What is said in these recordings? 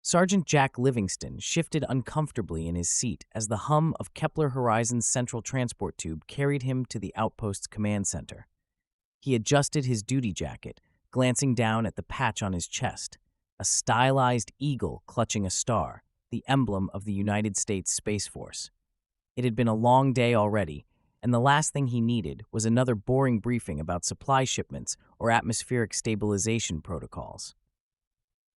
Sergeant Jack Livingston shifted uncomfortably in his seat as the hum of Kepler Horizon's central transport tube carried him to the outpost's command center. He adjusted his duty jacket, glancing down at the patch on his chest, a stylized eagle clutching a star, the emblem of the United States Space Force. It had been a long day already, and the last thing he needed was another boring briefing about supply shipments or atmospheric stabilization protocols.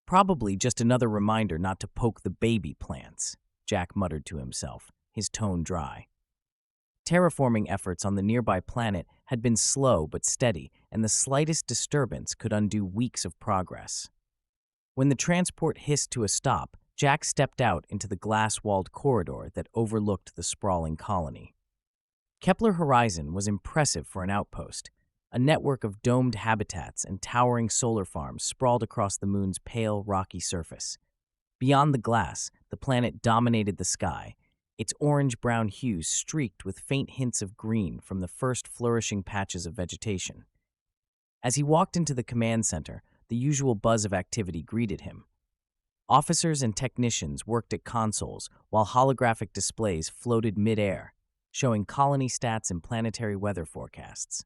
Probably just another reminder not to poke the baby plants, Jack muttered to himself, his tone dry. Terraforming efforts on the nearby planet had been slow but steady, and the slightest disturbance could undo weeks of progress. When the transport hissed to a stop, Jack stepped out into the glass-walled corridor that overlooked the sprawling colony. Kepler Horizon was impressive for an outpost. A network of domed habitats and towering solar farms sprawled across the moon's pale, rocky surface. Beyond the glass, the planet dominated the sky, its orange-brown hues streaked with faint hints of green from the first flourishing patches of vegetation. As he walked into the command center, the usual buzz of activity greeted him. Officers and technicians worked at consoles while holographic displays floated mid-air, showing colony stats and planetary weather forecasts.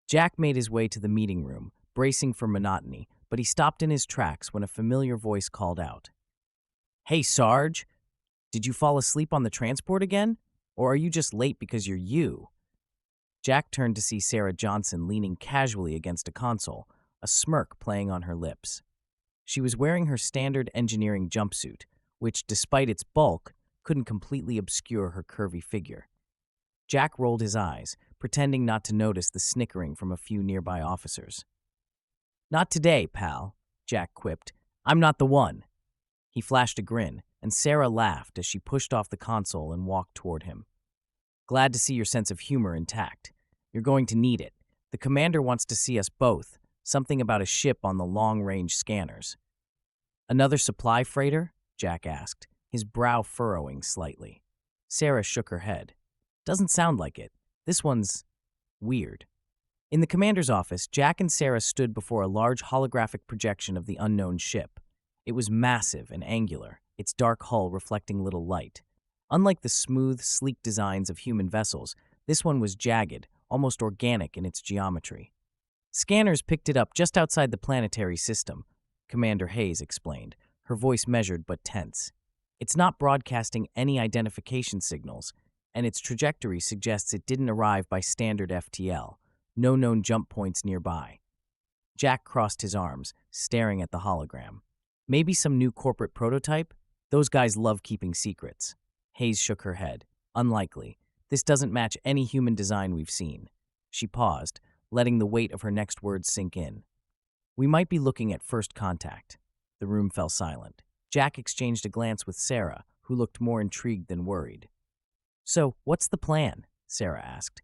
Jack made his way to the meeting room, bracing for monotony, but he stopped in his tracks when a familiar voice called out. "Hey, Sarge! Did you fall asleep on the transport again? Or are you just late because you're you?" Jack turned to see Sarah Johnson leaning casually against a console, a smirk playing on her lips. She was wearing her standard engineering jumpsuit, which, despite its bulk, couldn't completely obscure her curvy figure. Jack rolled his eyes, pretending not to notice the snickering from a few nearby officers. "Not today, pal," Jack quipped. "I'm not the one." He flashed a grin, and Sarah laughed as she pushed off the console and walked toward him. "Glad to see your sense of humor intact. You're going to need it. The commander wants to see us both, something about a ship on the long-range scanners." "Another supply freighter?" Jack asked, his brow furrowing slightly. Sarah shook her head. "Doesn't sound like it. This one's weird." In the commander's office, Jack and Sarah stood before a large holographic projection of the unknown ship. It was massive and angular, its dark hull reflecting little light. Unlike the smooth, sleek designs of human vessels, this one was jagged, almost organic in its geometry. "Scanners picked it up just outside the planetary system," Commander Hayes explained, her voice measured but tense. "It's not broadcasting any identification signals, and its trajectory suggests it didn't arrive by standard FTL. No known jump points nearby." Jack crossed his arms, staring at the hologram. "Maybe some new corporate prototype? Those guys love keeping secrets." Hayes shook her head. "Unlikely. This doesn't match any human design we've seen." She paused, letting the weight of her next words sink in. "We might be looking at first contact." The room fell silent. Jack exchanged a glance with Sarah, who looked more intrigued than worried. "So, what's the plan?" Sarah asked.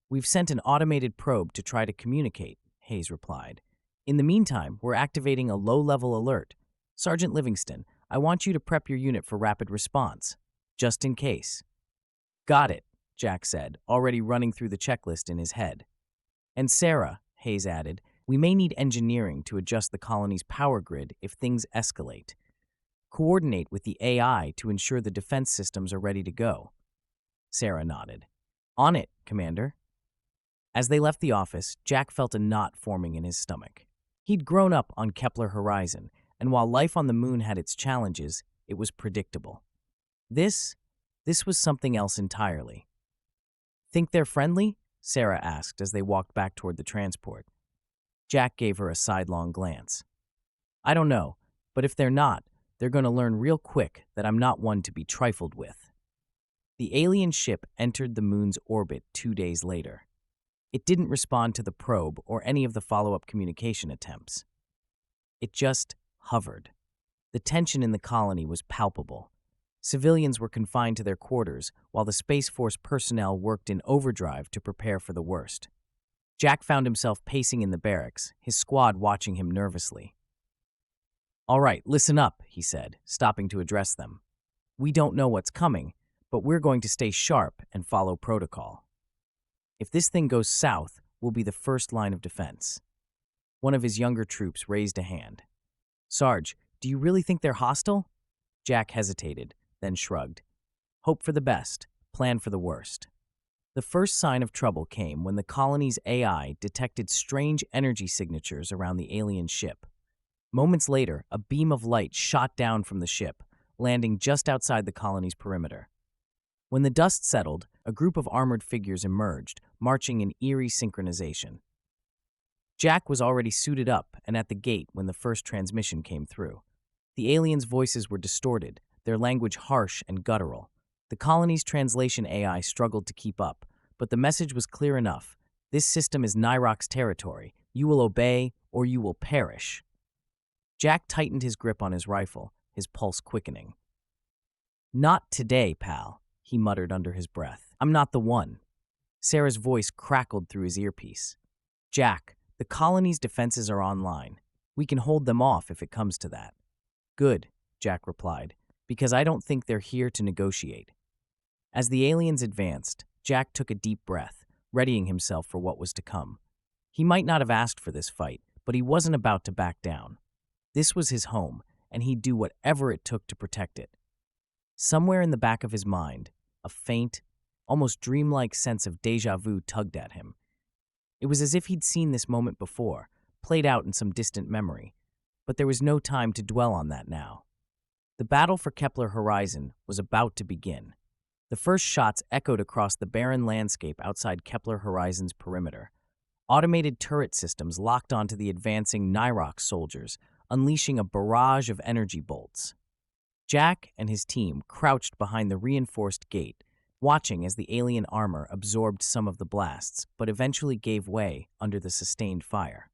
"We've sent an automated probe to try to communicate," Hayes replied. "In the meantime, we're activating a low-level alert. Sergeant Livingston, I want you to prep your unit for rapid response, just in case." "Got it," Jack said, already running through the checklist in his head. "And Sarah," Hayes added, "we may need engineering to adjust the colony's power grid if things escalate. Coordinate with the AI to ensure the defense systems are ready to go." Sarah nodded. "On it, Commander." As they left the office, Jack felt a knot forming in his stomach. He'd grown up on Kepler Horizon, and while life on the moon had its challenges, it was predictable. This was something else entirely. "Think they're friendly?" Sarah asked as they walked back toward the transport. Jack gave her a sidelong glance. "I don't know, but if they're not, they're going to learn real quick that I'm not one to be trifled with." The alien ship entered the moon's orbit 2 days later. It didn't respond to the probe or any of the follow-up communication attempts. It just hovered. The tension in the colony was palpable. Civilians were confined to their quarters, while the Space Force personnel worked in overdrive to prepare for the worst. Jack found himself pacing in the barracks, his squad watching him nervously. "All right, listen up," he said, stopping to address them. "We don't know what's coming, but we're going to stay sharp and follow protocol. If this thing goes south, we'll be the first line of defense." One of his younger troops raised a hand. "Sarge, Do you really think they're hostile? Jack hesitated, then shrugged. Hope for the best, plan for the worst. The first sign of trouble came when the colony's AI detected strange energy signatures around the alien ship. Moments later, a beam of light shot down from the ship, landing just outside the colony's perimeter. When the dust settled, a group of armored figures emerged, marching in eerie synchronization. Jack was already suited up and at the gate when the first transmission came through. The aliens' voices were distorted, their language harsh and guttural. The colony's translation AI struggled to keep up, but the message was clear enough. This system is Nyrock's territory. You will obey, or you will perish. Jack tightened his grip on his rifle, his pulse quickening. Not today, pal, he muttered under his breath. I'm not the one. Sarah's voice crackled through his earpiece. Jack, the colony's defenses are online. We can hold them off if it comes to that. Good, Jack replied, because I don't think they're here to negotiate. As the aliens advanced, Jack took a deep breath, readying himself for what was to come. He might not have asked for this fight, but he wasn't about to back down. This was his home, and he'd do whatever it took to protect it. Somewhere in the back of his mind, a faint, almost dreamlike sense of déjà vu tugged at him. It was as if he'd seen this moment before, played out in some distant memory, but there was no time to dwell on that now. The battle for Kepler Horizon was about to begin. The first shots echoed across the barren landscape outside Kepler Horizon's perimeter. Automated turret systems locked onto the advancing Nyrock soldiers, unleashing a barrage of energy bolts. Jack and his team crouched behind the reinforced gate, watching as the alien armor absorbed some of the blasts, but eventually gave way under the sustained fire.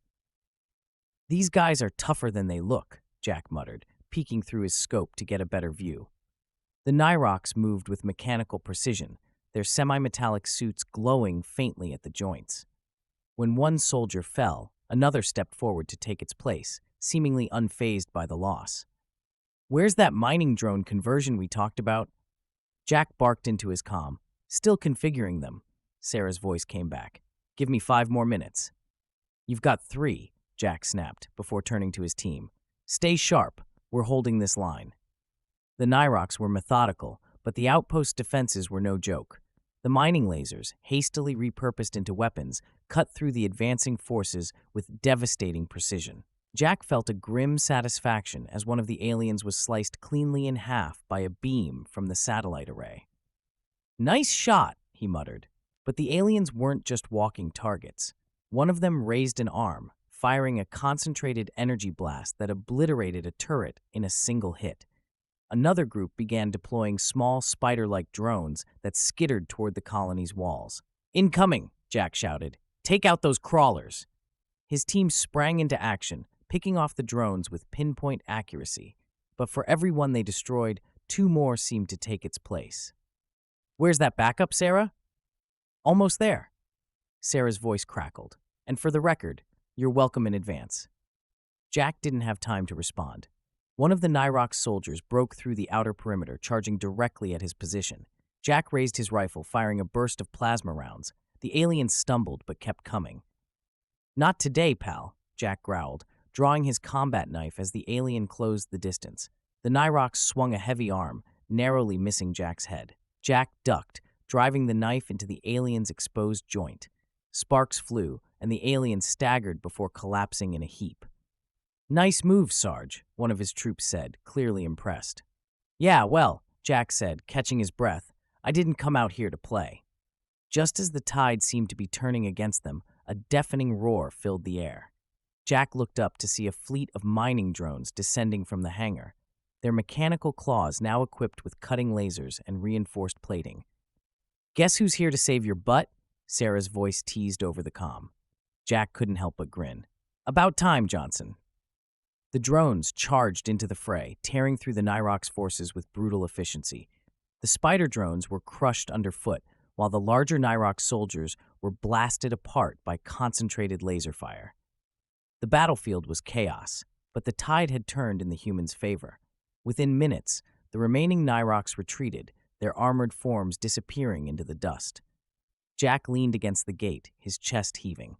These guys are tougher than they look, Jack muttered, peeking through his scope to get a better view. The Nyrocks moved with mechanical precision, their semi-metallic suits glowing faintly at the joints. When one soldier fell, another stepped forward to take its place, seemingly unfazed by the loss. Where's that mining drone conversion we talked about? Jack barked into his comm. Still configuring them. Sarah's voice came back. Give me 5 more minutes. You've got 3, Jack snapped, before turning to his team. Stay sharp. We're holding this line. The Nyrocks were methodical, but the outpost defenses were no joke. The mining lasers, hastily repurposed into weapons, cut through the advancing forces with devastating precision. Jack felt a grim satisfaction as one of the aliens was sliced cleanly in half by a beam from the satellite array. Nice shot, he muttered. But the aliens weren't just walking targets. One of them raised an arm, firing a concentrated energy blast that obliterated a turret in a single hit. Another group began deploying small spider-like drones that skittered toward the colony's walls. Incoming, Jack shouted. Take out those crawlers. His team sprang into action, picking off the drones with pinpoint accuracy. But for every one they destroyed, 2 more seemed to take its place. Where's that backup, Sarah? Almost there. Sarah's voice crackled. And for the record, you're welcome in advance. Jack didn't have time to respond. One of the Nyrock soldiers broke through the outer perimeter, charging directly at his position. Jack raised his rifle, firing a burst of plasma rounds. The alien stumbled but kept coming. Not today, pal, Jack growled, drawing his combat knife as the alien closed the distance. The Nyrock swung a heavy arm, narrowly missing Jack's head. Jack ducked, driving the knife into the alien's exposed joint. Sparks flew, and the alien staggered before collapsing in a heap. Nice move, Sarge, one of his troops said, clearly impressed. Yeah, well, Jack said, catching his breath, I didn't come out here to play. Just as the tide seemed to be turning against them, a deafening roar filled the air. Jack looked up to see a fleet of mining drones descending from the hangar, their mechanical claws now equipped with cutting lasers and reinforced plating. Guess who's here to save your butt? Sarah's voice teased over the comm. Jack couldn't help but grin. About time, Johnson. The drones charged into the fray, tearing through the Nyrock's forces with brutal efficiency. The spider drones were crushed underfoot, while the larger Nyrock soldiers were blasted apart by concentrated laser fire. The battlefield was chaos, but the tide had turned in the humans' favor. Within minutes, the remaining Nyrocks retreated, their armored forms disappearing into the dust. Jack leaned against the gate, his chest heaving.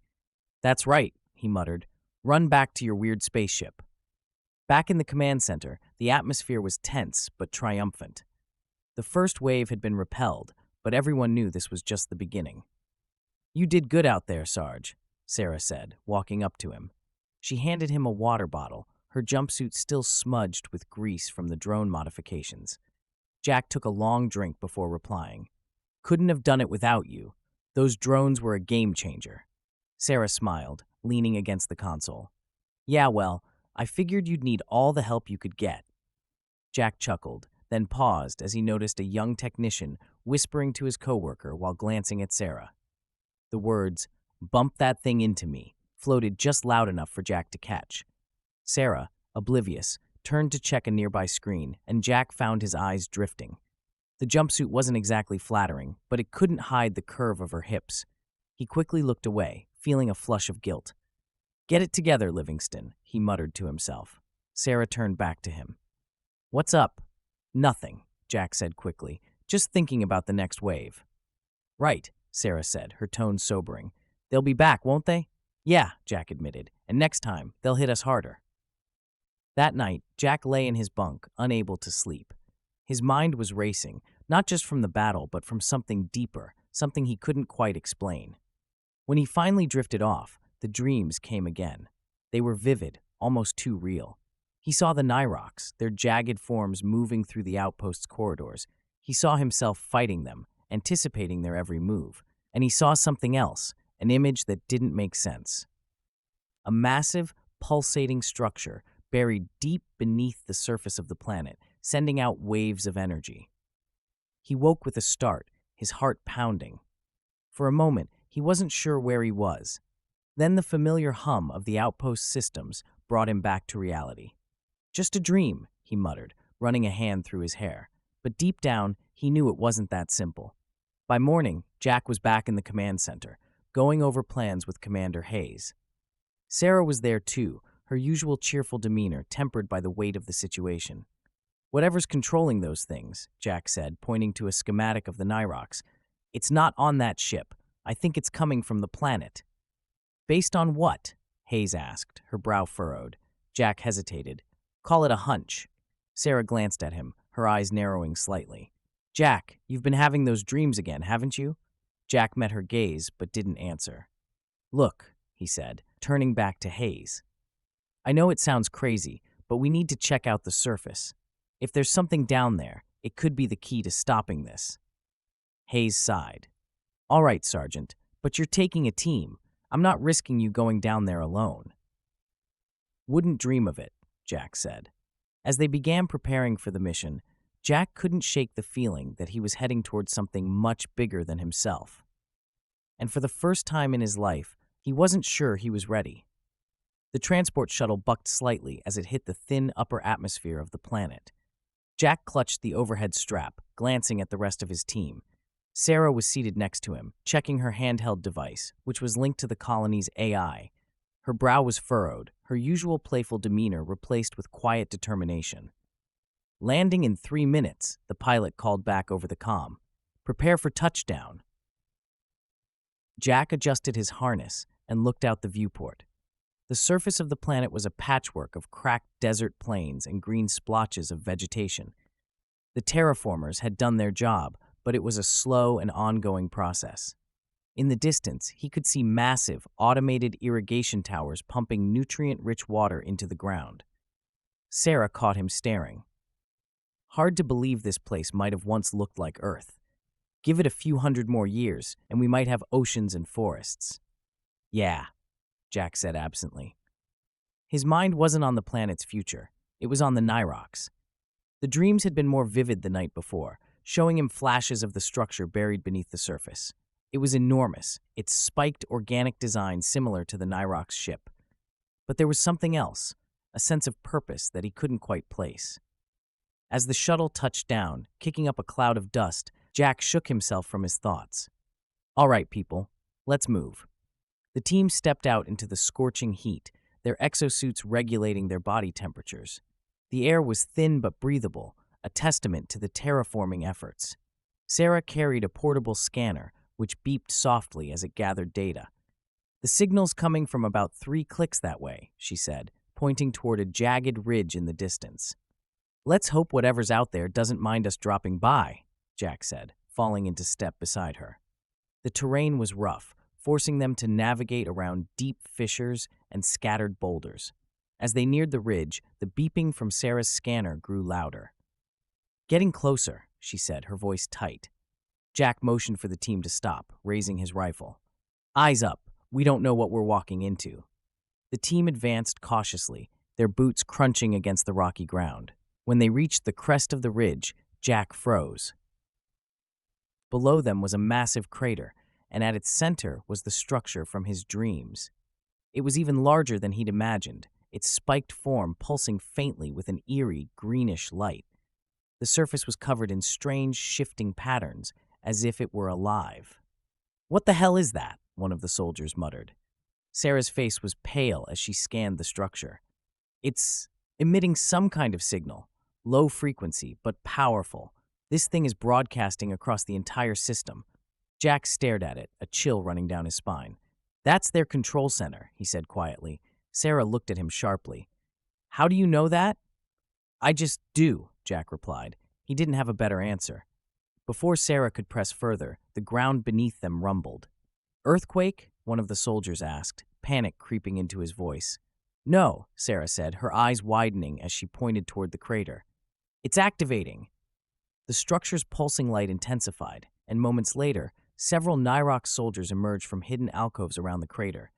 That's right, he muttered. Run back to your weird spaceship. Back in the command center, the atmosphere was tense but triumphant. The first wave had been repelled, but everyone knew this was just the beginning. "You did good out there, Sarge," Sarah said, walking up to him. She handed him a water bottle, her jumpsuit still smudged with grease from the drone modifications. Jack took a long drink before replying. "Couldn't have done it without you. Those drones were a game changer." Sarah smiled, leaning against the console. "Yeah, well, I figured you'd need all the help you could get." Jack chuckled, then paused as he noticed a young technician whispering to his coworker while glancing at Sarah. The words, "Bump that thing into me," floated just loud enough for Jack to catch. Sarah, oblivious, turned to check a nearby screen, and Jack found his eyes drifting. The jumpsuit wasn't exactly flattering, but it couldn't hide the curve of her hips. He quickly looked away, feeling a flush of guilt. "Get it together, Livingston," he muttered to himself. Sarah turned back to him. "What's up?" "Nothing," Jack said quickly, "just thinking about the next wave." "Right," Sarah said, her tone sobering. "They'll be back, won't they?" "Yeah," Jack admitted, "and next time, they'll hit us harder." That night, Jack lay in his bunk, unable to sleep. His mind was racing, not just from the battle, but from something deeper, something he couldn't quite explain. When he finally drifted off, the dreams came again. They were vivid, almost too real. He saw the Nyrox, their jagged forms moving through the outpost's corridors. He saw himself fighting them, anticipating their every move. And he saw something else, an image that didn't make sense. A massive, pulsating structure buried deep beneath the surface of the planet, sending out waves of energy. He woke with a start, his heart pounding. For a moment, he wasn't sure where he was. Then the familiar hum of the outpost systems brought him back to reality. "Just a dream," he muttered, running a hand through his hair. But deep down, he knew it wasn't that simple. By morning, Jack was back in the command center, going over plans with Commander Hayes. Sarah was there too, her usual cheerful demeanor tempered by the weight of the situation. "Whatever's controlling those things," Jack said, pointing to a schematic of the Nyrox, "it's not on that ship. I think it's coming from the planet." "Based on what?" Hayes asked, her brow furrowed. Jack hesitated. "Call it a hunch." Sarah glanced at him, her eyes narrowing slightly. "Jack, you've been having those dreams again, haven't you?" Jack met her gaze, but didn't answer. "Look," he said, turning back to Hayes. "I know it sounds crazy, but we need to check out the surface. If there's something down there, it could be the key to stopping this." Hayes sighed. "All right, Sergeant, but you're taking a team. I'm not risking you going down there alone." "Wouldn't dream of it," Jack said. As they began preparing for the mission, Jack couldn't shake the feeling that he was heading towards something much bigger than himself. And for the first time in his life, he wasn't sure he was ready. The transport shuttle bucked slightly as it hit the thin upper atmosphere of the planet. Jack clutched the overhead strap, glancing at the rest of his team. Sarah was seated next to him, checking her handheld device, which was linked to the colony's AI. Her brow was furrowed, her usual playful demeanor replaced with quiet determination. "Landing in 3 minutes," the pilot called back over the comm. "Prepare for touchdown." Jack adjusted his harness and looked out the viewport. The surface of the planet was a patchwork of cracked desert plains and green splotches of vegetation. The terraformers had done their job, but it was a slow and ongoing process. In the distance, he could see massive, automated irrigation towers pumping nutrient-rich water into the ground. Sarah caught him staring. Hard to believe this place might have once looked like Earth. Give it a few hundred more years, and we might have oceans and forests. "Yeah," Jack said absently. His mind wasn't on the planet's future. It was on the Nyrox. The dreams had been more vivid the night before, showing him flashes of the structure buried beneath the surface. It was enormous, its spiked organic design similar to the Nyrox ship. But there was something else, a sense of purpose that he couldn't quite place. As the shuttle touched down, kicking up a cloud of dust, Jack shook himself from his thoughts. "All right, people, let's move." The team stepped out into the scorching heat, their exosuits regulating their body temperatures. The air was thin but breathable, a testament to the terraforming efforts. Sarah carried a portable scanner, which beeped softly as it gathered data. "The signal's coming from about 3 clicks that way," she said, pointing toward a jagged ridge in the distance. "Let's hope whatever's out there doesn't mind us dropping by," Jack said, falling into step beside her. The terrain was rough, forcing them to navigate around deep fissures and scattered boulders. As they neared the ridge, the beeping from Sarah's scanner grew louder. "Getting closer," she said, her voice tight. Jack motioned for the team to stop, raising his rifle. "Eyes up, we don't know what we're walking into." The team advanced cautiously, their boots crunching against the rocky ground. When they reached the crest of the ridge, Jack froze. Below them was a massive crater, and at its center was the structure from his dreams. It was even larger than he'd imagined, its spiked form pulsing faintly with an eerie, greenish light. The surface was covered in strange, shifting patterns, as if it were alive. "What the hell is that?" one of the soldiers muttered. Sarah's face was pale as she scanned the structure. "It's emitting some kind of signal. Low frequency, but powerful. This thing is broadcasting across the entire system." Jack stared at it, a chill running down his spine. "That's their control center," he said quietly. Sarah looked at him sharply. "How do you know that?" "I just do," Jack replied. He didn't have a better answer. Before Sarah could press further, the ground beneath them rumbled. "Earthquake?" one of the soldiers asked, panic creeping into his voice. "No," Sarah said, her eyes widening as she pointed toward the crater. "It's activating." The structure's pulsing light intensified, and moments later, several Nyrox soldiers emerged from hidden alcoves around the crater.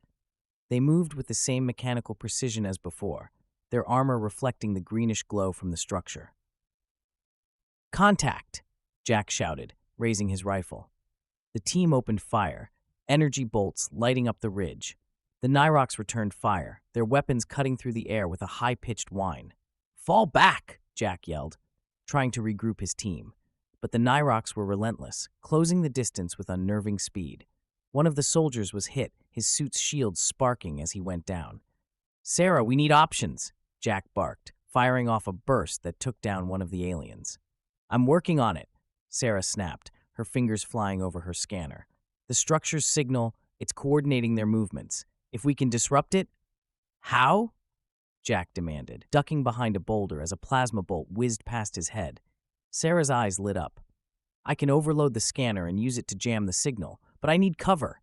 They moved with the same mechanical precision as before, their armor reflecting the greenish glow from the structure. "Contact!" Jack shouted, raising his rifle. The team opened fire, energy bolts lighting up the ridge. The Nyrox returned fire, their weapons cutting through the air with a high-pitched whine. "Fall back!" Jack yelled, trying to regroup his team. But the Nyrox were relentless, closing the distance with unnerving speed. One of the soldiers was hit, his suit's shield sparking as he went down. "Sarah, we need options," Jack barked, firing off a burst that took down one of the aliens. "I'm working on it," Sarah snapped, her fingers flying over her scanner. "The structure's signal, it's coordinating their movements. If we can disrupt it—" "How?" Jack demanded, ducking behind a boulder as a plasma bolt whizzed past his head. Sarah's eyes lit up. "I can overload the scanner and use it to jam the signal, but I need cover."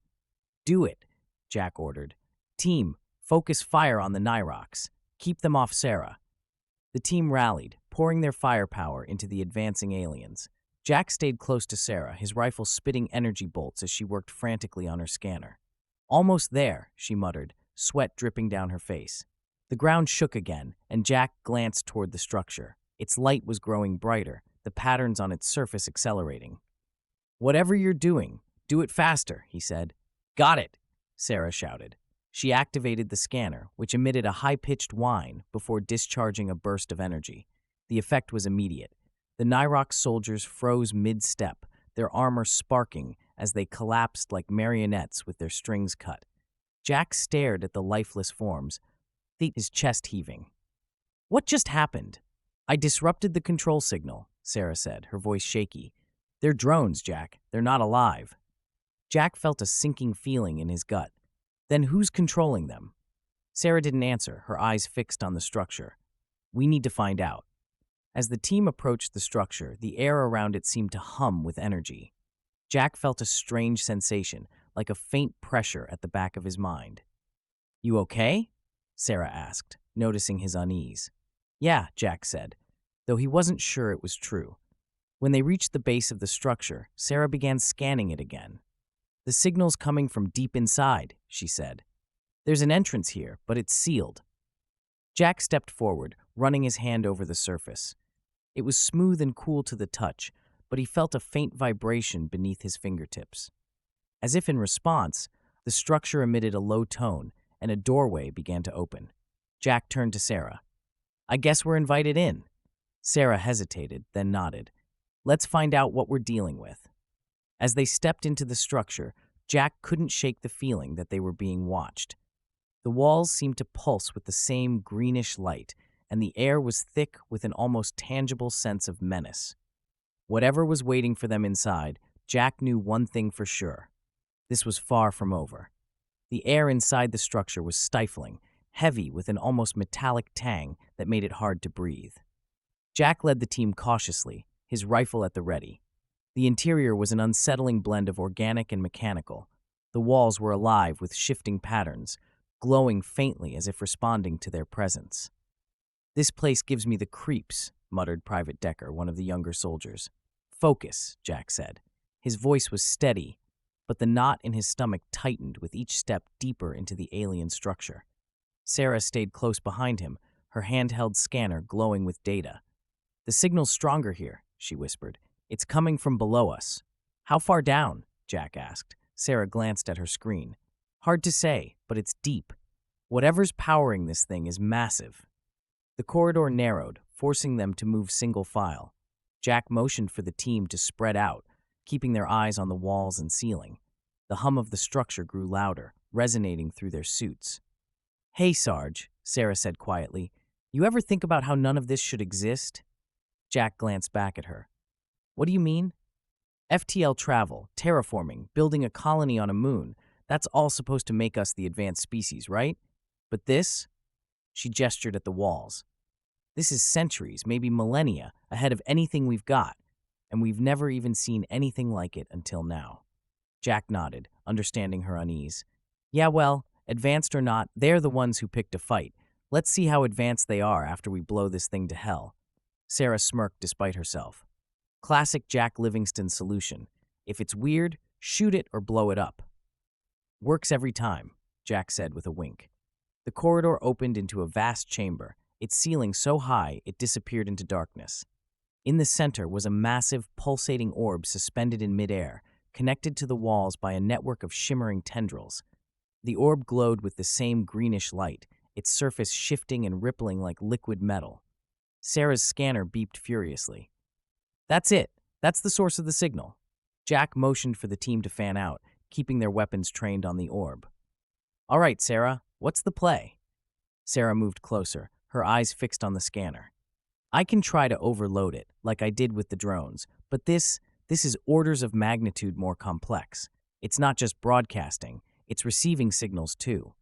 "Do it," Jack ordered. "Team, focus fire on the Nyrox. Keep them off Sarah." The team rallied, pouring their firepower into the advancing aliens. Jack stayed close to Sarah, his rifle spitting energy bolts as she worked frantically on her scanner. "Almost there," she muttered, sweat dripping down her face. The ground shook again, and Jack glanced toward the structure. Its light was growing brighter, the patterns on its surface accelerating. "Whatever you're doing, do it faster," he said. "Got it," Sarah shouted. She activated the scanner, which emitted a high-pitched whine before discharging a burst of energy. The effect was immediate. The Nyrox soldiers froze mid-step, their armor sparking as they collapsed like marionettes with their strings cut. Jack stared at the lifeless forms, his chest heaving. "What just happened?" "I disrupted the control signal," Sarah said, her voice shaky. "They're drones, Jack. They're not alive." Jack felt a sinking feeling in his gut. Then who's controlling them? Sarah didn't answer, her eyes fixed on the structure. "We need to find out." As the team approached the structure, the air around it seemed to hum with energy. Jack felt a strange sensation, like a faint pressure at the back of his mind. "You okay?" Sarah asked, noticing his unease. "Yeah," Jack said, though he wasn't sure it was true. When they reached the base of the structure, Sarah began scanning it again. "The signal's coming from deep inside," she said. "There's an entrance here, but it's sealed." Jack stepped forward, running his hand over the surface. It was smooth and cool to the touch, but he felt a faint vibration beneath his fingertips. As if in response, the structure emitted a low tone, and a doorway began to open. Jack turned to Sarah. "I guess we're invited in." Sarah hesitated, then nodded. "Let's find out what we're dealing with." As they stepped into the structure, Jack couldn't shake the feeling that they were being watched. The walls seemed to pulse with the same greenish light, and the air was thick with an almost tangible sense of menace. Whatever was waiting for them inside, Jack knew one thing for sure. This was far from over. The air inside the structure was stifling, heavy with an almost metallic tang that made it hard to breathe. Jack led the team cautiously, his rifle at the ready. The interior was an unsettling blend of organic and mechanical. The walls were alive with shifting patterns, glowing faintly as if responding to their presence. "This place gives me the creeps," muttered Private Decker, one of the younger soldiers. "Focus," Jack said. His voice was steady, but the knot in his stomach tightened with each step deeper into the alien structure. Sarah stayed close behind him, her handheld scanner glowing with data. "The signal's stronger here," she whispered. "It's coming from below us." "How far down?" Jack asked. Sarah glanced at her screen. "Hard to say, but it's deep. Whatever's powering this thing is massive." The corridor narrowed, forcing them to move single file. Jack motioned for the team to spread out, keeping their eyes on the walls and ceiling. The hum of the structure grew louder, resonating through their suits. "Hey, Sarge," Sarah said quietly, "you ever think about how none of this should exist?" Jack glanced back at her. "What do you mean?" "FTL travel, terraforming, building a colony on a moon, that's all supposed to make us the advanced species, right? But this?" She gestured at the walls. "This is centuries, maybe millennia, ahead of anything we've got, and we've never even seen anything like it until now." Jack nodded, understanding her unease. "Yeah, well, advanced or not, they're the ones who picked a fight. Let's see how advanced they are after we blow this thing to hell." Sarah smirked despite herself. Classic Jack Livingston solution. If it's weird, shoot it or blow it up. "Works every time," Jack said with a wink. The corridor opened into a vast chamber, its ceiling so high it disappeared into darkness. In the center was a massive, pulsating orb suspended in midair, connected to the walls by a network of shimmering tendrils. The orb glowed with the same greenish light, its surface shifting and rippling like liquid metal. Sarah's scanner beeped furiously. "That's it. That's the source of the signal." Jack motioned for the team to fan out, keeping their weapons trained on the orb. "All right, Sarah, what's the play?" Sarah moved closer, her eyes fixed on the scanner. "I can try to overload it, like I did with the drones, but this is orders of magnitude more complex. It's not just broadcasting, it's receiving signals too."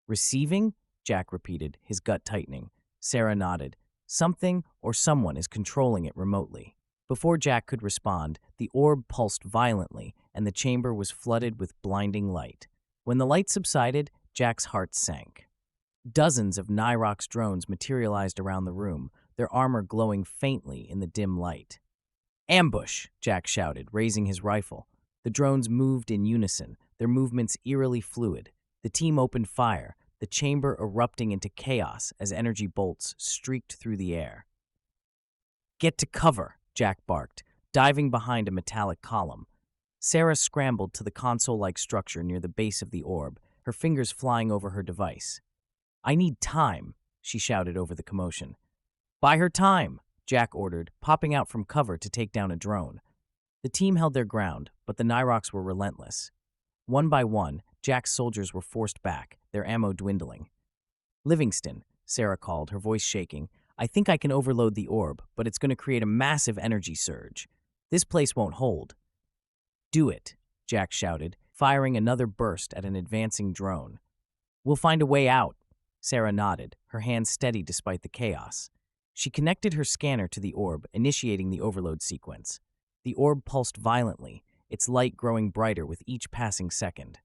"Receiving?" Jack repeated, his gut tightening. Sarah nodded. "Something or someone is controlling it remotely." Before Jack could respond, the orb pulsed violently, and the chamber was flooded with blinding light. When the light subsided, Jack's heart sank. Dozens of Nyrox drones materialized around the room, their armor glowing faintly in the dim light. "Ambush!" Jack shouted, raising his rifle. The drones moved in unison, their movements eerily fluid. The team opened fire, the chamber erupting into chaos as energy bolts streaked through the air. "Get to cover!" Jack barked, diving behind a metallic column. Sarah scrambled to the console-like structure near the base of the orb, her fingers flying over her device. "I need time," she shouted over the commotion. "Buy her time," Jack ordered, popping out from cover to take down a drone. The team held their ground, but the Nyrox were relentless. One by one, Jack's soldiers were forced back, their ammo dwindling. "Livingston," Sarah called, her voice shaking, "I think I can overload the orb, but it's going to create a massive energy surge. This place won't hold." "Do it," Jack shouted, firing another burst at an advancing drone. "We'll find a way out." Sarah nodded, her hands steady despite the chaos. She connected her scanner to the orb, initiating the overload sequence. The orb pulsed violently, its light growing brighter with each passing second.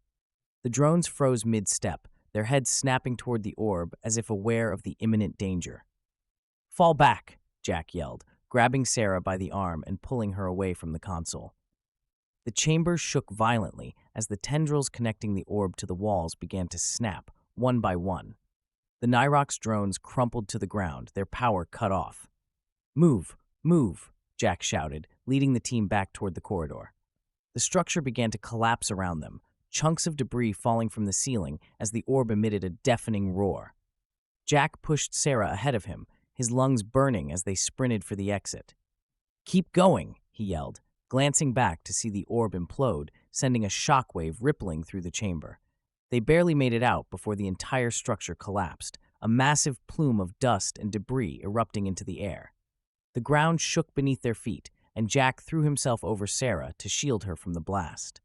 The drones froze mid-step, their heads snapping toward the orb as if aware of the imminent danger. "Fall back," Jack yelled, grabbing Sarah by the arm and pulling her away from the console. The chamber shook violently as the tendrils connecting the orb to the walls began to snap, one by one. The Nyrox drones crumpled to the ground, their power cut off. "Move, move," Jack shouted, leading the team back toward the corridor. The structure began to collapse around them, chunks of debris falling from the ceiling as the orb emitted a deafening roar. Jack pushed Sarah ahead of him, his lungs burning as they sprinted for the exit. "Keep going," he yelled, glancing back to see the orb implode, sending a shockwave rippling through the chamber. They barely made it out before the entire structure collapsed, a massive plume of dust and debris erupting into the air. The ground shook beneath their feet, and Jack threw himself over Sarah to shield her from the blast.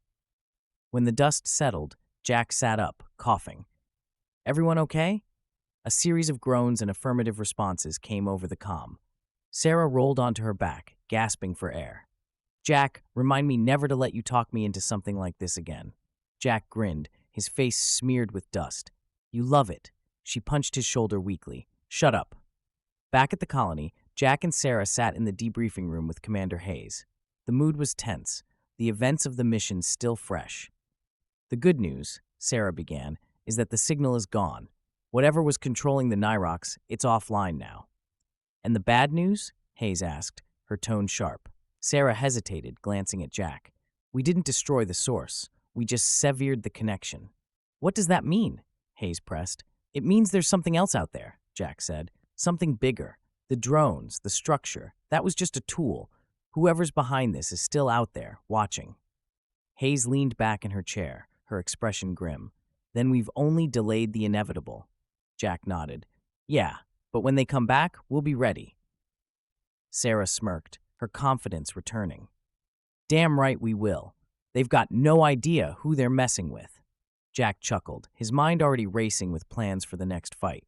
When the dust settled, Jack sat up, coughing. "Everyone okay?" A series of groans and affirmative responses came over the comm. Sarah rolled onto her back, gasping for air. Jack, remind me never to let you talk me into something like this again. Jack grinned, his face smeared with dust. You love it. She punched his shoulder weakly. Shut up. Back at the colony, Jack and Sarah sat in the debriefing room with Commander Hayes. The mood was tense, the events of the mission still fresh. The good news, Sarah began, is that the signal is gone. Whatever was controlling the Nyrox, it's offline now. And the bad news? Hayes asked, her tone sharp. Sarah hesitated, glancing at Jack. We didn't destroy the source. We just severed the connection. What does that mean? Hayes pressed. It means there's something else out there, Jack said. Something bigger. The drones, the structure, that was just a tool. Whoever's behind this is still out there, watching. Hayes leaned back in her chair, her expression grim. Then we've only delayed the inevitable. Jack nodded. Yeah, but when they come back, we'll be ready. Sarah smirked, her confidence returning. Damn right we will. They've got no idea who they're messing with. Jack chuckled, his mind already racing with plans for the next fight.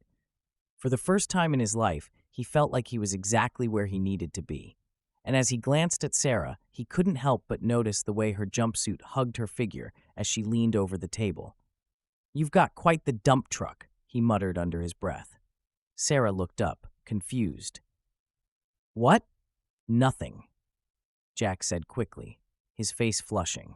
For the first time in his life, he felt like he was exactly where he needed to be. And as he glanced at Sarah, he couldn't help but notice the way her jumpsuit hugged her figure as she leaned over the table. You've got quite the dump truck, he muttered under his breath. Sarah looked up, confused. What? Nothing, Jack said quickly, his face flushing.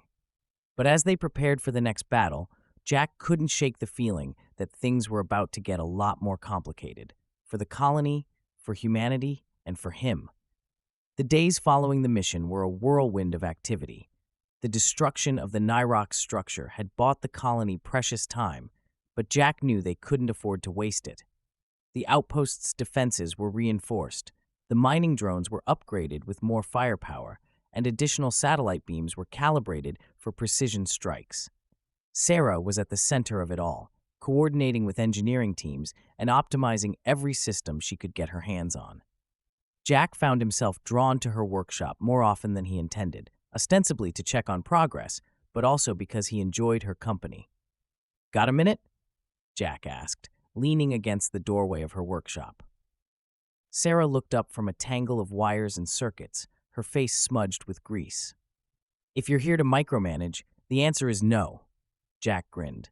But as they prepared for the next battle, Jack couldn't shake the feeling that things were about to get a lot more complicated. For the colony, for humanity, and for him. The days following the mission were a whirlwind of activity. The destruction of the Nyrox structure had bought the colony precious time, but Jack knew they couldn't afford to waste it. The outpost's defenses were reinforced, the mining drones were upgraded with more firepower, and additional satellite beams were calibrated for precision strikes. Sarah was at the center of it all, coordinating with engineering teams and optimizing every system she could get her hands on. Jack found himself drawn to her workshop more often than he intended, ostensibly to check on progress, but also because he enjoyed her company. Got a minute? Jack asked, leaning against the doorway of her workshop. Sarah looked up from a tangle of wires and circuits, her face smudged with grease. If you're here to micromanage, the answer is no, Jack grinned.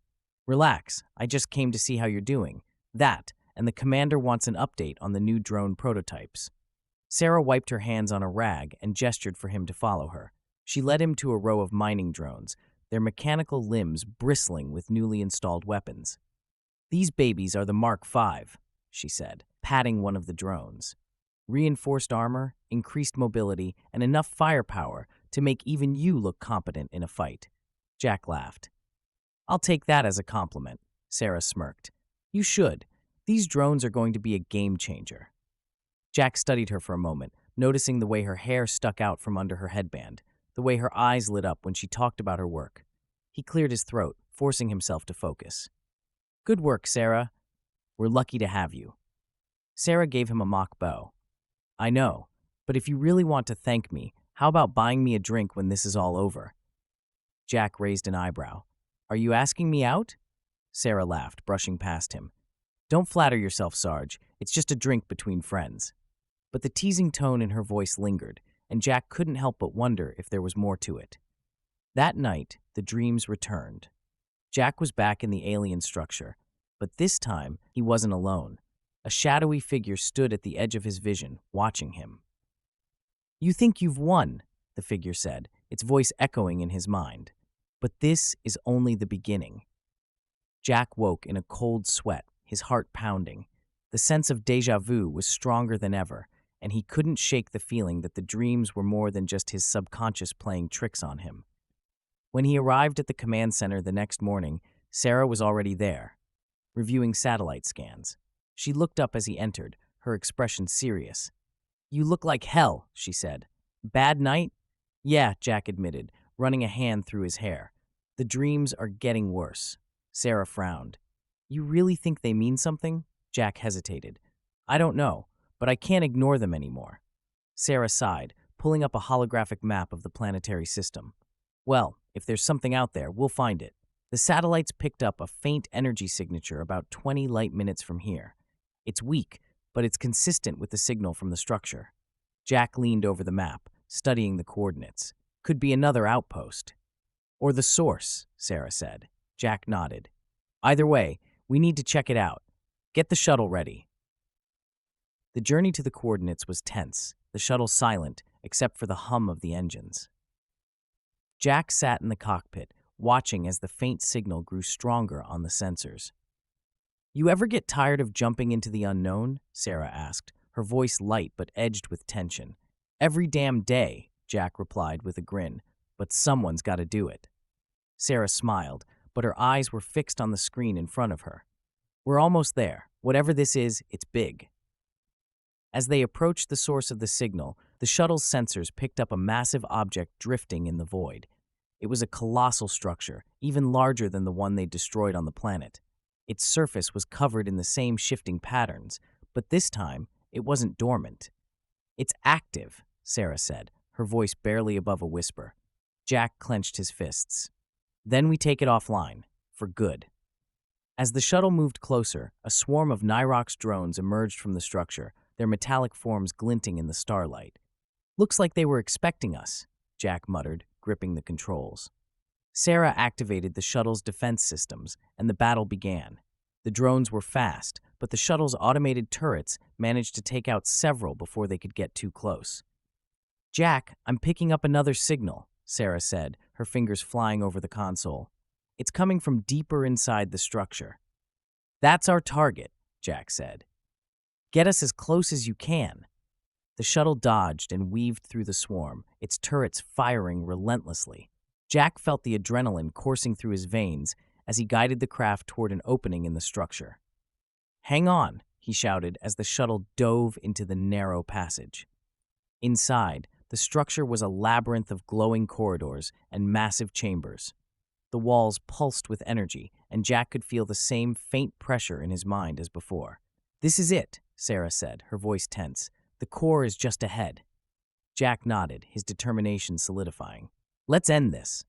Relax, I just came to see how you're doing. That, and the commander wants an update on the new drone prototypes. Sarah wiped her hands on a rag and gestured for him to follow her. She led him to a row of mining drones, their mechanical limbs bristling with newly installed weapons. These babies are the Mark V, she said, patting one of the drones. Reinforced armor, increased mobility, and enough firepower to make even you look competent in a fight. Jack laughed. I'll take that as a compliment, Sarah smirked. You should. These drones are going to be a game changer. Jack studied her for a moment, noticing the way her hair stuck out from under her headband, the way her eyes lit up when she talked about her work. He cleared his throat, forcing himself to focus. Good work, Sarah. We're lucky to have you. Sarah gave him a mock bow. I know, but if you really want to thank me, how about buying me a drink when this is all over? Jack raised an eyebrow. Are you asking me out? Sarah laughed, brushing past him. Don't flatter yourself, Sarge. It's just a drink between friends. But the teasing tone in her voice lingered, and Jack couldn't help but wonder if there was more to it. That night, the dreams returned. Jack was back in the alien structure, but this time he wasn't alone. A shadowy figure stood at the edge of his vision, watching him. You think you've won, the figure said, its voice echoing in his mind. But this is only the beginning. Jack woke in a cold sweat, his heart pounding. The sense of déjà vu was stronger than ever, and he couldn't shake the feeling that the dreams were more than just his subconscious playing tricks on him. When he arrived at the command center the next morning, Sarah was already there, reviewing satellite scans. She looked up as he entered, her expression serious. You look like hell, she said. Bad night? Yeah, Jack admitted, running a hand through his hair. The dreams are getting worse. Sarah frowned. You really think they mean something? Jack hesitated. I don't know, but I can't ignore them anymore. Sarah sighed, pulling up a holographic map of the planetary system. Well, if there's something out there, we'll find it. The satellites picked up a faint energy signature about 20 light minutes from here. It's weak, but it's consistent with the signal from the structure. Jack leaned over the map, studying the coordinates. Could be another outpost. Or the source, Sarah said. Jack nodded. Either way, we need to check it out. Get the shuttle ready. The journey to the coordinates was tense, the shuttle silent, except for the hum of the engines. Jack sat in the cockpit, watching as the faint signal grew stronger on the sensors. You ever get tired of jumping into the unknown? Sarah asked, her voice light but edged with tension. Every damn day, Jack replied with a grin, but someone's got to do it. Sarah smiled, but her eyes were fixed on the screen in front of her. We're almost there. Whatever this is, it's big. As they approached the source of the signal, the shuttle's sensors picked up a massive object drifting in the void. It was a colossal structure, even larger than the one they destroyed on the planet. Its surface was covered in the same shifting patterns, but this time, it wasn't dormant. It's active, Sarah said, her voice barely above a whisper. Jack clenched his fists. Then we take it offline, for good. As the shuttle moved closer, a swarm of Nyrox drones emerged from the structure, their metallic forms glinting in the starlight. Looks like they were expecting us, Jack muttered, gripping the controls. Sarah activated the shuttle's defense systems, and the battle began. The drones were fast, but the shuttle's automated turrets managed to take out several before they could get too close. Jack, I'm picking up another signal, Sarah said, her fingers flying over the console. It's coming from deeper inside the structure. That's our target, Jack said. Get us as close as you can. The shuttle dodged and weaved through the swarm, its turrets firing relentlessly. Jack felt the adrenaline coursing through his veins as he guided the craft toward an opening in the structure. Hang on, he shouted as the shuttle dove into the narrow passage. Inside, the structure was a labyrinth of glowing corridors and massive chambers. The walls pulsed with energy, and Jack could feel the same faint pressure in his mind as before. This is it, Sarah said, her voice tense. The core is just ahead. Jack nodded, his determination solidifying. Let's end this.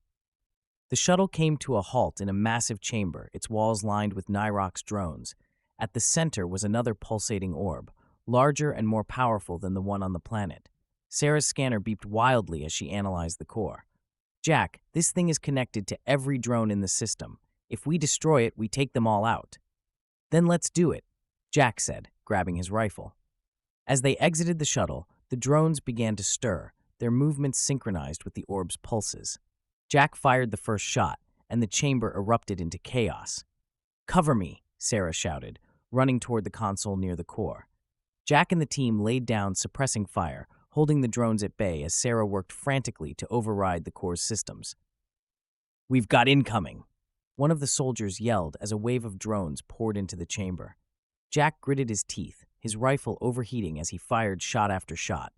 The shuttle came to a halt in a massive chamber, its walls lined with Nyrox drones. At the center was another pulsating orb, larger and more powerful than the one on the planet. Sarah's scanner beeped wildly as she analyzed the core. Jack, this thing is connected to every drone in the system. If we destroy it, we take them all out. Then let's do it, Jack said, grabbing his rifle. As they exited the shuttle, the drones began to stir, their movements synchronized with the orb's pulses. Jack fired the first shot, and the chamber erupted into chaos. Cover me, Sarah shouted, running toward the console near the core. Jack and the team laid down, suppressing fire, holding the drones at bay as Sarah worked frantically to override the core's systems. We've got incoming, one of the soldiers yelled as a wave of drones poured into the chamber. Jack gritted his teeth, his rifle overheating as he fired shot after shot.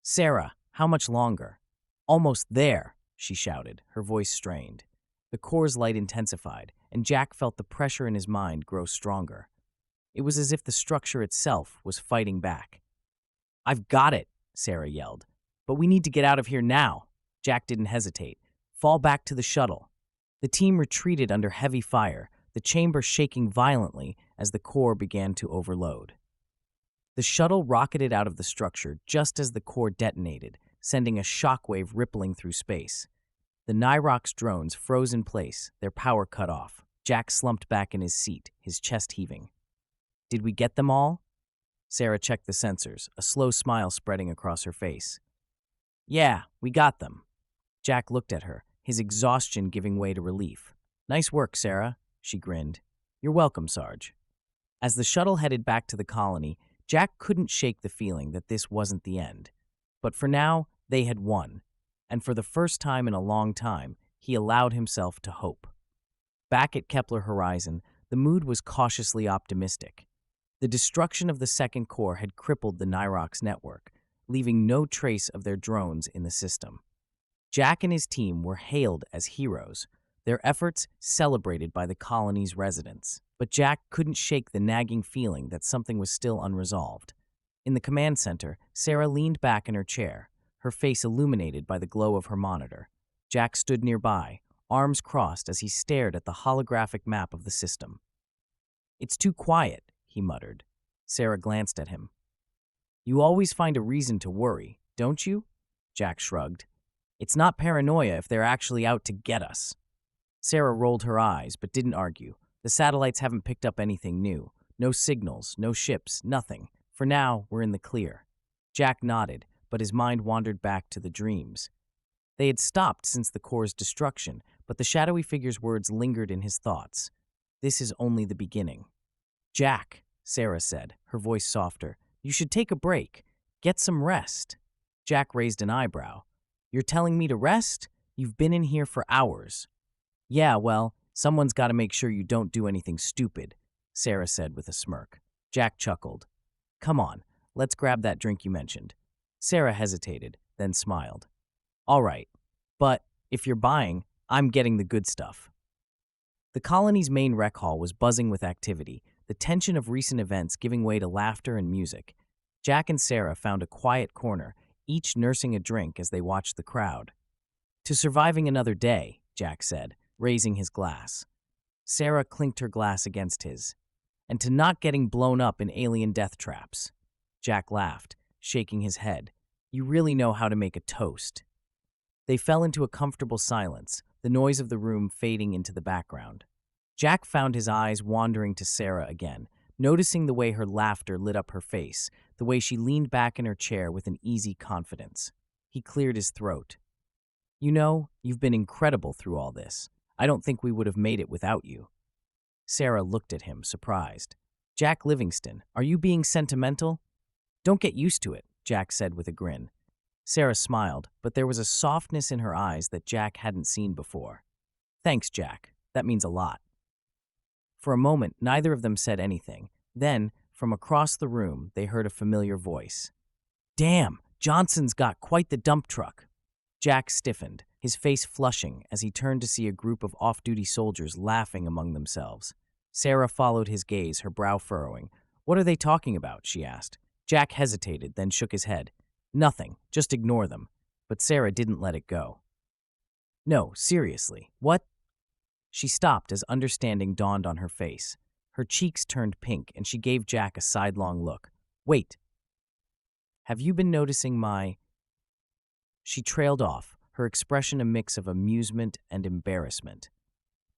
Sarah, how much longer? Almost there, she shouted, her voice strained. The core's light intensified, and Jack felt the pressure in his mind grow stronger. It was as if the structure itself was fighting back. I've got it, Sarah yelled. But we need to get out of here now. Jack didn't hesitate. Fall back to the shuttle. The team retreated under heavy fire, the chamber shaking violently as the core began to overload. The shuttle rocketed out of the structure just as the core detonated, sending a shockwave rippling through space. The Nyrox drones froze in place, their power cut off. Jack slumped back in his seat, his chest heaving. Did we get them all? Sarah checked the sensors, a slow smile spreading across her face. Yeah, we got them. Jack looked at her, his exhaustion giving way to relief. Nice work, Sarah, she grinned. You're welcome, Sarge. As the shuttle headed back to the colony, Jack couldn't shake the feeling that this wasn't the end. But for now, they had won, and for the first time in a long time, he allowed himself to hope. Back at Kepler Horizon, the mood was cautiously optimistic. The destruction of the second core had crippled the Nyrox network, leaving no trace of their drones in the system. Jack and his team were hailed as heroes, their efforts celebrated by the colony's residents. But Jack couldn't shake the nagging feeling that something was still unresolved. In the command center, Sarah leaned back in her chair, her face illuminated by the glow of her monitor. Jack stood nearby, arms crossed as he stared at the holographic map of the system. It's too quiet, he muttered. Sarah glanced at him. You always find a reason to worry, don't you? Jack shrugged. It's not paranoia if they're actually out to get us. Sarah rolled her eyes, but didn't argue. The satellites haven't picked up anything new. No signals, no ships, nothing. For now, we're in the clear. Jack nodded, but his mind wandered back to the dreams. They had stopped since the core's destruction, but the shadowy figure's words lingered in his thoughts. This is only the beginning. Jack, Sarah said, her voice softer, you should take a break. Get some rest. Jack raised an eyebrow. You're telling me to rest? You've been in here for hours. Yeah, well, someone's got to make sure you don't do anything stupid, Sarah said with a smirk. Jack chuckled. Come on, let's grab that drink you mentioned. Sarah hesitated, then smiled. All right, but if you're buying, I'm getting the good stuff. The colony's main rec hall was buzzing with activity, the tension of recent events giving way to laughter and music. Jack and Sarah found a quiet corner, each nursing a drink as they watched the crowd. To surviving another day, Jack said, raising his glass. Sarah clinked her glass against his. And to not getting blown up in alien death traps. Jack laughed, shaking his head. You really know how to make a toast. They fell into a comfortable silence, the noise of the room fading into the background. Jack found his eyes wandering to Sarah again, noticing the way her laughter lit up her face, the way she leaned back in her chair with an easy confidence. He cleared his throat. You know, you've been incredible through all this. I don't think we would have made it without you. Sarah looked at him, surprised. Jack Livingston, are you being sentimental? Don't get used to it, Jack said with a grin. Sarah smiled, but there was a softness in her eyes that Jack hadn't seen before. Thanks, Jack. That means a lot. For a moment, neither of them said anything. Then, from across the room, they heard a familiar voice. Damn, Johnson's got quite the dump truck. Jack stiffened, his face flushing as he turned to see a group of off-duty soldiers laughing among themselves. Sarah followed his gaze, her brow furrowing. What are they talking about? She asked. Jack hesitated, then shook his head. Nothing, just ignore them. But Sarah didn't let it go. No, seriously, what? She stopped as understanding dawned on her face. Her cheeks turned pink, and she gave Jack a sidelong look. Wait. Have you been noticing my... She trailed off, her expression a mix of amusement and embarrassment.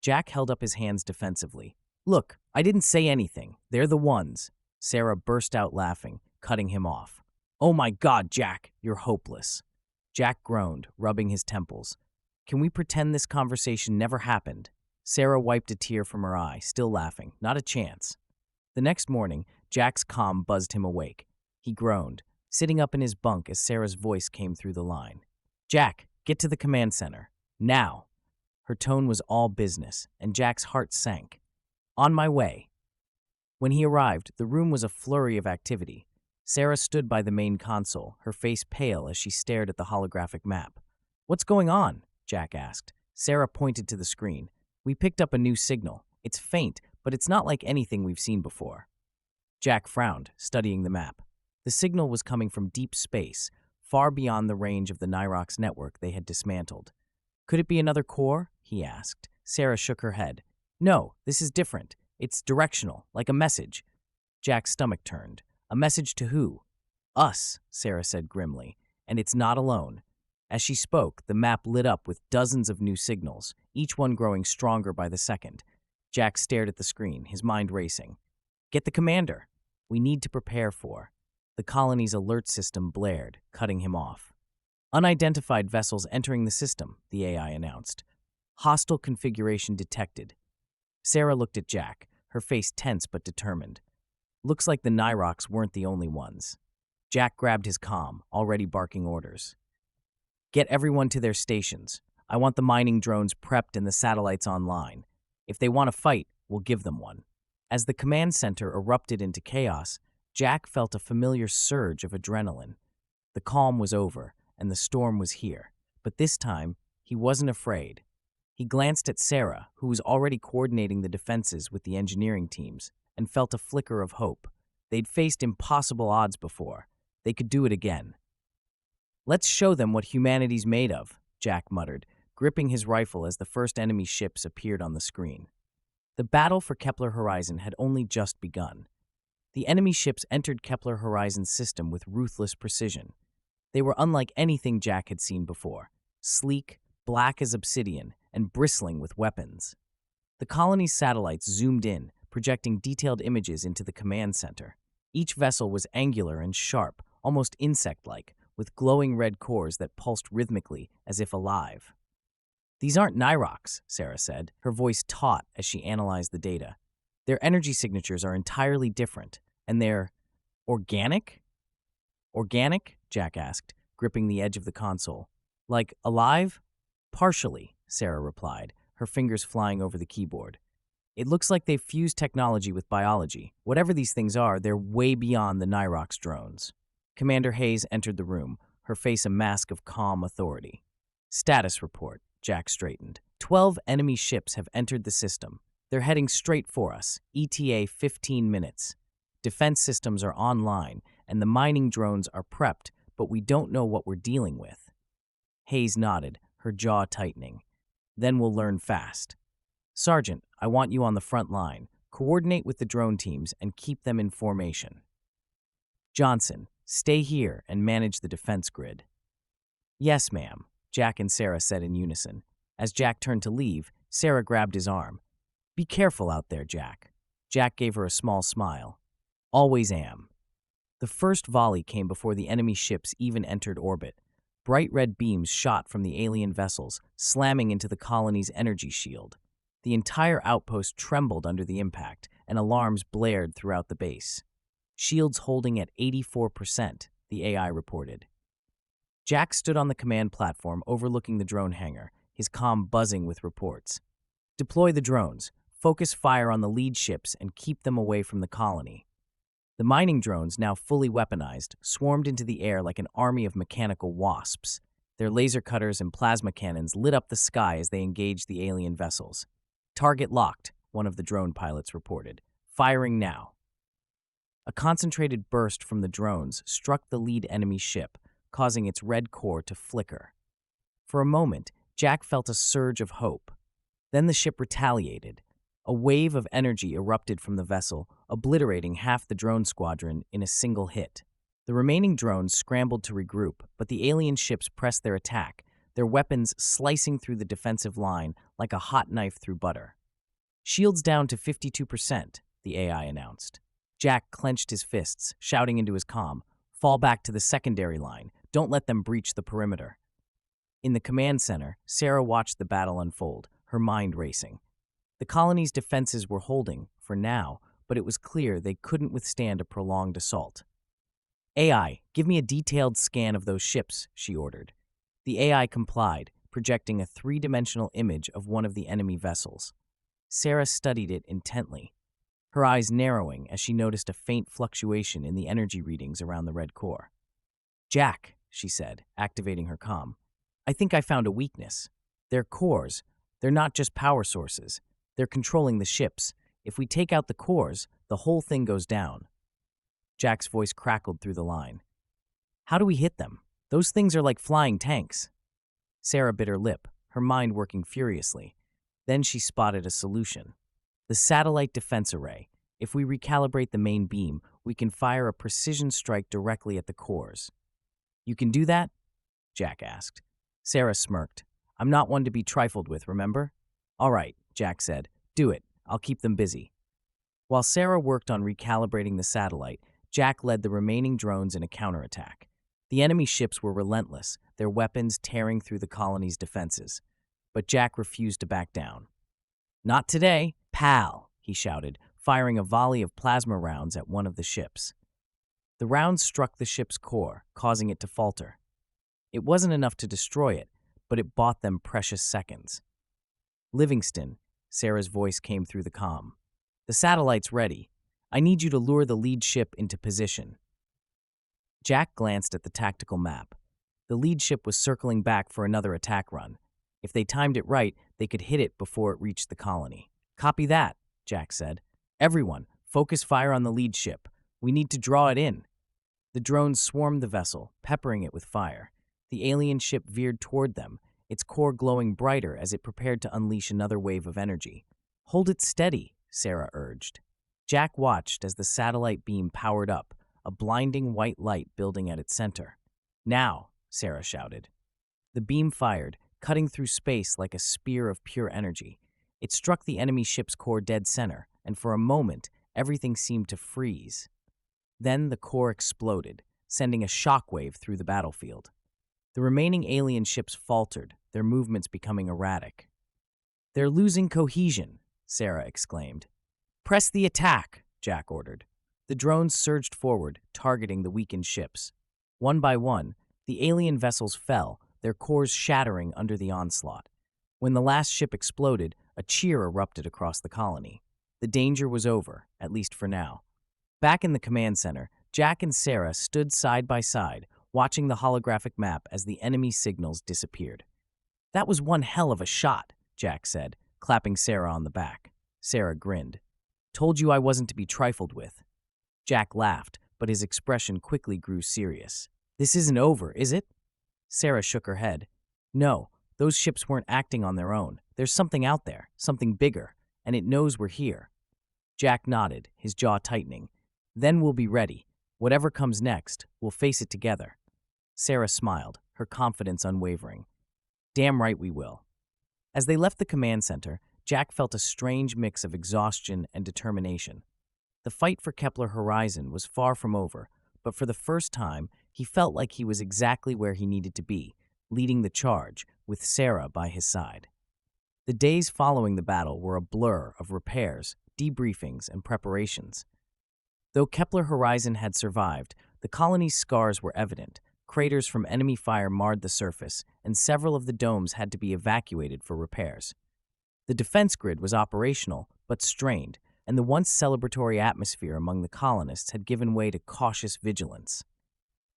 Jack held up his hands defensively. Look, I didn't say anything. They're the ones. Sarah burst out laughing, cutting him off. Oh my God, Jack, you're hopeless. Jack groaned, rubbing his temples. Can we pretend this conversation never happened? Sarah wiped a tear from her eye, still laughing. Not a chance. The next morning, Jack's calm buzzed him awake. He groaned, sitting up in his bunk as Sarah's voice came through the line. Jack, get to the command center. Now. Her tone was all business, and Jack's heart sank. On my way. When he arrived, the room was a flurry of activity. Sarah stood by the main console, her face pale as she stared at the holographic map. What's going on? Jack asked. Sarah pointed to the screen. We picked up a new signal. It's faint, but it's not like anything we've seen before. Jack frowned, studying the map. The signal was coming from deep space, far beyond the range of the Nyrox network they had dismantled. Could it be another core? He asked. Sarah shook her head. No, this is different. It's directional, like a message. Jack's stomach turned. A message to who? Us, Sarah said grimly. And it's not alone. As she spoke, the map lit up with dozens of new signals, each one growing stronger by the second. Jack stared at the screen, his mind racing. Get the commander. We need to prepare for. The colony's alert system blared, cutting him off. Unidentified vessels entering the system, the AI announced. Hostile configuration detected. Sarah looked at Jack, her face tense but determined. Looks like the Nyrox weren't the only ones. Jack grabbed his comm, already barking orders. Get everyone to their stations. I want the mining drones prepped and the satellites online. If they want to fight, we'll give them one. As the command center erupted into chaos, Jack felt a familiar surge of adrenaline. The calm was over, and the storm was here. But this time, he wasn't afraid. He glanced at Sarah, who was already coordinating the defenses with the engineering teams, and felt a flicker of hope. They'd faced impossible odds before. They could do it again. Let's show them what humanity's made of, Jack muttered, gripping his rifle as the first enemy ships appeared on the screen. The battle for Kepler Horizon had only just begun. The enemy ships entered Kepler Horizon's system with ruthless precision. They were unlike anything Jack had seen before, sleek, black as obsidian, and bristling with weapons. The colony's satellites zoomed in, projecting detailed images into the command center. Each vessel was angular and sharp, almost insect-like, with glowing red cores that pulsed rhythmically as if alive. "These aren't Nyrox," Sarah said, her voice taut as she analyzed the data. "Their energy signatures are entirely different, and they're organic?" "Organic?" Jack asked, gripping the edge of the console. "Like alive?" "Partially," Sarah replied, her fingers flying over the keyboard. "It looks like they've fused technology with biology. Whatever these things are, they're way beyond the Nyrox drones." Commander Hayes entered the room, her face a mask of calm authority. "Status report," Jack straightened. 12 enemy ships have entered the system. They're heading straight for us, ETA 15 minutes. Defense systems are online, and the mining drones are prepped, but we don't know what we're dealing with." Hayes nodded, her jaw tightening. "Then we'll learn fast. Sergeant, I want you on the front line. Coordinate with the drone teams and keep them in formation. Johnson, stay here and manage the defense grid." "Yes, ma'am," Jack and Sarah said in unison. As Jack turned to leave, Sarah grabbed his arm. "Be careful out there, Jack." Jack gave her a small smile. "Always am." The first volley came before the enemy ships even entered orbit. Bright red beams shot from the alien vessels, slamming into the colony's energy shield. The entire outpost trembled under the impact, and alarms blared throughout the base. "Shields holding at 84%, the AI reported. Jack stood on the command platform overlooking the drone hangar, his comm buzzing with reports. "Deploy the drones, focus fire on the lead ships, and keep them away from the colony." The mining drones, now fully weaponized, swarmed into the air like an army of mechanical wasps. Their laser cutters and plasma cannons lit up the sky as they engaged the alien vessels. "Target locked," one of the drone pilots reported. "Firing now." A concentrated burst from the drones struck the lead enemy ship, causing its red core to flicker. For a moment, Jack felt a surge of hope. Then the ship retaliated. A wave of energy erupted from the vessel, obliterating half the drone squadron in a single hit. The remaining drones scrambled to regroup, but the alien ships pressed their attack, their weapons slicing through the defensive line like a hot knife through butter. "Shields down to 52%, the AI announced. Jack clenched his fists, shouting into his comm, "Fall back to the secondary line. Don't let them breach the perimeter." In the command center, Sarah watched the battle unfold, her mind racing. The colony's defenses were holding, for now, but it was clear they couldn't withstand a prolonged assault. "AI, give me a detailed scan of those ships," she ordered. The AI complied, projecting a three-dimensional image of one of the enemy vessels. Sarah studied it intently, her eyes narrowing as she noticed a faint fluctuation in the energy readings around the red core. "Jack," she said, activating her comm, "I think I found a weakness. Their cores, they're not just power sources. They're controlling the ships. If we take out the cores, the whole thing goes down." Jack's voice crackled through the line. "How do we hit them? Those things are like flying tanks." Sarah bit her lip, her mind working furiously. Then she spotted a solution. The satellite defense array. If we recalibrate the main beam, we can fire a precision strike directly at the cores. "You can do that?" Jack asked. Sarah smirked. "I'm not one to be trifled with, remember?" "All right," Jack said. "Do it. I'll keep them busy." While Sarah worked on recalibrating the satellite, Jack led the remaining drones in a counterattack. The enemy ships were relentless, their weapons tearing through the colony's defenses. But Jack refused to back down. "Not today, pal," he shouted, firing a volley of plasma rounds at one of the ships. The rounds struck the ship's core, causing it to falter. It wasn't enough to destroy it, but it bought them precious seconds. "Livingston," Sarah's voice came through the comm. "The satellite's ready. I need you to lure the lead ship into position." Jack glanced at the tactical map. The lead ship was circling back for another attack run. If they timed it right, they could hit it before it reached the colony. "Copy that," Jack said. "Everyone, focus fire on the lead ship. We need to draw it in." The drones swarmed the vessel, peppering it with fire. The alien ship veered toward them, its core glowing brighter as it prepared to unleash another wave of energy. "Hold it steady," Sarah urged. Jack watched as the satellite beam powered up, a blinding white light building at its center. "Now," Sarah shouted. The beam fired, cutting through space like a spear of pure energy. It struck the enemy ship's core dead center, and for a moment, everything seemed to freeze. Then the core exploded, sending a shockwave through the battlefield. The remaining alien ships faltered, their movements becoming erratic. "They're losing cohesion," Sarah exclaimed. "Press the attack," Jack ordered. The drones surged forward, targeting the weakened ships. One by one, the alien vessels fell, their cores shattering under the onslaught. When the last ship exploded, a cheer erupted across the colony. The danger was over, at least for now. Back in the command center, Jack and Sarah stood side by side, watching the holographic map as the enemy signals disappeared. "That was one hell of a shot," Jack said, clapping Sarah on the back. Sarah grinned. "Told you I wasn't to be trifled with." Jack laughed, but his expression quickly grew serious. "This isn't over, is it?" Sarah shook her head. "No, those ships weren't acting on their own. There's something out there, something bigger, and it knows we're here." Jack nodded, his jaw tightening. "Then we'll be ready. Whatever comes next, we'll face it together." Sarah smiled, her confidence unwavering. "Damn right we will." As they left the command center, Jack felt a strange mix of exhaustion and determination. The fight for Kepler Horizon was far from over, but for the first time, he felt like he was exactly where he needed to be, leading the charge, with Sarah by his side. The days following the battle were a blur of repairs, debriefings, and preparations. Though Kepler Horizon had survived, the colony's scars were evident. Craters from enemy fire marred the surface, and several of the domes had to be evacuated for repairs. The defense grid was operational, but strained, and the once celebratory atmosphere among the colonists had given way to cautious vigilance.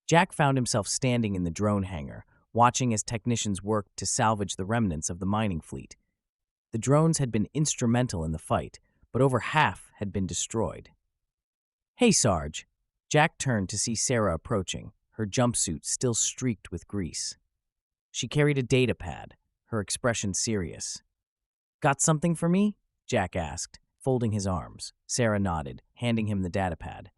Jack found himself standing in the drone hangar, watching as technicians worked to salvage the remnants of the mining fleet. The drones had been instrumental in the fight, but over half had been destroyed. "Hey, Sarge." Jack turned to see Sarah approaching, her jumpsuit still streaked with grease. She carried a data pad, her expression serious. "Got something for me?" Jack asked, folding his arms. Sarah nodded, handing him the data pad.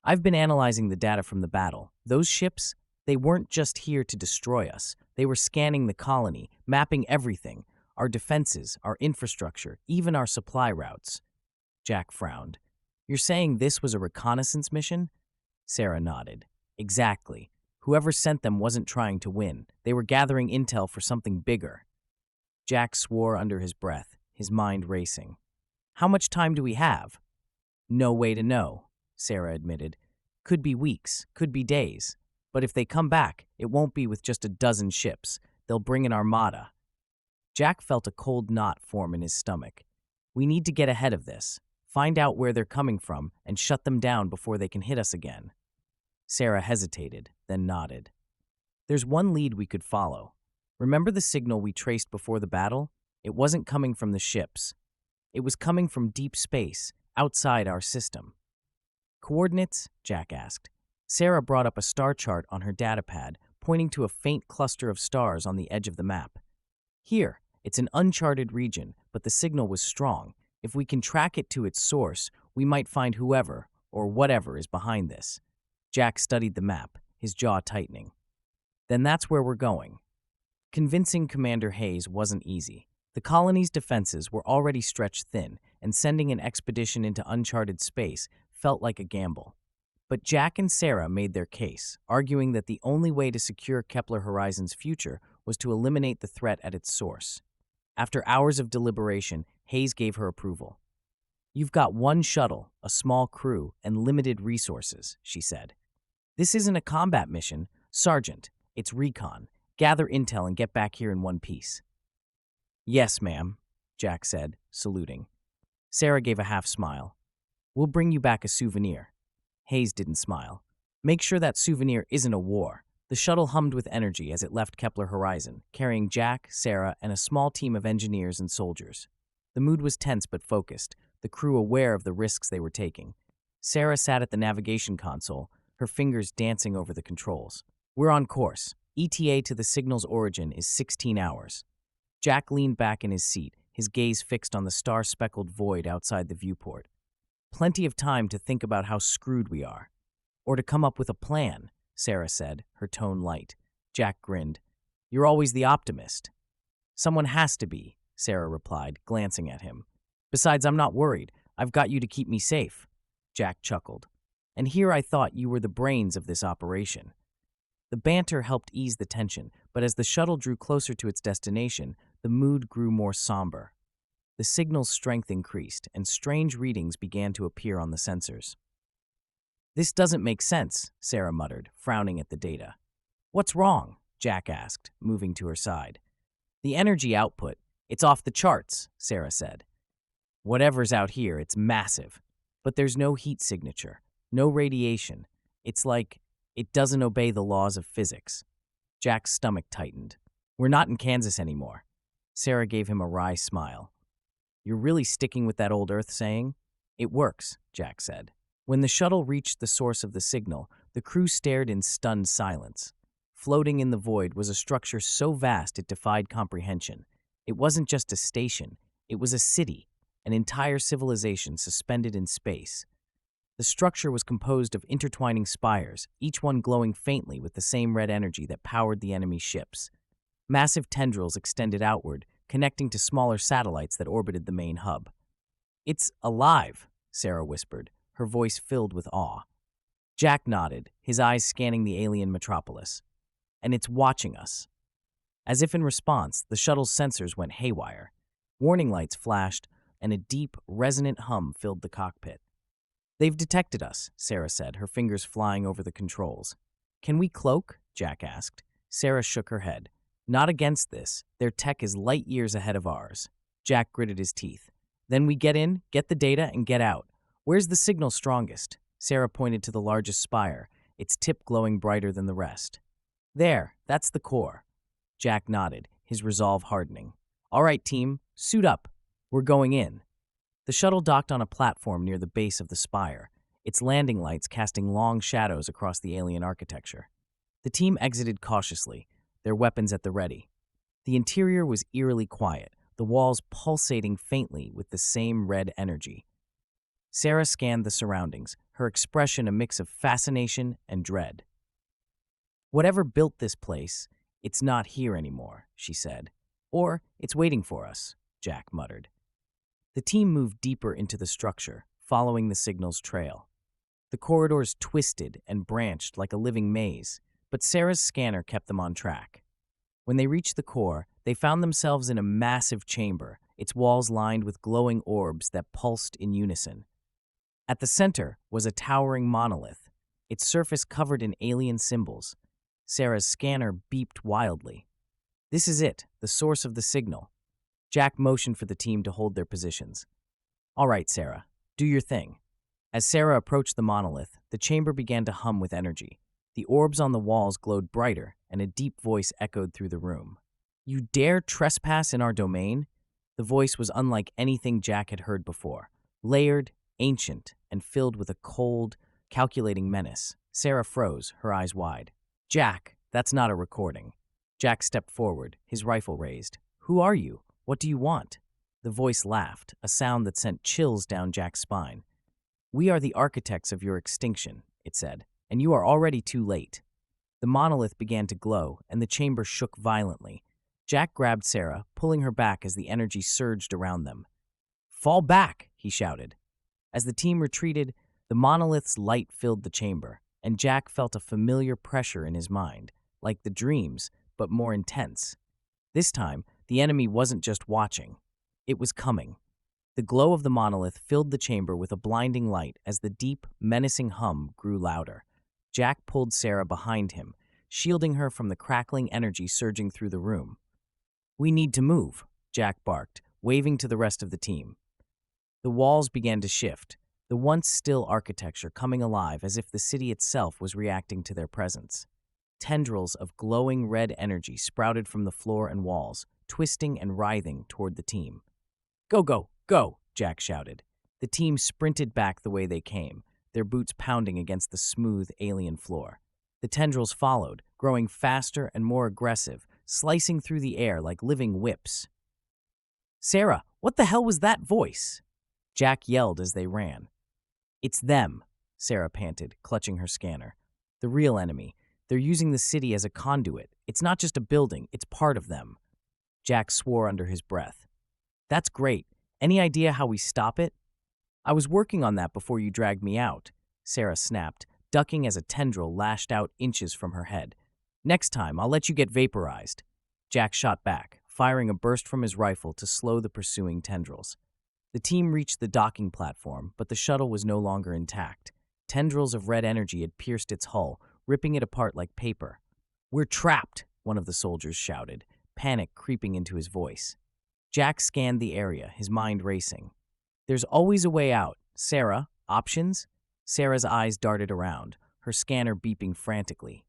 "I've been analyzing the data from the battle. Those ships, they weren't just here to destroy us. They were scanning the colony, mapping everything, our defenses, our infrastructure, even our supply routes." Jack frowned. "You're saying this was a reconnaissance mission?" Sarah nodded. "Exactly. Whoever sent them wasn't trying to win. They were gathering intel for something bigger." Jack swore under his breath, his mind racing. "How much time do we have?" "No way to know," Sarah admitted. "Could be weeks, could be days. But if they come back, it won't be with just a dozen ships. They'll bring an armada." Jack felt a cold knot form in his stomach. "We need to get ahead of this, find out where they're coming from, and shut them down before they can hit us again." Sarah hesitated, then nodded. "There's one lead we could follow. Remember the signal we traced before the battle? It wasn't coming from the ships. It was coming from deep space, outside our system." "Coordinates?" Jack asked. Sarah brought up a star chart on her data pad, pointing to a faint cluster of stars on the edge of the map. "Here, it's an uncharted region, but the signal was strong. If we can track it to its source, we might find whoever, or whatever, is behind this." Jack studied the map, his jaw tightening. "Then that's where we're going." Convincing Commander Hayes wasn't easy. The colony's defenses were already stretched thin, and sending an expedition into uncharted space felt like a gamble. But Jack and Sarah made their case, arguing that the only way to secure Kepler Horizon's future was to eliminate the threat at its source. After hours of deliberation, Hayes gave her approval. "You've got one shuttle, a small crew, and limited resources," she said. "This isn't a combat mission, Sergeant. It's recon. Gather intel and get back here in one piece." "Yes, ma'am," Jack said, saluting. Sarah gave a half smile. "We'll bring you back a souvenir." Hayes didn't smile. "Make sure that souvenir isn't a war." The shuttle hummed with energy as it left Kepler Horizon, carrying Jack, Sarah, and a small team of engineers and soldiers. The mood was tense but focused, the crew aware of the risks they were taking. Sarah sat at the navigation console, her fingers dancing over the controls. "We're on course. ETA to the signal's origin is 16 hours. Jack leaned back in his seat, his gaze fixed on the star-speckled void outside the viewport. Plenty of time to think about how screwed we are. Or to come up with a plan, Sarah said, her tone light. Jack grinned. You're always the optimist. Someone has to be, Sarah replied, glancing at him. Besides, I'm not worried. I've got you to keep me safe. Jack chuckled. And here I thought you were the brains of this operation. The banter helped ease the tension, but as the shuttle drew closer to its destination, the mood grew more somber. The signal's strength increased, and strange readings began to appear on the sensors. This doesn't make sense, Sarah muttered, frowning at the data. What's wrong? Jack asked, moving to her side. The energy output. It's off the charts, Sarah said. Whatever's out here, it's massive. But there's no heat signature, no radiation. It's like it doesn't obey the laws of physics. Jack's stomach tightened. We're not in Kansas anymore. Sarah gave him a wry smile. You're really sticking with that old Earth saying? It works, Jack said. When the shuttle reached the source of the signal, the crew stared in stunned silence. Floating in the void was a structure so vast it defied comprehension. It wasn't just a station, it was a city, an entire civilization suspended in space. The structure was composed of intertwining spires, each one glowing faintly with the same red energy that powered the enemy's ships. Massive tendrils extended outward, connecting to smaller satellites that orbited the main hub. It's alive, Sarah whispered, her voice filled with awe. Jack nodded, his eyes scanning the alien metropolis. And it's watching us. As if in response, the shuttle's sensors went haywire. Warning lights flashed, and a deep, resonant hum filled the cockpit. They've detected us, Sarah said, her fingers flying over the controls. Can we cloak? Jack asked. Sarah shook her head. Not against this. Their tech is light years ahead of ours. Jack gritted his teeth. Then we get in, get the data, and get out. Where's the signal strongest? Sarah pointed to the largest spire, its tip glowing brighter than the rest. There, that's the core. Jack nodded, his resolve hardening. All right, team, suit up. We're going in. The shuttle docked on a platform near the base of the spire, its landing lights casting long shadows across the alien architecture. The team exited cautiously, their weapons at the ready. The interior was eerily quiet, the walls pulsating faintly with the same red energy. Sarah scanned the surroundings, her expression a mix of fascination and dread. Whatever built this place, it's not here anymore, she said. Or it's waiting for us, Jack muttered. The team moved deeper into the structure, following the signal's trail. The corridors twisted and branched like a living maze, but Sarah's scanner kept them on track. When they reached the core, they found themselves in a massive chamber, its walls lined with glowing orbs that pulsed in unison. At the center was a towering monolith, its surface covered in alien symbols. Sarah's scanner beeped wildly. This is it, the source of the signal. Jack motioned for the team to hold their positions. All right, Sarah, do your thing. As Sarah approached the monolith, the chamber began to hum with energy. The orbs on the walls glowed brighter, and a deep voice echoed through the room. You dare trespass in our domain? The voice was unlike anything Jack had heard before. Layered, ancient, and filled with a cold, calculating menace. Sarah froze, her eyes wide. Jack, that's not a recording. Jack stepped forward, his rifle raised. Who are you? What do you want? The voice laughed, a sound that sent chills down Jack's spine. We are the architects of your extinction, it said, and you are already too late. The monolith began to glow, and the chamber shook violently. Jack grabbed Sarah, pulling her back as the energy surged around them. Fall back, he shouted. As the team retreated, the monolith's light filled the chamber, and Jack felt a familiar pressure in his mind, like the dreams, but more intense. This time, the enemy wasn't just watching. It was coming. The glow of the monolith filled the chamber with a blinding light as the deep, menacing hum grew louder. Jack pulled Sarah behind him, shielding her from the crackling energy surging through the room. We need to move, Jack barked, waving to the rest of the team. The walls began to shift, the once still architecture coming alive as if the city itself was reacting to their presence. Tendrils of glowing red energy sprouted from the floor and walls, twisting and writhing toward the team. Go, go, go, Jack shouted. The team sprinted back the way they came, their boots pounding against the smooth alien floor. The tendrils followed, growing faster and more aggressive, slicing through the air like living whips. Sarah, what the hell was that voice? Jack yelled as they ran. It's them, Sarah panted, clutching her scanner. The real enemy. They're using the city as a conduit. It's not just a building, it's part of them. Jack swore under his breath. That's great. Any idea how we stop it? I was working on that before you dragged me out, Sarah snapped, ducking as a tendril lashed out inches from her head. Next time, I'll let you get vaporized. Jack shot back, firing a burst from his rifle to slow the pursuing tendrils. The team reached the docking platform, but the shuttle was no longer intact. Tendrils of red energy had pierced its hull, ripping it apart like paper. We're trapped, one of the soldiers shouted, panic creeping into his voice. Jack scanned the area, his mind racing. There's always a way out. Sarah, options? Sarah's eyes darted around, her scanner beeping frantically.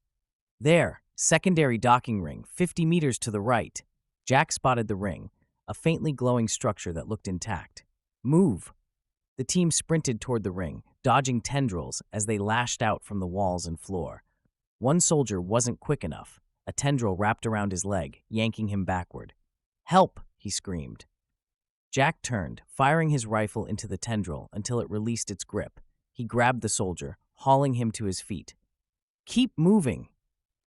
There, secondary docking ring, 50 meters to the right. Jack spotted the ring, a faintly glowing structure that looked intact. Move! The team sprinted toward the ring, dodging tendrils as they lashed out from the walls and floor. One soldier wasn't quick enough. A tendril wrapped around his leg, yanking him backward. Help! He screamed. Jack turned, firing his rifle into the tendril until it released its grip. He grabbed the soldier, hauling him to his feet. Keep moving!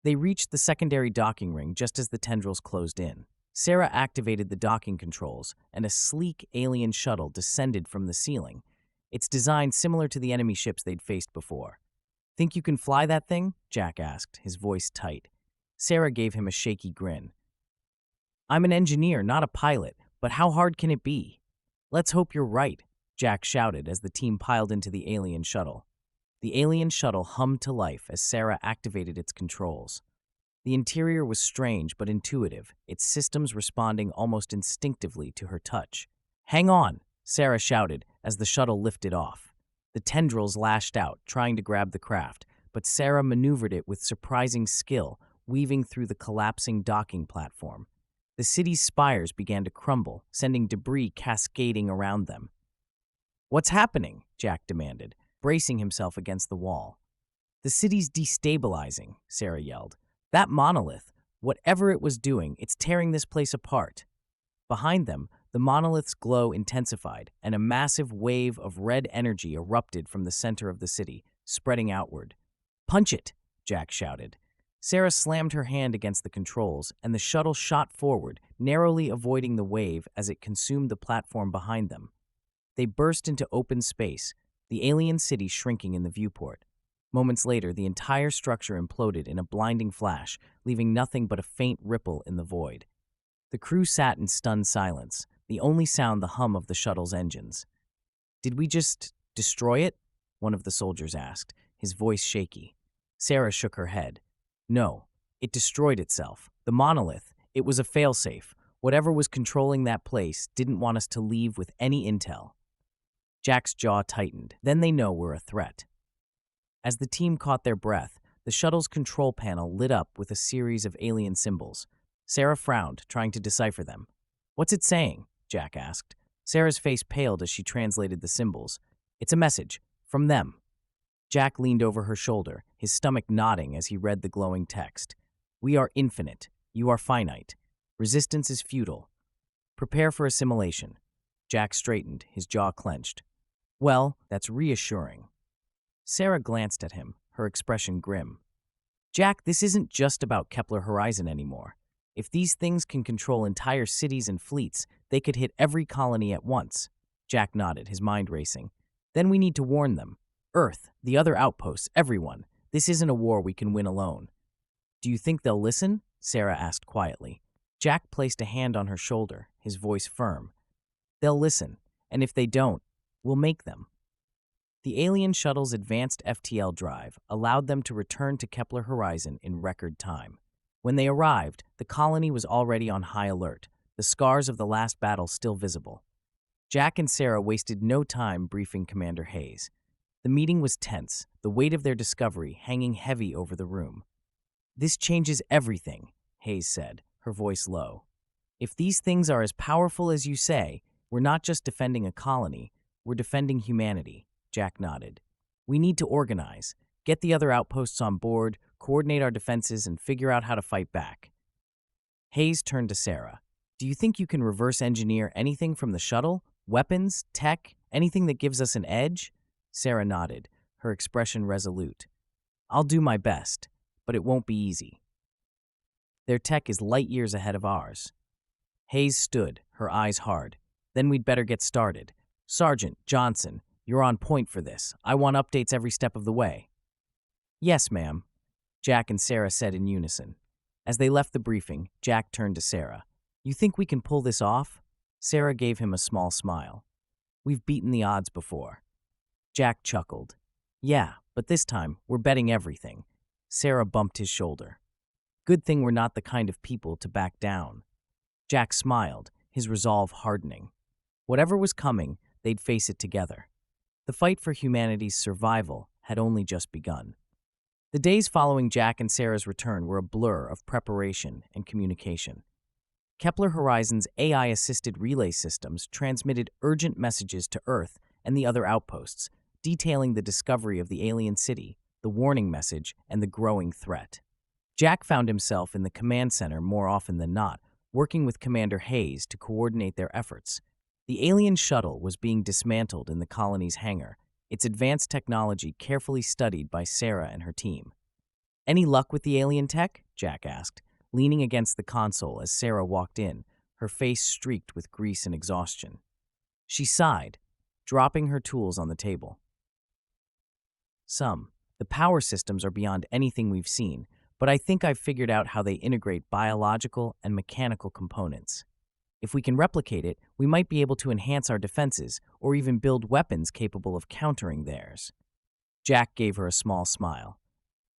They reached the secondary docking ring just as the tendrils closed in. Sarah activated the docking controls, and a sleek alien shuttle descended from the ceiling. Its design similar to the enemy ships they'd faced before. Think you can fly that thing? Jack asked, his voice tight. Sarah gave him a shaky grin. I'm an engineer, not a pilot, but how hard can it be? Let's hope you're right, Jack shouted as the team piled into the alien shuttle. The alien shuttle hummed to life as Sarah activated its controls. The interior was strange but intuitive, its systems responding almost instinctively to her touch. Hang on, Sarah shouted as the shuttle lifted off. The tendrils lashed out, trying to grab the craft, but Sarah maneuvered it with surprising skill, weaving through the collapsing docking platform. The city's spires began to crumble, sending debris cascading around them. What's happening? Jack demanded, bracing himself against the wall. The city's destabilizing, Sarah yelled. That monolith, whatever it was doing, it's tearing this place apart. Behind them, the monolith's glow intensified, and a massive wave of red energy erupted from the center of the city, spreading outward. Punch it, Jack shouted. Sarah slammed her hand against the controls, and the shuttle shot forward, narrowly avoiding the wave as it consumed the platform behind them. They burst into open space, the alien city shrinking in the viewport. Moments later, the entire structure imploded in a blinding flash, leaving nothing but a faint ripple in the void. The crew sat in stunned silence, the only sound the hum of the shuttle's engines. Did we just destroy it? One of the soldiers asked, his voice shaky. Sarah shook her head. No, it destroyed itself. The monolith, it was a failsafe. Whatever was controlling that place didn't want us to leave with any intel. Jack's jaw tightened. Then they know we're a threat. As the team caught their breath, the shuttle's control panel lit up with a series of alien symbols. Sarah frowned, trying to decipher them. What's it saying? Jack asked. Sarah's face paled as she translated the symbols. It's a message. From them. Jack leaned over her shoulder, his stomach knotting as he read the glowing text. We are infinite. You are finite. Resistance is futile. Prepare for assimilation. Jack straightened, his jaw clenched. Well, that's reassuring. Sarah glanced at him, her expression grim. Jack, this isn't just about Kepler Horizon anymore. If these things can control entire cities and fleets, they could hit every colony at once. Jack nodded, his mind racing. Then we need to warn them. Earth, the other outposts, everyone. This isn't a war we can win alone. Do you think they'll listen? Sarah asked quietly. Jack placed a hand on her shoulder, his voice firm. They'll listen, and if they don't, we'll make them. The alien shuttle's advanced FTL drive allowed them to return to Kepler Horizon in record time. When they arrived, the colony was already on high alert, the scars of the last battle still visible. Jack and Sarah wasted no time briefing Commander Hayes. The meeting was tense, the weight of their discovery hanging heavy over the room. This changes everything, Hayes said, her voice low. If these things are as powerful as you say, we're not just defending a colony, we're defending humanity. Jack nodded. We need to organize, get the other outposts on board, coordinate our defenses, and figure out how to fight back. Hayes turned to Sarah. Do you think you can reverse engineer anything from the shuttle? Weapons? Tech? Anything that gives us an edge? Sarah nodded, her expression resolute. I'll do my best, but it won't be easy. Their tech is light years ahead of ours. Hayes stood, her eyes hard. Then we'd better get started. Sergeant Johnson, you're on point for this. I want updates every step of the way. Yes, ma'am, Jack and Sarah said in unison. As they left the briefing, Jack turned to Sarah. You think we can pull this off? Sarah gave him a small smile. We've beaten the odds before. Jack chuckled. Yeah, but this time, we're betting everything. Sarah bumped his shoulder. Good thing we're not the kind of people to back down. Jack smiled, his resolve hardening. Whatever was coming, they'd face it together. The fight for humanity's survival had only just begun. The days following Jack and Sarah's return were a blur of preparation and communication. Kepler Horizon's AI-assisted relay systems transmitted urgent messages to Earth and the other outposts, detailing the discovery of the alien city, the warning message, and the growing threat. Jack found himself in the command center more often than not, working with Commander Hayes to coordinate their efforts. The alien shuttle was being dismantled in the colony's hangar, its advanced technology carefully studied by Sarah and her team. Any luck with the alien tech? Jack asked, leaning against the console as Sarah walked in, her face streaked with grease and exhaustion. She sighed, dropping her tools on the table. The power systems are beyond anything we've seen, but I think I've figured out how they integrate biological and mechanical components. If we can replicate it, we might be able to enhance our defenses or even build weapons capable of countering theirs. Jack gave her a small smile.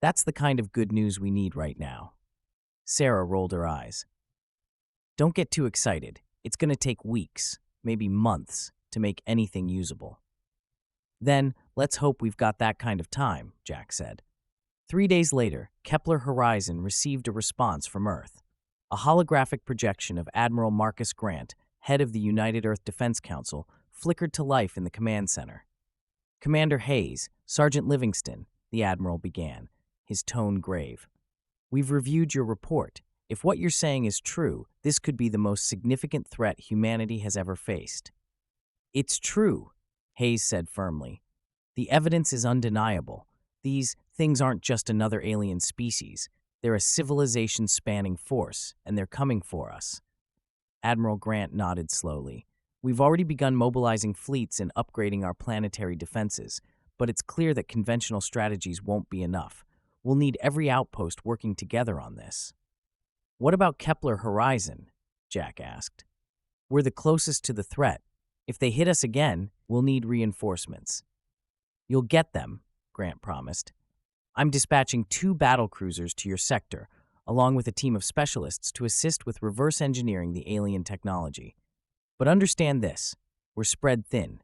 That's the kind of good news we need right now. Sarah rolled her eyes. Don't get too excited. It's going to take weeks, maybe months, to make anything usable. Then, let's hope we've got that kind of time, Jack said. 3 days later, Kepler Horizon received a response from Earth. A holographic projection of Admiral Marcus Grant, head of the United Earth Defense Council, flickered to life in the command center. Commander Hayes, Sergeant Livingston, the Admiral began, his tone grave. We've reviewed your report. If what you're saying is true, this could be the most significant threat humanity has ever faced. It's true, Hayes said firmly. The evidence is undeniable. These things aren't just another alien species. They're a civilization-spanning force, and they're coming for us. Admiral Grant nodded slowly. We've already begun mobilizing fleets and upgrading our planetary defenses, but it's clear that conventional strategies won't be enough. We'll need every outpost working together on this. What about Kepler Horizon? Jack asked. We're the closest to the threat. If they hit us again, we'll need reinforcements. You'll get them, Grant promised. I'm dispatching 2 battlecruisers to your sector, along with a team of specialists to assist with reverse engineering the alien technology. But understand this, we're spread thin.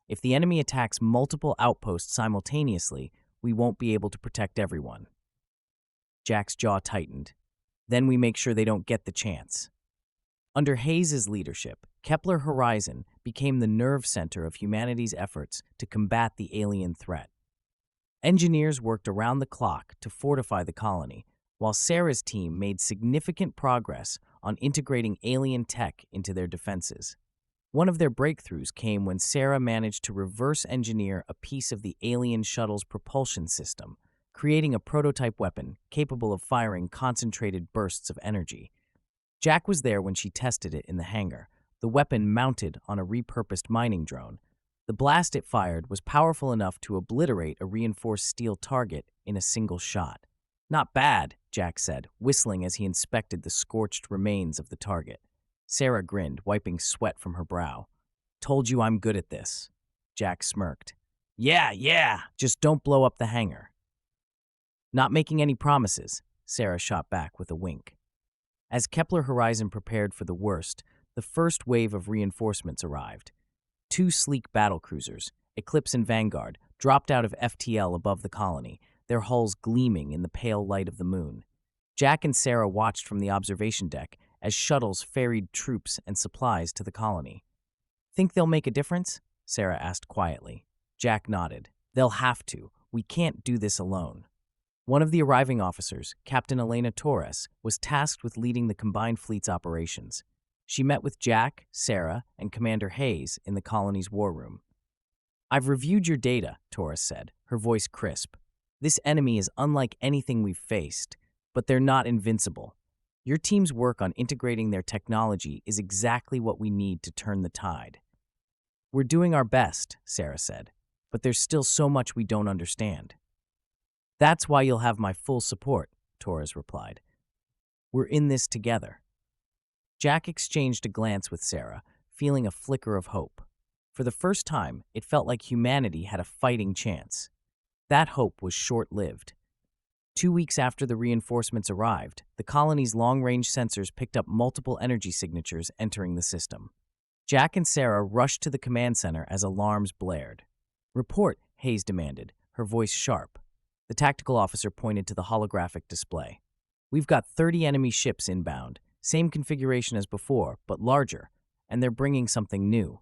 If the enemy attacks multiple outposts simultaneously, we won't be able to protect everyone. Jack's jaw tightened. Then we make sure they don't get the chance. Under Hayes' leadership, Kepler Horizon became the nerve center of humanity's efforts to combat the alien threat. Engineers worked around the clock to fortify the colony, while Sarah's team made significant progress on integrating alien tech into their defenses. One of their breakthroughs came when Sarah managed to reverse engineer a piece of the alien shuttle's propulsion system, creating a prototype weapon capable of firing concentrated bursts of energy. Jack was there when she tested it in the hangar, the weapon mounted on a repurposed mining drone. The blast it fired was powerful enough to obliterate a reinforced steel target in a single shot. Not bad, Jack said, whistling as he inspected the scorched remains of the target. Sarah grinned, wiping sweat from her brow. Told you I'm good at this. Jack smirked. Yeah, just don't blow up the hangar. Not making any promises, Sarah shot back with a wink. As Kepler Horizon prepared for the worst, the first wave of reinforcements arrived. 2 sleek battlecruisers, Eclipse and Vanguard, dropped out of FTL above the colony, their hulls gleaming in the pale light of the moon. Jack and Sarah watched from the observation deck as shuttles ferried troops and supplies to the colony. Think they'll make a difference? Sarah asked quietly. Jack nodded. They'll have to. We can't do this alone. One of the arriving officers, Captain Elena Torres, was tasked with leading the combined fleet's operations. She met with Jack, Sarah, and Commander Hayes in the colony's war room. I've reviewed your data, Taurus said, her voice crisp. This enemy is unlike anything we've faced, but they're not invincible. Your team's work on integrating their technology is exactly what we need to turn the tide. We're doing our best, Sarah said, but there's still so much we don't understand. That's why you'll have my full support, Torres replied. We're in this together. Jack exchanged a glance with Sarah, feeling a flicker of hope. For the first time, it felt like humanity had a fighting chance. That hope was short-lived. 2 weeks after the reinforcements arrived, the colony's long-range sensors picked up multiple energy signatures entering the system. Jack and Sarah rushed to the command center as alarms blared. Report, Hayes demanded, her voice sharp. The tactical officer pointed to the holographic display. We've got 30 enemy ships inbound, same configuration as before, but larger, and they're bringing something new.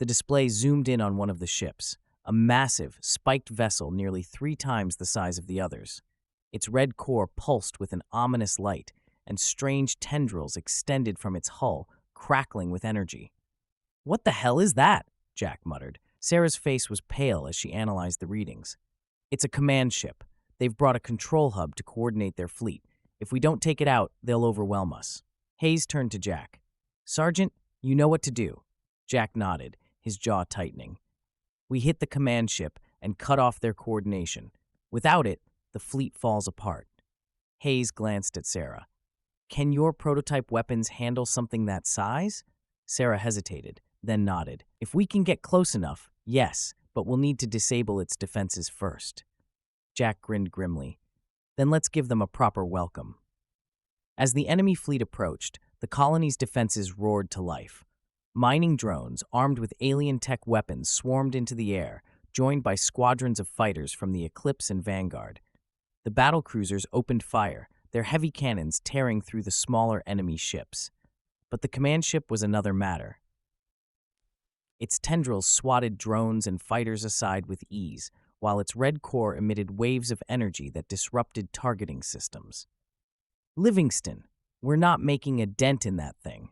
The display zoomed in on one of the ships, a massive, spiked vessel nearly 3 times the size of the others. Its red core pulsed with an ominous light, and strange tendrils extended from its hull, crackling with energy. "What the hell is that?" Jack muttered. Sarah's face was pale as she analyzed the readings. "It's a command ship. They've brought a control hub to coordinate their fleet. If we don't take it out, they'll overwhelm us." Hayes turned to Jack. "Sergeant, you know what to do." Jack nodded, his jaw tightening. "We hit the command ship and cut off their coordination. Without it, the fleet falls apart." Hayes glanced at Sarah. "Can your prototype weapons handle something that size?" Sarah hesitated, then nodded. "If we can get close enough, yes, but we'll need to disable its defenses first." Jack grinned grimly. "Then let's give them a proper welcome." As the enemy fleet approached, the colony's defenses roared to life. Mining drones, armed with alien tech weapons, swarmed into the air, joined by squadrons of fighters from the Eclipse and Vanguard. The battle cruisers opened fire, their heavy cannons tearing through the smaller enemy ships. But the command ship was another matter. Its tendrils swatted drones and fighters aside with ease, while its red core emitted waves of energy that disrupted targeting systems. "Livingston, we're not making a dent in that thing."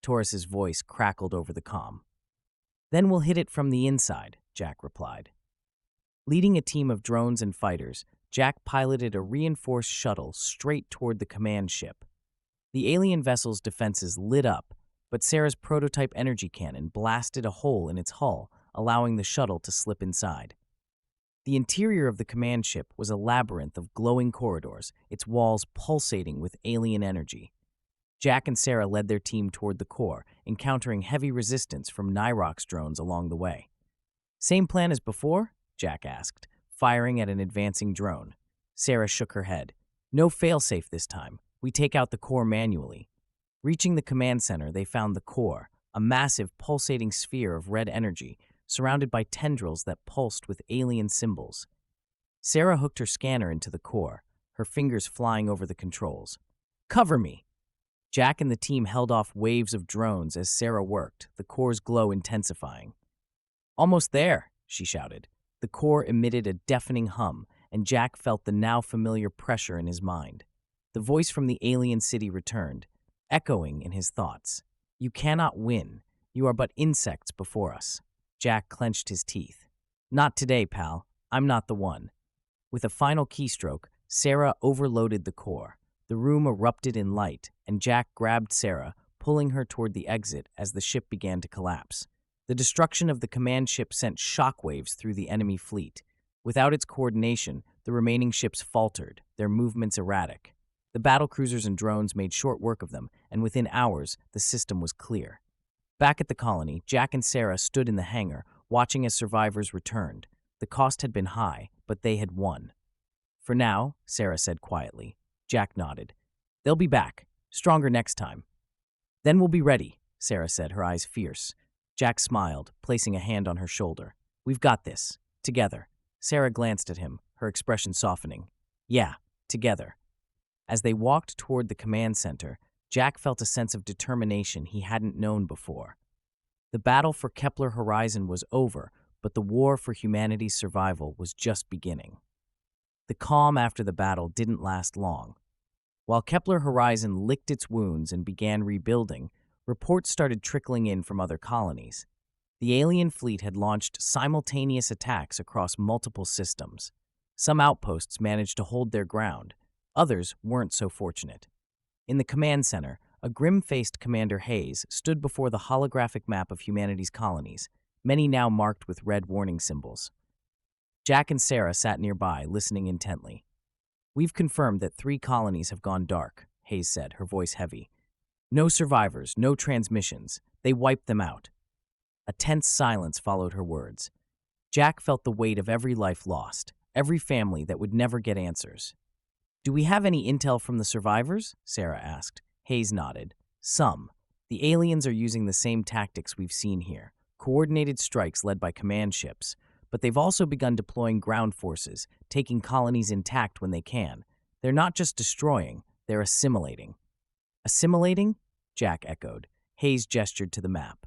Torres's voice crackled over the comm. "Then we'll hit it from the inside," Jack replied. Leading a team of drones and fighters, Jack piloted a reinforced shuttle straight toward the command ship. The alien vessel's defenses lit up, but Sarah's prototype energy cannon blasted a hole in its hull, allowing the shuttle to slip inside. The interior of the command ship was a labyrinth of glowing corridors, its walls pulsating with alien energy. Jack and Sarah led their team toward the core, encountering heavy resistance from Nyrox drones along the way. "Same plan as before?" Jack asked, firing at an advancing drone. Sarah shook her head. "No failsafe this time. We take out the core manually." Reaching the command center, they found the core, a massive pulsating sphere of red energy, surrounded by tendrils that pulsed with alien symbols. Sarah hooked her scanner into the core, her fingers flying over the controls. "Cover me!" Jack and the team held off waves of drones as Sarah worked, the core's glow intensifying. "Almost there," she shouted. The core emitted a deafening hum, and Jack felt the now familiar pressure in his mind. The voice from the alien city returned, echoing in his thoughts. "You cannot win. You are but insects before us." Jack clenched his teeth. "Not today, pal. I'm not the one." With a final keystroke, Sarah overloaded the core. The room erupted in light, and Jack grabbed Sarah, pulling her toward the exit as the ship began to collapse. The destruction of the command ship sent shockwaves through the enemy fleet. Without its coordination, the remaining ships faltered, their movements erratic. The battlecruisers and drones made short work of them, and within hours, the system was clear. Back at the colony, Jack and Sarah stood in the hangar, watching as survivors returned. The cost had been high, but they had won. "For now," Sarah said quietly. Jack nodded. "They'll be back, stronger next time." "Then we'll be ready," Sarah said, her eyes fierce. Jack smiled, placing a hand on her shoulder. "We've got this. Together." Sarah glanced at him, her expression softening. "Yeah, together." As they walked toward the command center, Jack felt a sense of determination he hadn't known before. The battle for Kepler Horizon was over, but the war for humanity's survival was just beginning. The calm after the battle didn't last long. While Kepler Horizon licked its wounds and began rebuilding, reports started trickling in from other colonies. The alien fleet had launched simultaneous attacks across multiple systems. Some outposts managed to hold their ground, others weren't so fortunate. In the command center, a grim-faced Commander Hayes stood before the holographic map of humanity's colonies, many now marked with red warning symbols. Jack and Sarah sat nearby, listening intently. "We've confirmed that 3 colonies have gone dark," Hayes said, her voice heavy. "No survivors, no transmissions. They wiped them out." A tense silence followed her words. Jack felt the weight of every life lost, every family that would never get answers. "Do we have any intel from the survivors?" Sarah asked. Hayes nodded. "Some. The aliens are using the same tactics we've seen here, coordinated strikes led by command ships, but they've also begun deploying ground forces, taking colonies intact when they can. They're not just destroying, they're assimilating." "Assimilating?" Jack echoed. Hayes gestured to the map.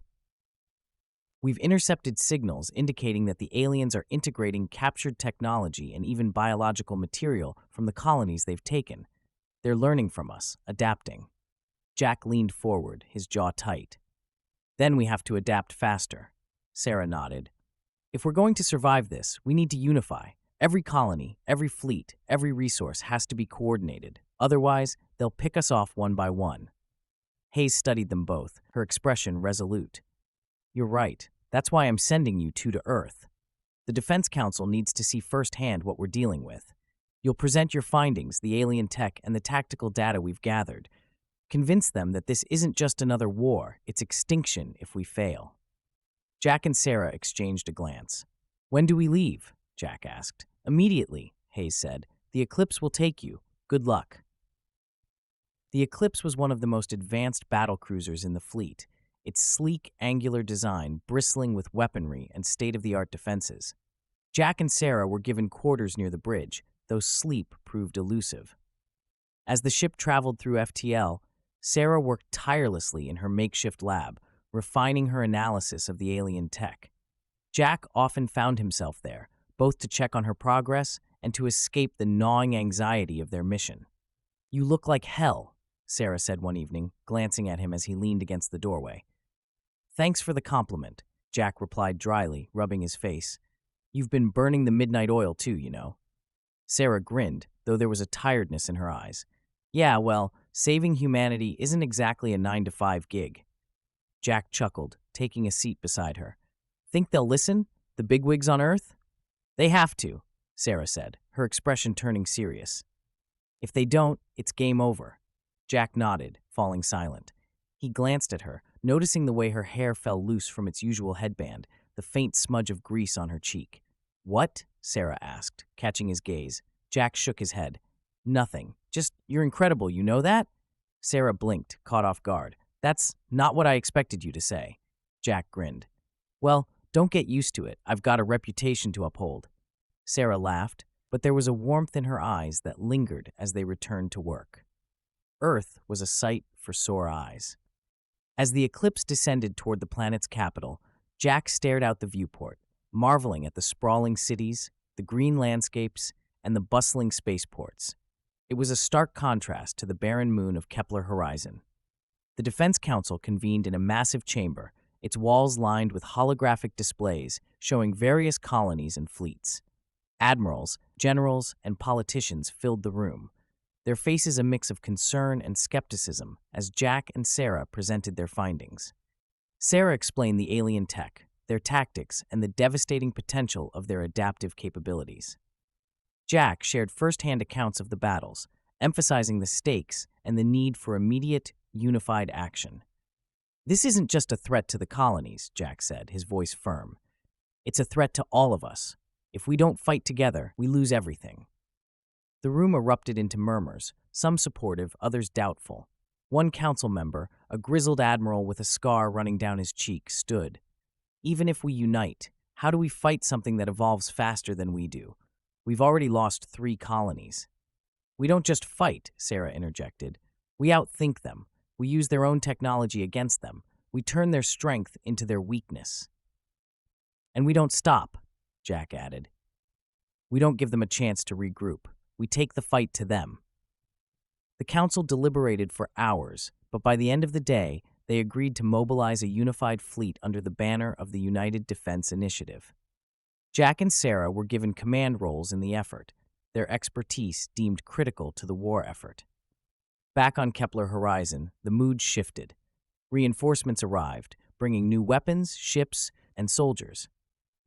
"We've intercepted signals indicating that the aliens are integrating captured technology and even biological material from the colonies they've taken. They're learning from us, adapting." Jack leaned forward, his jaw tight. "Then we have to adapt faster." Sarah nodded. "If we're going to survive this, we need to unify. Every colony, every fleet, every resource has to be coordinated. Otherwise, they'll pick us off one by one." Hayes studied them both, her expression resolute. "You're right. That's why I'm sending you 2 to Earth. The Defense Council needs to see firsthand what we're dealing with. You'll present your findings, the alien tech, and the tactical data we've gathered. Convince them that this isn't just another war, it's extinction if we fail." Jack and Sarah exchanged a glance. "When do we leave?" Jack asked. "Immediately," Hayes said. "The Eclipse will take you. Good luck." The Eclipse was one of the most advanced battle cruisers in the fleet, its sleek, angular design bristling with weaponry and state-of-the-art defenses. Jack and Sarah were given quarters near the bridge, though sleep proved elusive. As the ship traveled through FTL, Sarah worked tirelessly in her makeshift lab, refining her analysis of the alien tech. Jack often found himself there, both to check on her progress and to escape the gnawing anxiety of their mission. "You look like hell," Sarah said one evening, glancing at him as he leaned against the doorway. "Thanks for the compliment," Jack replied dryly, rubbing his face. "You've been burning the midnight oil too, you know." Sarah grinned, though there was a tiredness in her eyes. "Yeah, well, saving humanity isn't exactly a 9-to-5 gig." Jack chuckled, taking a seat beside her. "Think they'll listen? The bigwigs on Earth?" "They have to," Sarah said, her expression turning serious. "If they don't, it's game over." Jack nodded, falling silent. He glanced at her, noticing the way her hair fell loose from its usual headband, the faint smudge of grease on her cheek. "What?" Sarah asked, catching his gaze. Jack shook his head. "Nothing. Just, you're incredible, you know that?" Sarah blinked, caught off guard. "That's not what I expected you to say." Jack grinned. "Well, don't get used to it. I've got a reputation to uphold." Sarah laughed, but there was a warmth in her eyes that lingered as they returned to work. Earth was a sight for sore eyes. As the Eclipse descended toward the planet's capital, Jack stared out the viewport, marveling at the sprawling cities, the green landscapes, and the bustling spaceports. It was a stark contrast to the barren moon of Kepler Horizon. The Defense Council convened in a massive chamber, its walls lined with holographic displays showing various colonies and fleets. Admirals, generals, and politicians filled the room, their faces a mix of concern and skepticism as Jack and Sarah presented their findings. Sarah explained the alien tech, their tactics, and the devastating potential of their adaptive capabilities. Jack shared first-hand accounts of the battles, emphasizing the stakes and the need for immediate, unified action. "This isn't just a threat to the colonies," Jack said, his voice firm. "It's a threat to all of us. If we don't fight together, we lose everything." The room erupted into murmurs, some supportive, others doubtful. One council member, a grizzled admiral with a scar running down his cheek, stood. "Even if we unite, how do we fight something that evolves faster than we do? We've already lost 3 colonies." "We don't just fight," Sarah interjected. "We outthink them. We use their own technology against them. We turn their strength into their weakness." "And we don't stop," Jack added. "We don't give them a chance to regroup. We take the fight to them." The council deliberated for hours, but by the end of the day, they agreed to mobilize a unified fleet under the banner of the United Defense Initiative. Jack and Sarah were given command roles in the effort, their expertise deemed critical to the war effort. Back on Kepler Horizon, the mood shifted. Reinforcements arrived, bringing new weapons, ships, and soldiers.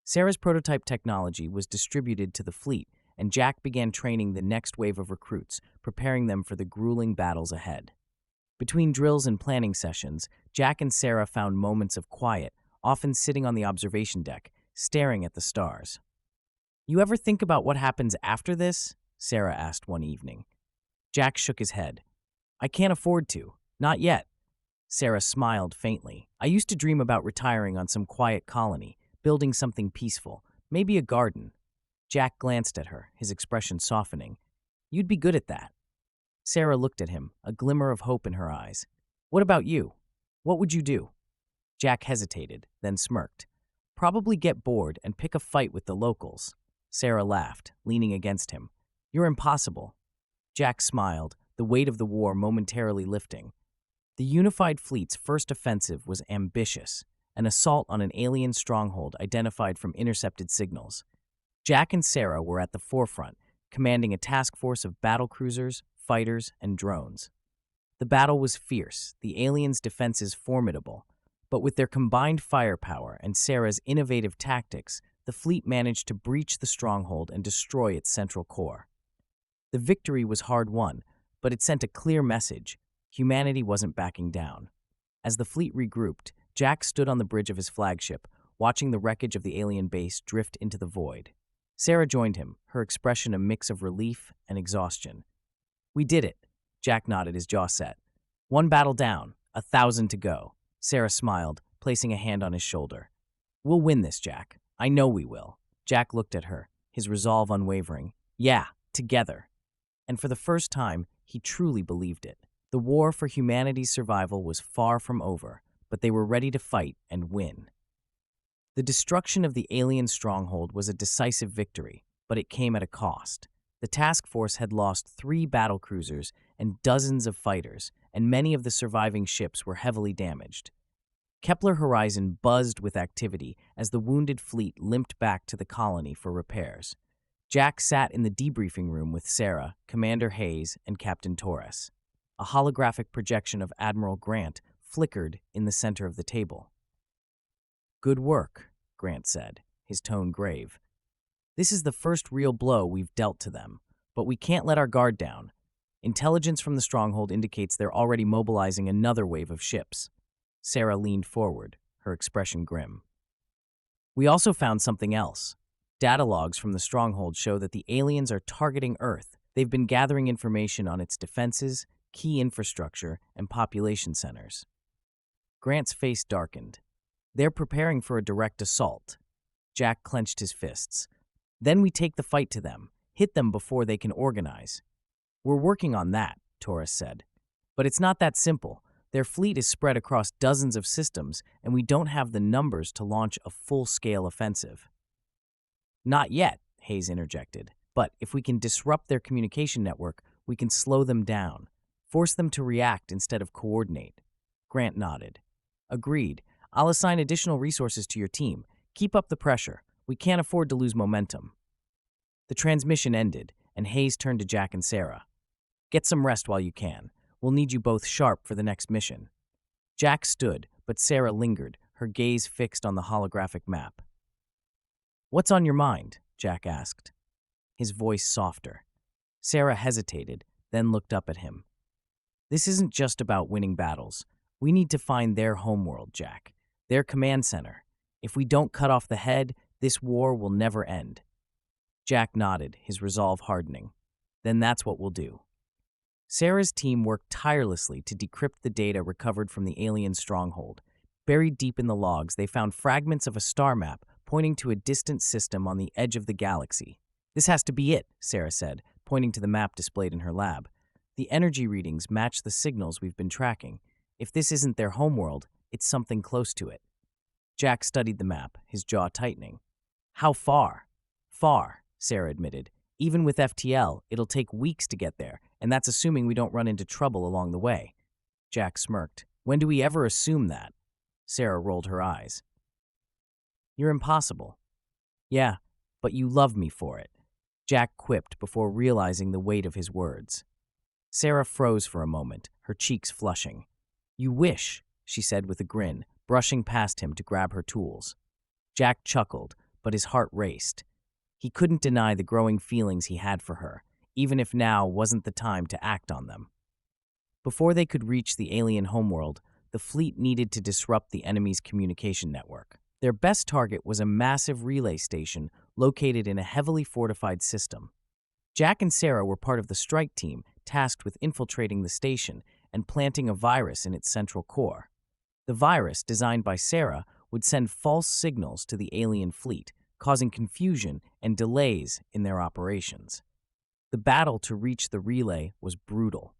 Sarah's prototype technology was distributed to the fleet, and Jack began training the next wave of recruits, preparing them for the grueling battles ahead. Between drills and planning sessions, Jack and Sarah found moments of quiet, often sitting on the observation deck, staring at the stars. "You ever think about what happens after this?" Sarah asked one evening. Jack shook his head. "I can't afford to. Not yet." Sarah smiled faintly. "I used to dream about retiring on some quiet colony, building something peaceful, maybe a garden." Jack glanced at her, his expression softening. "You'd be good at that." Sarah looked at him, a glimmer of hope in her eyes. "What about you? What would you do?" Jack hesitated, then smirked. "Probably get bored and pick a fight with the locals." Sarah laughed, leaning against him. "You're impossible." Jack smiled, the weight of the war momentarily lifting. The unified fleet's first offensive was ambitious, an assault on an alien stronghold identified from intercepted signals. Jack and Sarah were at the forefront, commanding a task force of battlecruisers, fighters, and drones. The battle was fierce, the aliens' defenses formidable, but with their combined firepower and Sarah's innovative tactics, the fleet managed to breach the stronghold and destroy its central core. The victory was hard-won, but it sent a clear message: humanity wasn't backing down. As the fleet regrouped, Jack stood on the bridge of his flagship, watching the wreckage of the alien base drift into the void. Sarah joined him, her expression a mix of relief and exhaustion. "We did it." Jack nodded, his jaw set. "One battle down, 1,000 to go." Sarah smiled, placing a hand on his shoulder. "We'll win this, Jack. I know we will." Jack looked at her, his resolve unwavering. "Yeah, together." And for the first time, he truly believed it. The war for humanity's survival was far from over, but they were ready to fight and win. The destruction of the alien stronghold was a decisive victory, but it came at a cost. The task force had lost 3 battlecruisers and dozens of fighters, and many of the surviving ships were heavily damaged. Kepler Horizon buzzed with activity as the wounded fleet limped back to the colony for repairs. Jack sat in the debriefing room with Sarah, Commander Hayes, and Captain Torres. A holographic projection of Admiral Grant flickered in the center of the table. "Good work," Grant said, his tone grave. "This is the first real blow we've dealt to them, but we can't let our guard down. Intelligence from the stronghold indicates they're already mobilizing another wave of ships." Sarah leaned forward, her expression grim. "We also found something else. Data logs from the stronghold show that the aliens are targeting Earth. They've been gathering information on its defenses, key infrastructure, and population centers." Grant's face darkened. "They're preparing for a direct assault." Jack clenched his fists. "Then we take the fight to them, hit them before they can organize." "We're working on that," Torres said. "But it's not that simple. Their fleet is spread across dozens of systems, and we don't have the numbers to launch a full-scale offensive." "Not yet," Hayes interjected. "But if we can disrupt their communication network, we can slow them down, force them to react instead of coordinate." Grant nodded. "Agreed. I'll assign additional resources to your team. Keep up the pressure. We can't afford to lose momentum." The transmission ended, and Hayes turned to Jack and Sarah. "Get some rest while you can. We'll need you both sharp for the next mission." Jack stood, but Sarah lingered, her gaze fixed on the holographic map. "What's on your mind?" Jack asked, his voice softer. Sarah hesitated, then looked up at him. "This isn't just about winning battles. We need to find their homeworld, Jack, their command center. If we don't cut off the head, this war will never end." Jack nodded, his resolve hardening. "Then that's what we'll do." Sarah's team worked tirelessly to decrypt the data recovered from the alien stronghold. Buried deep in the logs, they found fragments of a star map pointing to a distant system on the edge of the galaxy. "This has to be it," Sarah said, pointing to the map displayed in her lab. "The energy readings match the signals we've been tracking. If this isn't their homeworld, it's something close to it." Jack studied the map, his jaw tightening. "How far?" "Far," Sarah admitted. "Even with FTL, it'll take weeks to get there, and that's assuming we don't run into trouble along the way." Jack smirked. When do we ever assume that? Sarah rolled her eyes. You're impossible. Yeah, but you love me for it, Jack quipped before realizing the weight of his words. Sarah froze for a moment, her cheeks flushing. You wish, she said with a grin, brushing past him to grab her tools. Jack chuckled, but his heart raced. He couldn't deny the growing feelings he had for her, even if now wasn't the time to act on them. Before they could reach the alien homeworld, the fleet needed to disrupt the enemy's communication network. Their best target was a massive relay station located in a heavily fortified system. Jack and Sarah were part of the strike team tasked with infiltrating the station and planting a virus in its central core. The virus, designed by Sarah, would send false signals to the alien fleet, causing confusion and delays in their operations. The battle to reach the relay was brutal.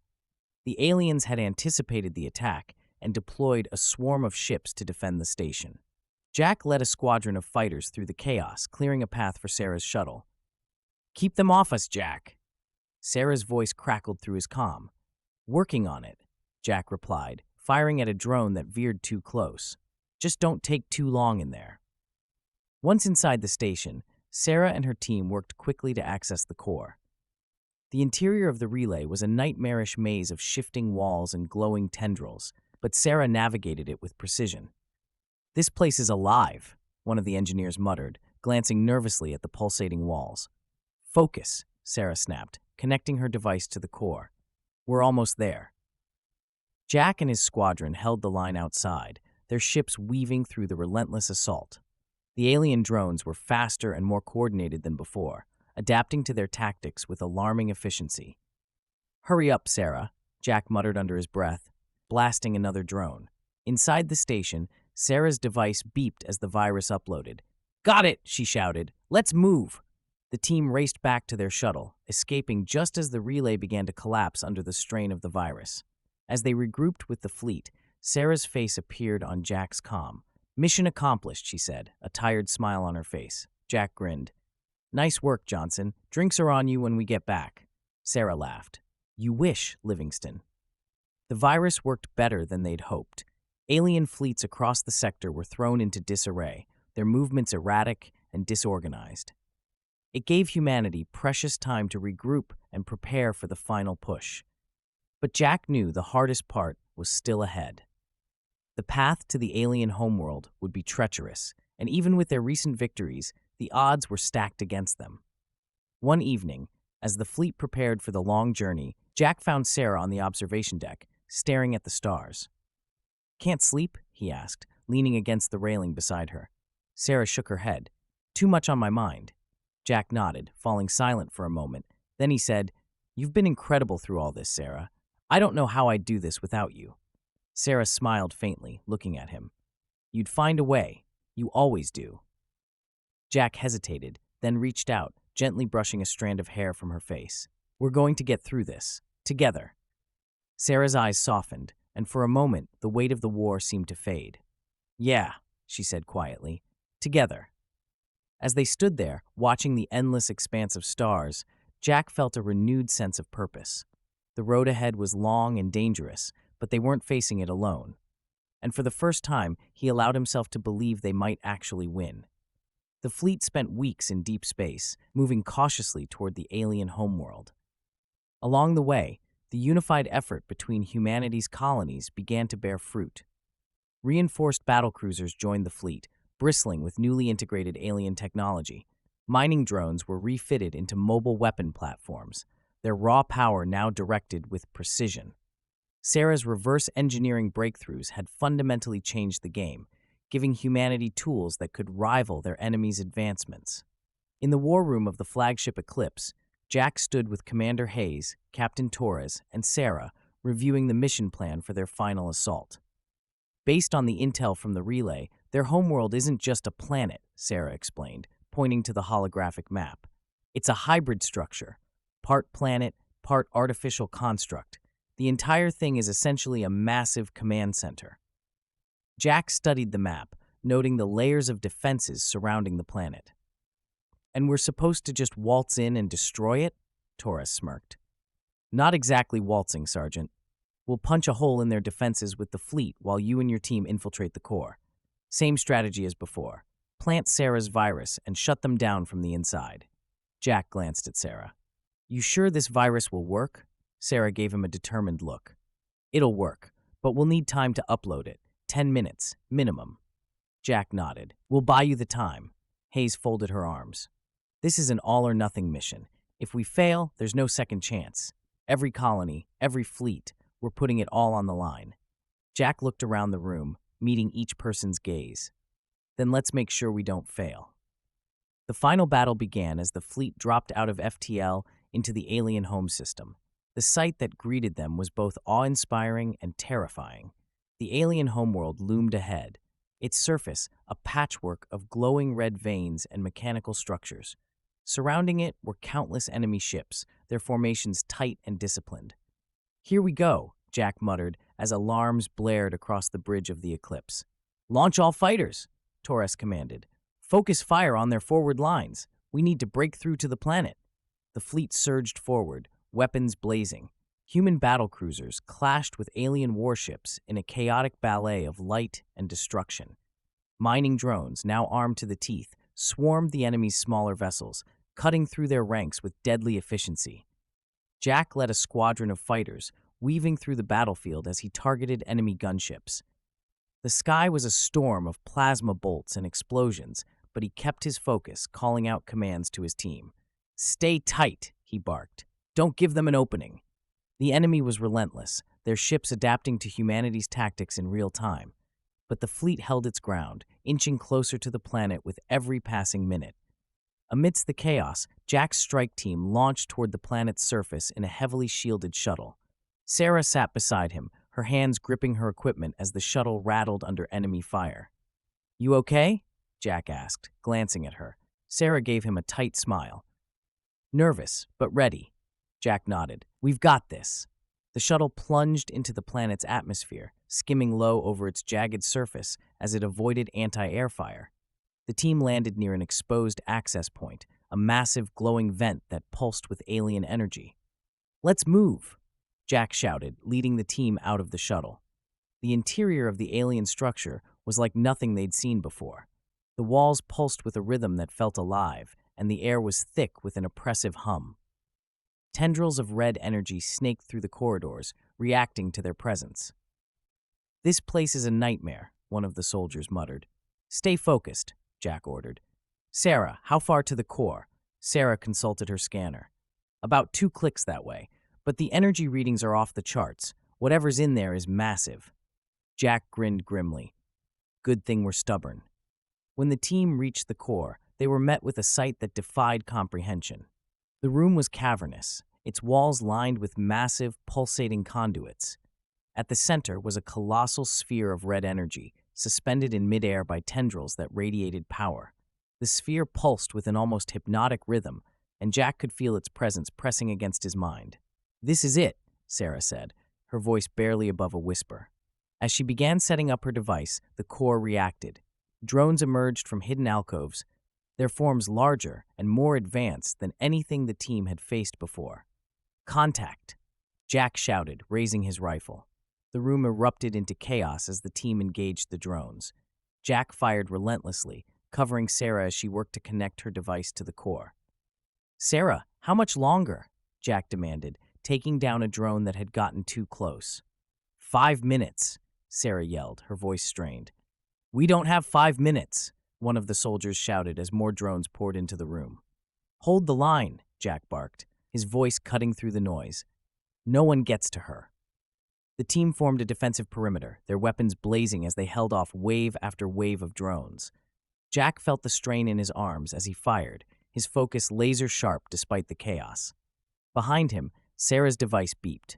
The aliens had anticipated the attack and deployed a swarm of ships to defend the station. Jack led a squadron of fighters through the chaos, clearing a path for Sarah's shuttle. Keep them off us, Jack. Sarah's voice crackled through his comm. Working on it, Jack replied, firing at a drone that veered too close. Just don't take too long in there. Once inside the station, Sarah and her team worked quickly to access the core. The interior of the relay was a nightmarish maze of shifting walls and glowing tendrils, but Sarah navigated it with precision. This place is alive, one of the engineers muttered, glancing nervously at the pulsating walls. Focus, Sarah snapped, connecting her device to the core. We're almost there. Jack and his squadron held the line outside, their ships weaving through the relentless assault. The alien drones were faster and more coordinated than before, adapting to their tactics with alarming efficiency. Hurry up, Sarah, Jack muttered under his breath, blasting another drone. Inside the station, Sarah's device beeped as the virus uploaded. Got it, she shouted. Let's move. The team raced back to their shuttle, escaping just as the relay began to collapse under the strain of the virus. As they regrouped with the fleet, Sarah's face appeared on Jack's comm. Mission accomplished, she said, a tired smile on her face. Jack grinned. Nice work, Johnson. Drinks are on you when we get back. Sarah laughed. You wish, Livingston. The virus worked better than they'd hoped. Alien fleets across the sector were thrown into disarray, their movements erratic and disorganized. It gave humanity precious time to regroup and prepare for the final push. But Jack knew the hardest part was still ahead. The path to the alien homeworld would be treacherous, and even with their recent victories, the odds were stacked against them. One evening, as the fleet prepared for the long journey, Jack found Sarah on the observation deck, staring at the stars. Can't sleep? He asked, leaning against the railing beside her. Sarah shook her head. Too much on my mind. Jack nodded, falling silent for a moment. Then he said, You've been incredible through all this, Sarah. I don't know how I'd do this without you. Sarah smiled faintly, looking at him. You'd find a way. You always do. Jack hesitated, then reached out, gently brushing a strand of hair from her face. We're going to get through this. Together. Sarah's eyes softened, and for a moment, the weight of the war seemed to fade. Yeah, she said quietly. Together. As they stood there, watching the endless expanse of stars, Jack felt a renewed sense of purpose. The road ahead was long and dangerous, but they weren't facing it alone. And for the first time, he allowed himself to believe they might actually win. The fleet spent weeks in deep space, moving cautiously toward the alien homeworld. Along the way, the unified effort between humanity's colonies began to bear fruit. Reinforced battlecruisers joined the fleet, bristling with newly integrated alien technology. Mining drones were refitted into mobile weapon platforms, their raw power now directed with precision. Sarah's reverse engineering breakthroughs had fundamentally changed the game, giving humanity tools that could rival their enemies' advancements. In the war room of the flagship Eclipse, Jack stood with Commander Hayes, Captain Torres, and Sarah, reviewing the mission plan for their final assault. Based on the intel from the relay, their homeworld isn't just a planet, Sarah explained, pointing to the holographic map. It's a hybrid structure, part planet, part artificial construct. The entire thing is essentially a massive command center. Jack studied the map, noting the layers of defenses surrounding the planet. And we're supposed to just waltz in and destroy it? Torres smirked. Not exactly waltzing, Sergeant. We'll punch a hole in their defenses with the fleet while you and your team infiltrate the core. Same strategy as before. Plant Sarah's virus and shut them down from the inside. Jack glanced at Sarah. You sure this virus will work? Sarah gave him a determined look. It'll work, but we'll need time to upload it. 10 minutes, minimum. Jack nodded. We'll buy you the time. Hayes folded her arms. This is an all-or-nothing mission. If we fail, there's no second chance. Every colony, every fleet, we're putting it all on the line. Jack looked around the room, meeting each person's gaze. Then let's make sure we don't fail. The final battle began as the fleet dropped out of FTL into the alien home system. The sight that greeted them was both awe-inspiring and terrifying. The alien homeworld loomed ahead, its surface a patchwork of glowing red veins and mechanical structures. Surrounding it were countless enemy ships, their formations tight and disciplined. Here we go, Jack muttered as alarms blared across the bridge of the Eclipse. Launch all fighters, Torres commanded. Focus fire on their forward lines. We need to break through to the planet. The fleet surged forward, weapons blazing. Human battlecruisers clashed with alien warships in a chaotic ballet of light and destruction. Mining drones, now armed to the teeth, swarmed the enemy's smaller vessels, cutting through their ranks with deadly efficiency. Jack led a squadron of fighters, weaving through the battlefield as he targeted enemy gunships. The sky was a storm of plasma bolts and explosions, but he kept his focus, calling out commands to his team. Stay tight, he barked. Don't give them an opening. The enemy was relentless, their ships adapting to humanity's tactics in real time. But the fleet held its ground, inching closer to the planet with every passing minute. Amidst the chaos, Jack's strike team launched toward the planet's surface in a heavily shielded shuttle. Sarah sat beside him, her hands gripping her equipment as the shuttle rattled under enemy fire. You okay? Jack asked, glancing at her. Sarah gave him a tight smile. Nervous, but ready. Jack nodded. We've got this. The shuttle plunged into the planet's atmosphere, skimming low over its jagged surface as it avoided anti-air fire. The team landed near an exposed access point, a massive glowing vent that pulsed with alien energy. Let's move, Jack shouted, leading the team out of the shuttle. The interior of the alien structure was like nothing they'd seen before. The walls pulsed with a rhythm that felt alive, and the air was thick with an oppressive hum. Tendrils of red energy snaked through the corridors, reacting to their presence. This place is a nightmare, one of the soldiers muttered. Stay focused, Jack ordered. Sarah, how far to the core? Sarah consulted her scanner. About 2 clicks that way, but the energy readings are off the charts. Whatever's in there is massive. Jack grinned grimly. Good thing we're stubborn. When the team reached the core, they were met with a sight that defied comprehension. The room was cavernous, its walls lined with massive, pulsating conduits. At the center was a colossal sphere of red energy, suspended in midair by tendrils that radiated power. The sphere pulsed with an almost hypnotic rhythm, and Jack could feel its presence pressing against his mind. This is it, Sarah said, her voice barely above a whisper. As she began setting up her device, the core reacted. Drones emerged from hidden alcoves, their forms larger and more advanced than anything the team had faced before. Contact! Jack shouted, raising his rifle. The room erupted into chaos as the team engaged the drones. Jack fired relentlessly, covering Sarah as she worked to connect her device to the core. Sarah, how much longer? Jack demanded, taking down a drone that had gotten too close. 5 minutes, Sarah yelled, her voice strained. We don't have 5 minutes, one of the soldiers shouted as more drones poured into the room. Hold the line, Jack barked, his voice cutting through the noise. No one gets to her. The team formed a defensive perimeter, their weapons blazing as they held off wave after wave of drones. Jack felt the strain in his arms as he fired, his focus laser-sharp despite the chaos. Behind him, Sarah's device beeped.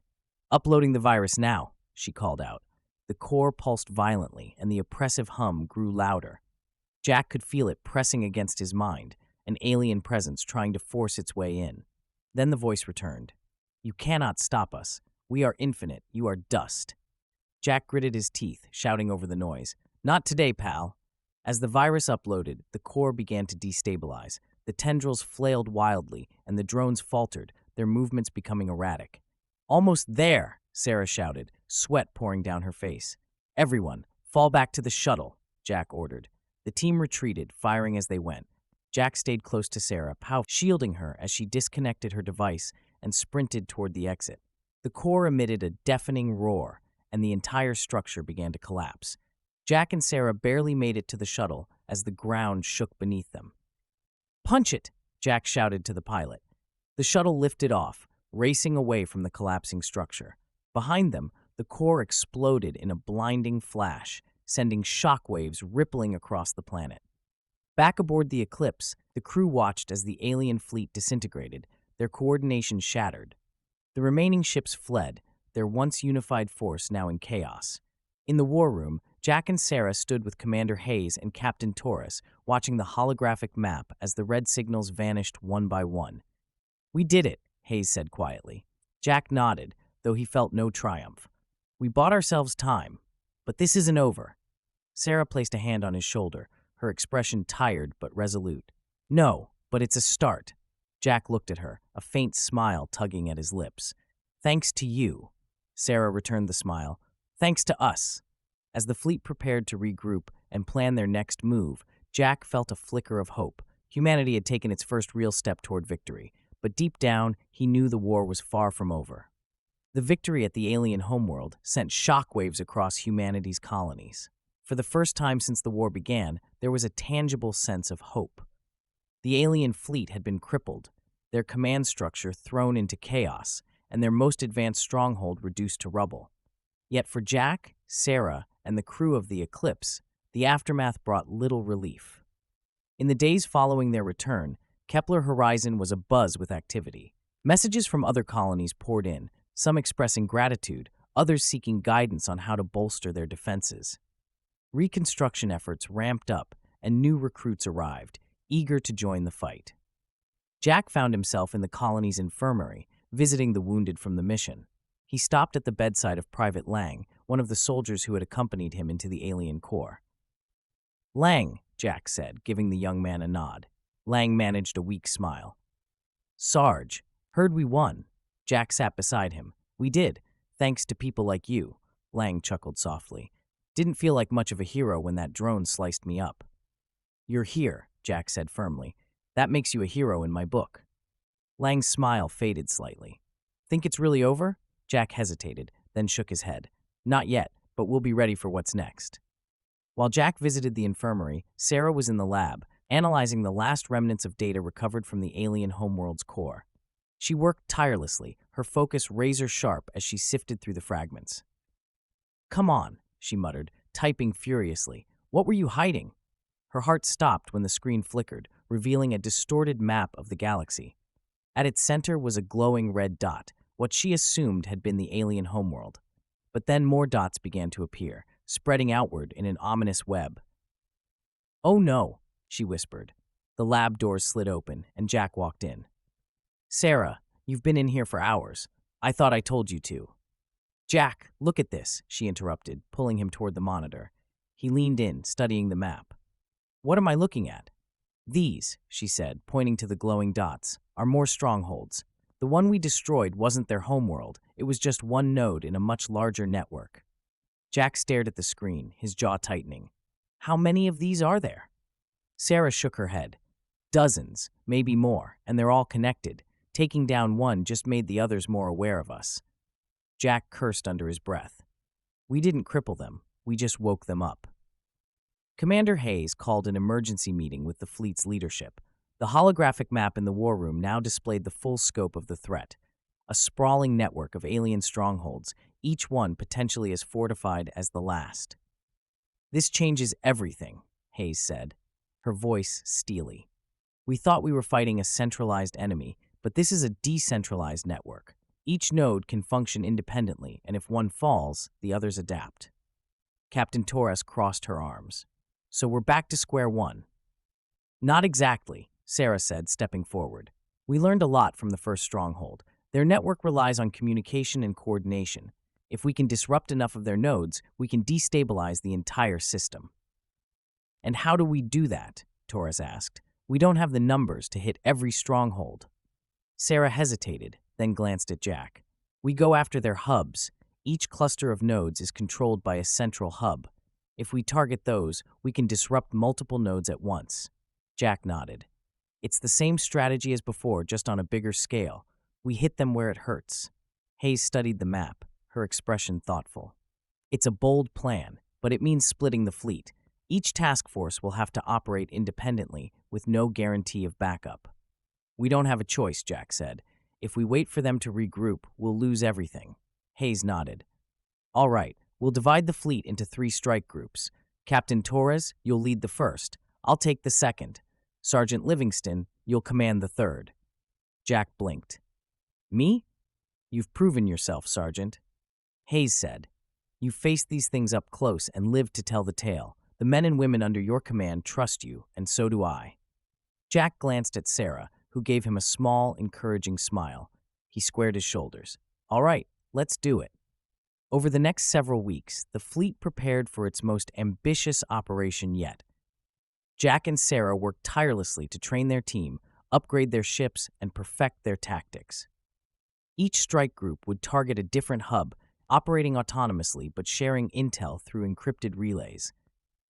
Uploading the virus now, she called out. The core pulsed violently, and the oppressive hum grew louder. Jack could feel it pressing against his mind, an alien presence trying to force its way in. Then the voice returned. You cannot stop us. We are infinite. You are dust. Jack gritted his teeth, shouting over the noise. Not today, pal. As the virus uploaded, the core began to destabilize. The tendrils flailed wildly, and the drones faltered, their movements becoming erratic. Almost there, Sarah shouted, sweat pouring down her face. Everyone, fall back to the shuttle, Jack ordered. The team retreated, firing as they went. Jack stayed close to Sarah, shielding her as she disconnected her device and sprinted toward the exit. The core emitted a deafening roar, and the entire structure began to collapse. Jack and Sarah barely made it to the shuttle as the ground shook beneath them. "Punch it!" Jack shouted to the pilot. The shuttle lifted off, racing away from the collapsing structure. Behind them, the core exploded in a blinding flash, sending shockwaves rippling across the planet. Back aboard the Eclipse, the crew watched as the alien fleet disintegrated, their coordination shattered. The remaining ships fled, their once unified force now in chaos. In the war room, Jack and Sarah stood with Commander Hayes and Captain Torres, watching the holographic map as the red signals vanished one by one. "We did it," Hayes said quietly. Jack nodded, though he felt no triumph. "We bought ourselves time, but this isn't over." Sarah placed a hand on his shoulder, her expression tired but resolute. "No, but it's a start." Jack looked at her, a faint smile tugging at his lips. "Thanks to you." Sarah returned the smile. "Thanks to us." As the fleet prepared to regroup and plan their next move, Jack felt a flicker of hope. Humanity had taken its first real step toward victory, but deep down, he knew the war was far from over. The victory at the alien homeworld sent shockwaves across humanity's colonies. For the first time since the war began, there was a tangible sense of hope. The alien fleet had been crippled, their command structure thrown into chaos, and their most advanced stronghold reduced to rubble. Yet for Jack, Sarah, and the crew of the Eclipse, the aftermath brought little relief. In the days following their return, Kepler Horizon was abuzz with activity. Messages from other colonies poured in, some expressing gratitude, others seeking guidance on how to bolster their defenses. Reconstruction efforts ramped up, and new recruits arrived, eager to join the fight. Jack found himself in the colony's infirmary, visiting the wounded from the mission. He stopped at the bedside of Private Lang, one of the soldiers who had accompanied him into the alien core. "Lang," Jack said, giving the young man a nod. Lang managed a weak smile. "Sarge, heard we won." Jack sat beside him. "We did, thanks to people like you." Lang chuckled softly. "Didn't feel like much of a hero when that drone sliced me up." "You're here," Jack said firmly. "That makes you a hero in my book." Lang's smile faded slightly. "Think it's really over?" Jack hesitated, then shook his head. "Not yet, but we'll be ready for what's next." While Jack visited the infirmary, Sarah was in the lab, analyzing the last remnants of data recovered from the alien homeworld's core. She worked tirelessly, her focus razor-sharp as she sifted through the fragments. "Come on," she muttered, typing furiously. "What were you hiding?" Her heart stopped when the screen flickered, revealing a distorted map of the galaxy. At its center was a glowing red dot, what she assumed had been the alien homeworld. But then more dots began to appear, spreading outward in an ominous web. "Oh no," she whispered. The lab doors slid open, and Jack walked in. "Sarah, you've been in here for hours. I thought I told you to." "Jack, look at this," she interrupted, pulling him toward the monitor. He leaned in, studying the map. "What am I looking at?" "These," she said, pointing to the glowing dots, "are more strongholds. The one we destroyed wasn't their homeworld, it was just one node in a much larger network." Jack stared at the screen, his jaw tightening. "How many of these are there?" Sarah shook her head. "Dozens, maybe more, and they're all connected. Taking down one just made the others more aware of us." Jack cursed under his breath. "We didn't cripple them, we just woke them up." Commander Hayes called an emergency meeting with the fleet's leadership. The holographic map in the war room now displayed the full scope of the threat. A sprawling network of alien strongholds, each one potentially as fortified as the last. "This changes everything," Hayes said, her voice steely. "We thought we were fighting a centralized enemy, but this is a decentralized network. Each node can function independently, and if one falls, the others adapt." Captain Torres crossed her arms. "So we're back to square one." "Not exactly," Sarah said, stepping forward. "We learned a lot from the first stronghold. Their network relies on communication and coordination. If we can disrupt enough of their nodes, we can destabilize the entire system." "And how do we do that?" Torres asked. "We don't have the numbers to hit every stronghold." Sarah hesitated, then glanced at Jack. "We go after their hubs. Each cluster of nodes is controlled by a central hub. If we target those, we can disrupt multiple nodes at once. Jack nodded. It's the same strategy as before, just on a bigger scale. We hit them where it hurts. Hayes studied the map, her expression thoughtful. It's a bold plan, but it means splitting the fleet. Each task force will have to operate independently, with no guarantee of backup. We don't have a choice, Jack said. If we wait for them to regroup, we'll lose everything. Hayes nodded. All right, we'll divide the fleet into 3 strike groups. Captain Torres, you'll lead the first. I'll take the second. Sergeant Livingston, you'll command the third. Jack blinked. Me? You've proven yourself, Sergeant. Hayes said. You've faced these things up close and lived to tell the tale. The men and women under your command trust you, and so do I. Jack glanced at Sarah, who gave him a small, encouraging smile. He squared his shoulders. All right, let's do it. Over the next several weeks, the fleet prepared for its most ambitious operation yet. Jack and Sarah worked tirelessly to train their team, upgrade their ships, and perfect their tactics. Each strike group would target a different hub, operating autonomously but sharing intel through encrypted relays.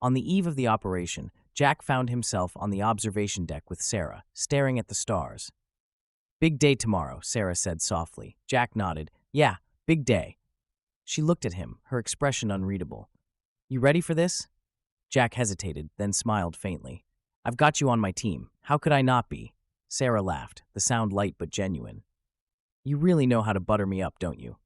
On the eve of the operation, Jack found himself on the observation deck with Sarah, staring at the stars. Big day tomorrow, Sarah said softly. Jack nodded. Yeah, big day. She looked at him, her expression unreadable. You ready for this? Jack hesitated, then smiled faintly. I've got you on my team. How could I not be? Sarah laughed, the sound light but genuine. You really know how to butter me up, don't you?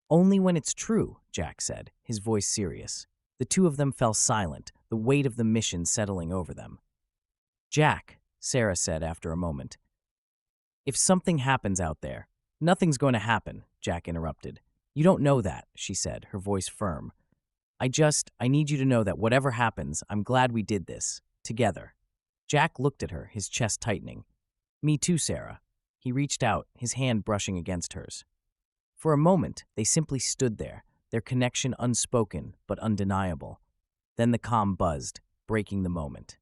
Only when it's true, Jack said, his voice serious. The two of them fell silent, the weight of the mission settling over them. Jack, Sarah said after a moment. If something happens out there, nothing's going to happen, Jack interrupted. You don't know that, she said, her voice firm. I need you to know that whatever happens, I'm glad we did this, together. Jack looked at her, his chest tightening. Me too, Sarah. He reached out, his hand brushing against hers. For a moment, they simply stood there, their connection unspoken but undeniable. Then the comm buzzed, breaking the moment.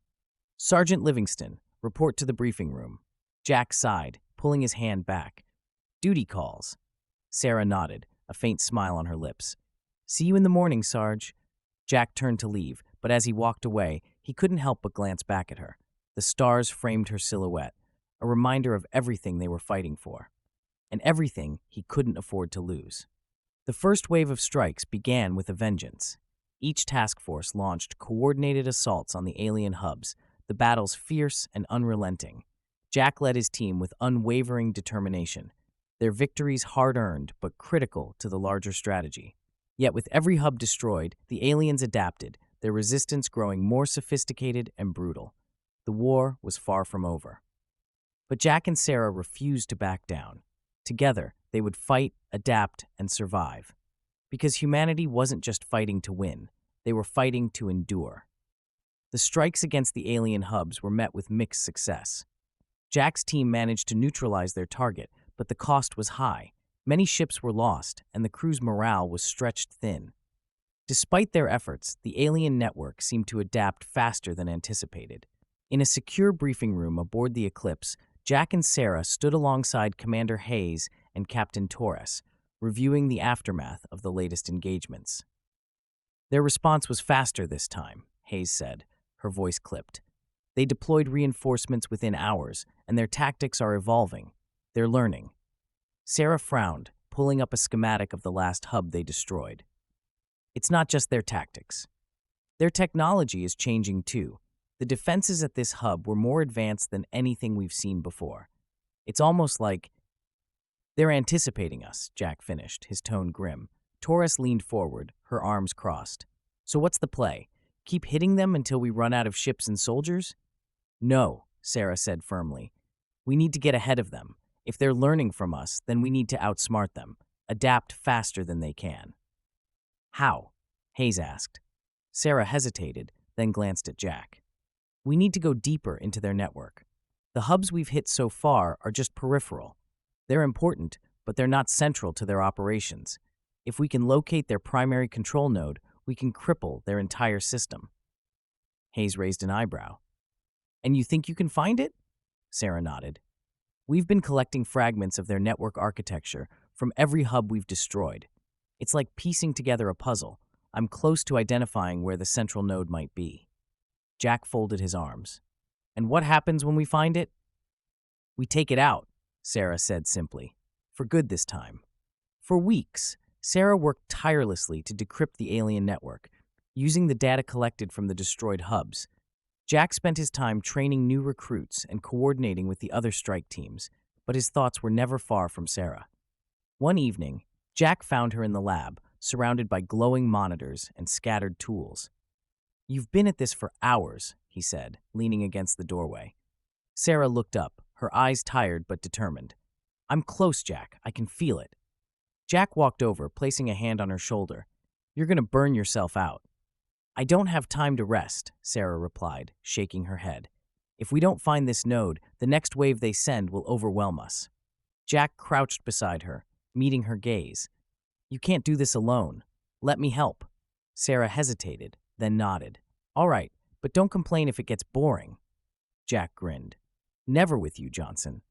Sergeant Livingston, report to the briefing room. Jack sighed, pulling his hand back. Duty calls. Sarah nodded, a faint smile on her lips. See you in the morning, Sarge. Jack turned to leave, but as he walked away, he couldn't help but glance back at her. The stars framed her silhouette, a reminder of everything they were fighting for, and everything he couldn't afford to lose. The first wave of strikes began with a vengeance. Each task force launched coordinated assaults on the alien hubs, the battles fierce and unrelenting. Jack led his team with unwavering determination, their victories hard-earned but critical to the larger strategy. Yet with every hub destroyed, the aliens adapted, their resistance growing more sophisticated and brutal. The war was far from over. But Jack and Sarah refused to back down. Together, they would fight, adapt, and survive. Because humanity wasn't just fighting to win, they were fighting to endure. The strikes against the alien hubs were met with mixed success. Jack's team managed to neutralize their target, but the cost was high. Many ships were lost, and the crew's morale was stretched thin. Despite their efforts, the alien network seemed to adapt faster than anticipated. In a secure briefing room aboard the Eclipse, Jack and Sarah stood alongside Commander Hayes and Captain Torres, reviewing the aftermath of the latest engagements. Their response was faster this time, Hayes said, her voice clipped. They deployed reinforcements within hours, and their tactics are evolving. They're learning. Sarah frowned, pulling up a schematic of the last hub they destroyed. It's not just their tactics. Their technology is changing too. The defenses at this hub were more advanced than anything we've seen before. It's almost like they're anticipating us, Jack finished, his tone grim. Torres leaned forward, her arms crossed. So what's the play? Keep hitting them until we run out of ships and soldiers? No, Sarah said firmly. We need to get ahead of them. If they're learning from us, then we need to outsmart them, adapt faster than they can. How? Hayes asked. Sarah hesitated, then glanced at Jack. We need to go deeper into their network. The hubs we've hit so far are just peripheral. They're important, but they're not central to their operations. If we can locate their primary control node, we can cripple their entire system. Hayes raised an eyebrow. And you think you can find it? Sarah nodded. We've been collecting fragments of their network architecture from every hub we've destroyed. It's like piecing together a puzzle. I'm close to identifying where the central node might be. Jack folded his arms. And what happens when we find it? We take it out, Sarah said simply. For good this time. For weeks, Sarah worked tirelessly to decrypt the alien network, using the data collected from the destroyed hubs. Jack spent his time training new recruits and coordinating with the other strike teams, but his thoughts were never far from Sarah. One evening, Jack found her in the lab, surrounded by glowing monitors and scattered tools. "You've been at this for hours," he said, leaning against the doorway. Sarah looked up, her eyes tired but determined. "I'm close, Jack. I can feel it." Jack walked over, placing a hand on her shoulder. "You're going to burn yourself out." "I don't have time to rest," Sarah replied, shaking her head. "If we don't find this node, the next wave they send will overwhelm us." Jack crouched beside her, meeting her gaze. "You can't do this alone. Let me help." Sarah hesitated, then nodded. "All right, but don't complain if it gets boring." Jack grinned. "Never with you, Johnson."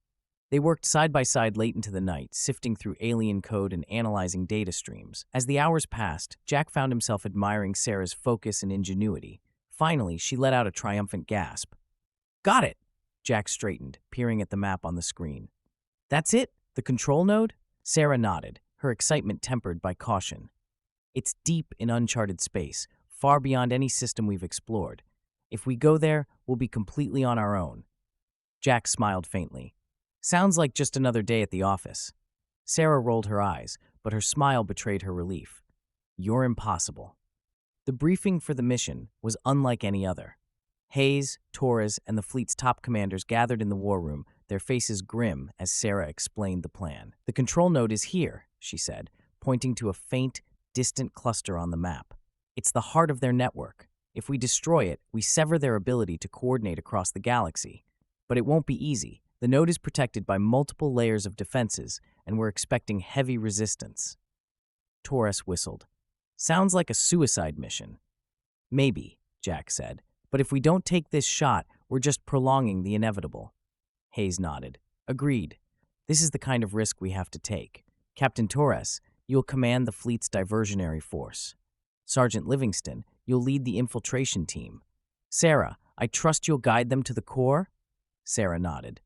They worked side by side late into the night, sifting through alien code and analyzing data streams. As the hours passed, Jack found himself admiring Sarah's focus and ingenuity. Finally, she let out a triumphant gasp. "Got it!" Jack straightened, peering at the map on the screen. "That's it? The control node?" Sarah nodded, her excitement tempered by caution. "It's deep in uncharted space, far beyond any system we've explored. If we go there, we'll be completely on our own." Jack smiled faintly. "Sounds like just another day at the office." Sarah rolled her eyes, but her smile betrayed her relief. "You're impossible." The briefing for the mission was unlike any other. Hayes, Torres, and the fleet's top commanders gathered in the war room, their faces grim as Sarah explained the plan. "The control node is here," she said, pointing to a faint, distant cluster on the map. "It's the heart of their network. If we destroy it, we sever their ability to coordinate across the galaxy. But it won't be easy. The node is protected by multiple layers of defenses, and we're expecting heavy resistance." Torres whistled. "Sounds like a suicide mission." "Maybe," Jack said. "But if we don't take this shot, we're just prolonging the inevitable." Hayes nodded. "Agreed. This is the kind of risk we have to take. Captain Torres, you'll command the fleet's diversionary force. Sergeant Livingston, you'll lead the infiltration team. Sarah, I trust you'll guide them to the core?" Sarah nodded.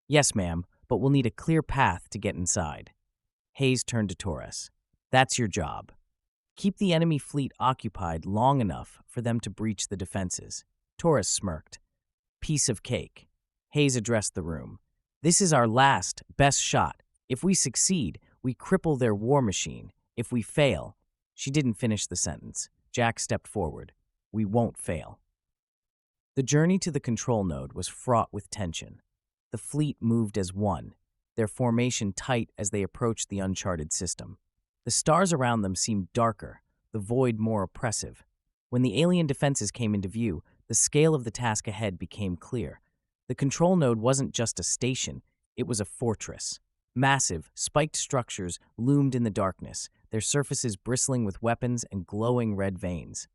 "Yes, ma'am, but we'll need a clear path to get inside." Hayes turned to Torres. "That's your job. Keep the enemy fleet occupied long enough for them to breach the defenses." Torres smirked. "Piece of cake." Hayes addressed the room. "This is our last, best shot. If we succeed, we cripple their war machine. If we fail—" She didn't finish the sentence. Jack stepped forward. "We won't fail." The journey to the control node was fraught with tension. The fleet moved as one, their formation tight as they approached the uncharted system. The stars around them seemed darker, the void more oppressive. When the alien defenses came into view, the scale of the task ahead became clear. The control node wasn't just a station, it was a fortress. Massive, spiked structures loomed in the darkness, their surfaces bristling with weapons and glowing red veins.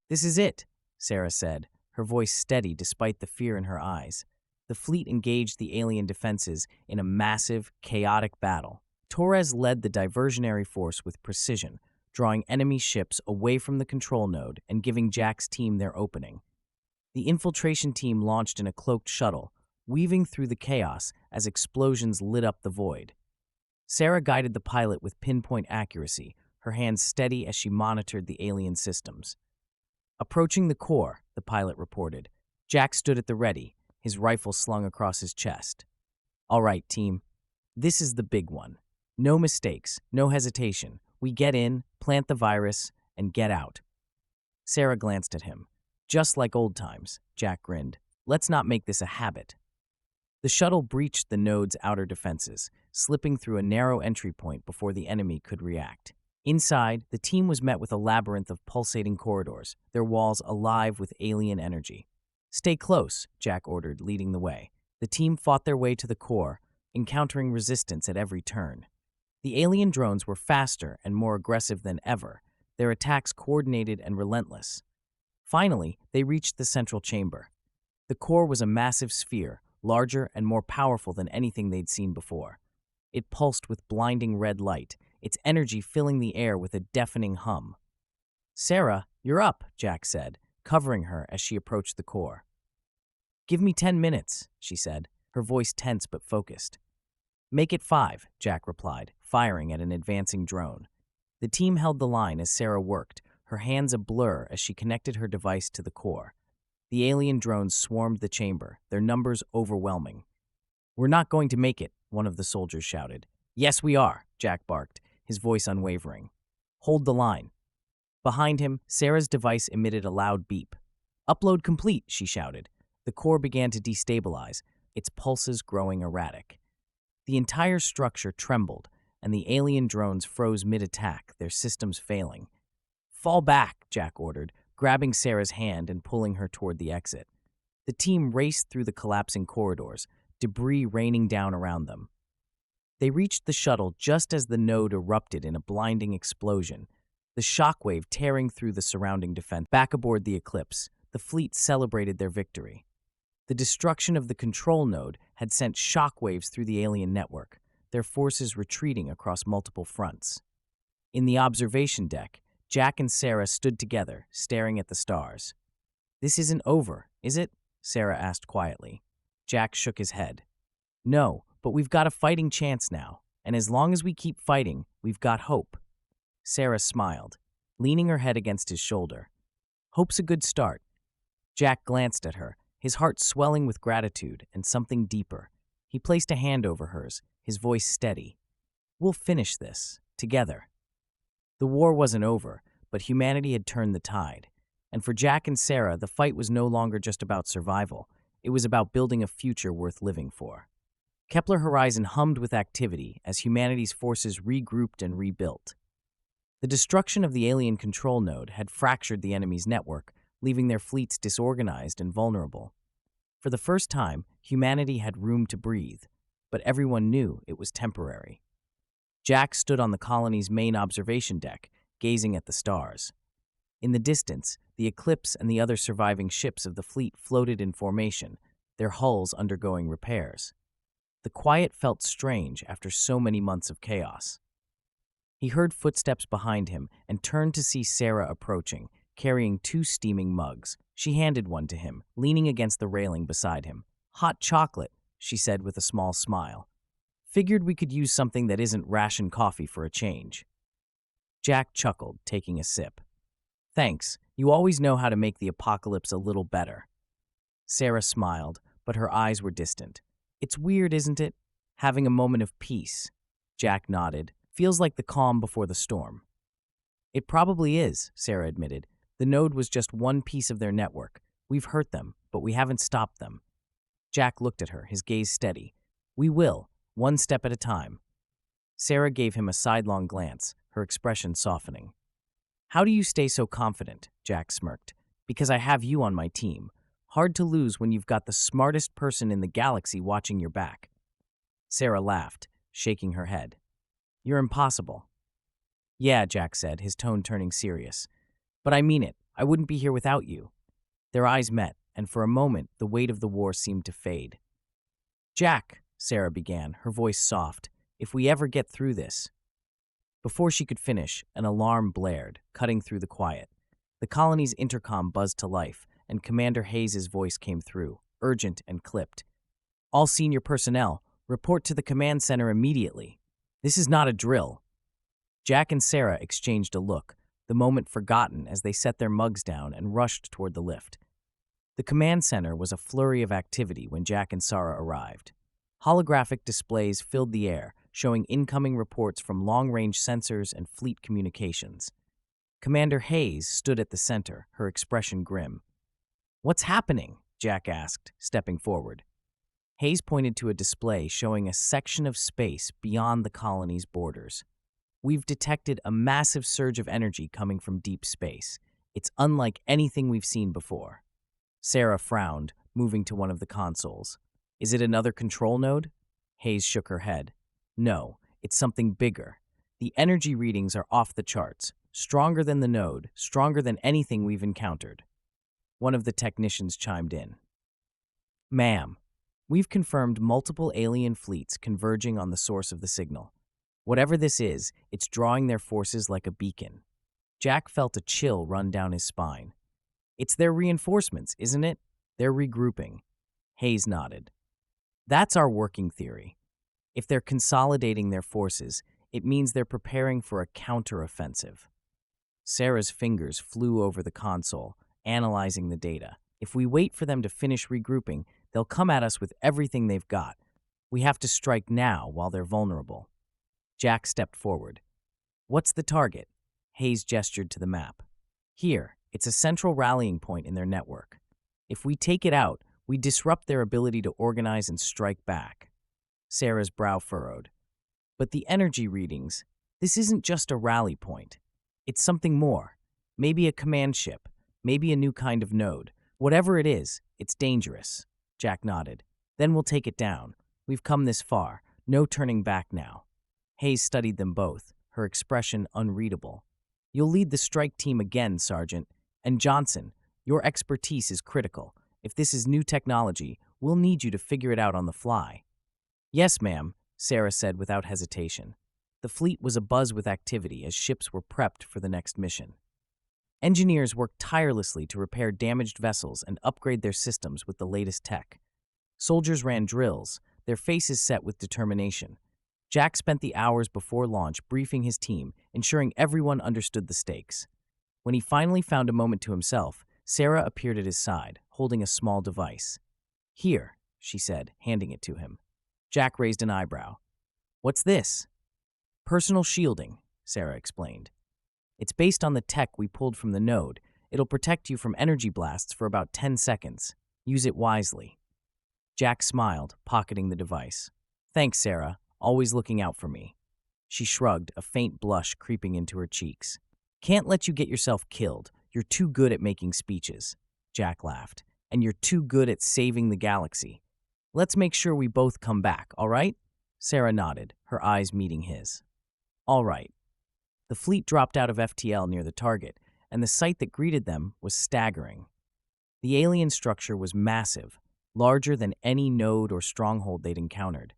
"This is it," Sarah said, her voice steady despite the fear in her eyes. The fleet engaged the alien defenses in a massive, chaotic battle. Torres led the diversionary force with precision, drawing enemy ships away from the control node and giving Jack's team their opening. The infiltration team launched in a cloaked shuttle, weaving through the chaos as explosions lit up the void. Sarah guided the pilot with pinpoint accuracy, her hands steady as she monitored the alien systems. "Approaching the core," the pilot reported. Jack stood at the ready, his rifle slung across his chest. "All right, team. This is the big one. No mistakes, no hesitation. We get in, plant the virus, and get out." Sarah glanced at him. "Just like old times," Jack grinned. "Let's not make this a habit." The shuttle breached the node's outer defenses, slipping through a narrow entry point before the enemy could react. Inside, the team was met with a labyrinth of pulsating corridors, their walls alive with alien energy. "Stay close," Jack ordered, leading the way. The team fought their way to the core, encountering resistance at every turn. The alien drones were faster and more aggressive than ever, their attacks coordinated and relentless. Finally, they reached the central chamber. The core was a massive sphere, larger and more powerful than anything they'd seen before. It pulsed with blinding red light, its energy filling the air with a deafening hum. "Sarah, you're up," Jack said, covering her as she approached the core. "Give me 10 minutes," she said, her voice tense but focused. "Make it 5, Jack replied, firing at an advancing drone. The team held the line as Sarah worked, her hands a blur as she connected her device to the core. The alien drones swarmed the chamber, their numbers overwhelming. "We're not going to make it," one of the soldiers shouted. "Yes, we are," Jack barked, his voice unwavering. "Hold the line." Behind him, Sarah's device emitted a loud beep. "Upload complete," she shouted. The core began to destabilize, its pulses growing erratic. The entire structure trembled, and the alien drones froze mid-attack, their systems failing. "Fall back," Jack ordered, grabbing Sarah's hand and pulling her toward the exit. The team raced through the collapsing corridors, debris raining down around them. They reached the shuttle just as the node erupted in a blinding explosion, the shockwave tearing through the surrounding defense. Back aboard the Eclipse, the fleet celebrated their victory. The destruction of the control node had sent shockwaves through the alien network, their forces retreating across multiple fronts. In the observation deck, Jack and Sarah stood together, staring at the stars. "This isn't over, is it?" Sarah asked quietly. Jack shook his head. "No, but we've got a fighting chance now, and as long as we keep fighting, we've got hope." Sarah smiled, leaning her head against his shoulder. "Hope's a good start." Jack glanced at her, his heart swelling with gratitude and something deeper. He placed a hand over hers, his voice steady. "We'll finish this, together." The war wasn't over, but humanity had turned the tide. And for Jack and Sarah, the fight was no longer just about survival. It was about building a future worth living for. Kepler Horizon hummed with activity as humanity's forces regrouped and rebuilt. The destruction of the alien control node had fractured the enemy's network, leaving their fleets disorganized and vulnerable. For the first time, humanity had room to breathe, but everyone knew it was temporary. Jack stood on the colony's main observation deck, gazing at the stars. In the distance, the Eclipse and the other surviving ships of the fleet floated in formation, their hulls undergoing repairs. The quiet felt strange after so many months of chaos. He heard footsteps behind him and turned to see Sarah approaching, carrying 2 steaming mugs. She handed one to him, leaning against the railing beside him. "Hot chocolate," she said with a small smile. "Figured we could use something that isn't ration coffee for a change." Jack chuckled, taking a sip. "Thanks, you always know how to make the apocalypse a little better." Sarah smiled, but her eyes were distant. "It's weird, isn't it? Having a moment of peace." Jack nodded. "Feels like the calm before the storm." "It probably is," Sarah admitted. "The node was just one piece of their network. We've hurt them, but we haven't stopped them." Jack looked at her, his gaze steady. "We will, one step at a time." Sarah gave him a sidelong glance, her expression softening. "How do you stay so confident?" Jack smirked. "Because I have you on my team. Hard to lose when you've got the smartest person in the galaxy watching your back." Sarah laughed, shaking her head. "You're impossible." "Yeah," Jack said, his tone turning serious. "But I mean it. I wouldn't be here without you." Their eyes met, and for a moment, the weight of the war seemed to fade. "Jack," Sarah began, her voice soft, "if we ever get through this—" Before she could finish, an alarm blared, cutting through the quiet. The colony's intercom buzzed to life, and Commander Hayes' voice came through, urgent and clipped. "All senior personnel, report to the command center immediately. This is not a drill." Jack and Sarah exchanged a look, the moment forgotten as they set their mugs down and rushed toward the lift. The command center was a flurry of activity when Jack and Sarah arrived. Holographic displays filled the air, showing incoming reports from long-range sensors and fleet communications. Commander Hayes stood at the center, her expression grim. "What's happening?" Jack asked, stepping forward. Hayes pointed to a display showing a section of space beyond the colony's borders. "We've detected a massive surge of energy coming from deep space. It's unlike anything we've seen before." Sarah frowned, moving to one of the consoles. "Is it another control node?" Hayes shook her head. "No, it's something bigger. The energy readings are off the charts, stronger than the node, stronger than anything we've encountered." One of the technicians chimed in. "Ma'am, we've confirmed multiple alien fleets converging on the source of the signal. Whatever this is, it's drawing their forces like a beacon. Jack felt a chill run down his spine. It's their reinforcements, isn't it? They're regrouping. Hayes nodded. That's our working theory. If they're consolidating their forces, it means they're preparing for a counteroffensive. Sarah's fingers flew over the console, analyzing the data. If we wait for them to finish regrouping, they'll come at us with everything they've got. We have to strike now while they're vulnerable. Jack stepped forward. What's the target? Hayes gestured to the map. Here, it's a central rallying point in their network. If we take it out, we disrupt their ability to organize and strike back. Sarah's brow furrowed. But the energy readings, this isn't just a rally point. It's something more. Maybe a command ship, maybe a new kind of node. Whatever it is, it's dangerous. Jack nodded. Then we'll take it down. We've come this far. No turning back now. Hayes studied them both, her expression unreadable. You'll lead the strike team again, Sergeant. And Johnson, your expertise is critical. If this is new technology, we'll need you to figure it out on the fly. Yes, ma'am, Sarah said without hesitation. The fleet was abuzz with activity as ships were prepped for the next mission. Engineers worked tirelessly to repair damaged vessels and upgrade their systems with the latest tech. Soldiers ran drills, their faces set with determination. Jack spent the hours before launch briefing his team, ensuring everyone understood the stakes. When he finally found a moment to himself, Sarah appeared at his side, holding a small device. Here, she said, handing it to him. Jack raised an eyebrow. What's this? Personal shielding, Sarah explained. It's based on the tech we pulled from the node. It'll protect you from energy blasts for about 10 seconds. Use it wisely. Jack smiled, pocketing the device. Thanks, Sarah. Always looking out for me. She shrugged, a faint blush creeping into her cheeks. Can't let you get yourself killed. You're too good at making speeches. Jack laughed. And you're too good at saving the galaxy. Let's make sure we both come back, all right? Sarah nodded, her eyes meeting his. All right. The fleet dropped out of FTL near the target, and the sight that greeted them was staggering. The alien structure was massive, larger than any node or stronghold they'd encountered.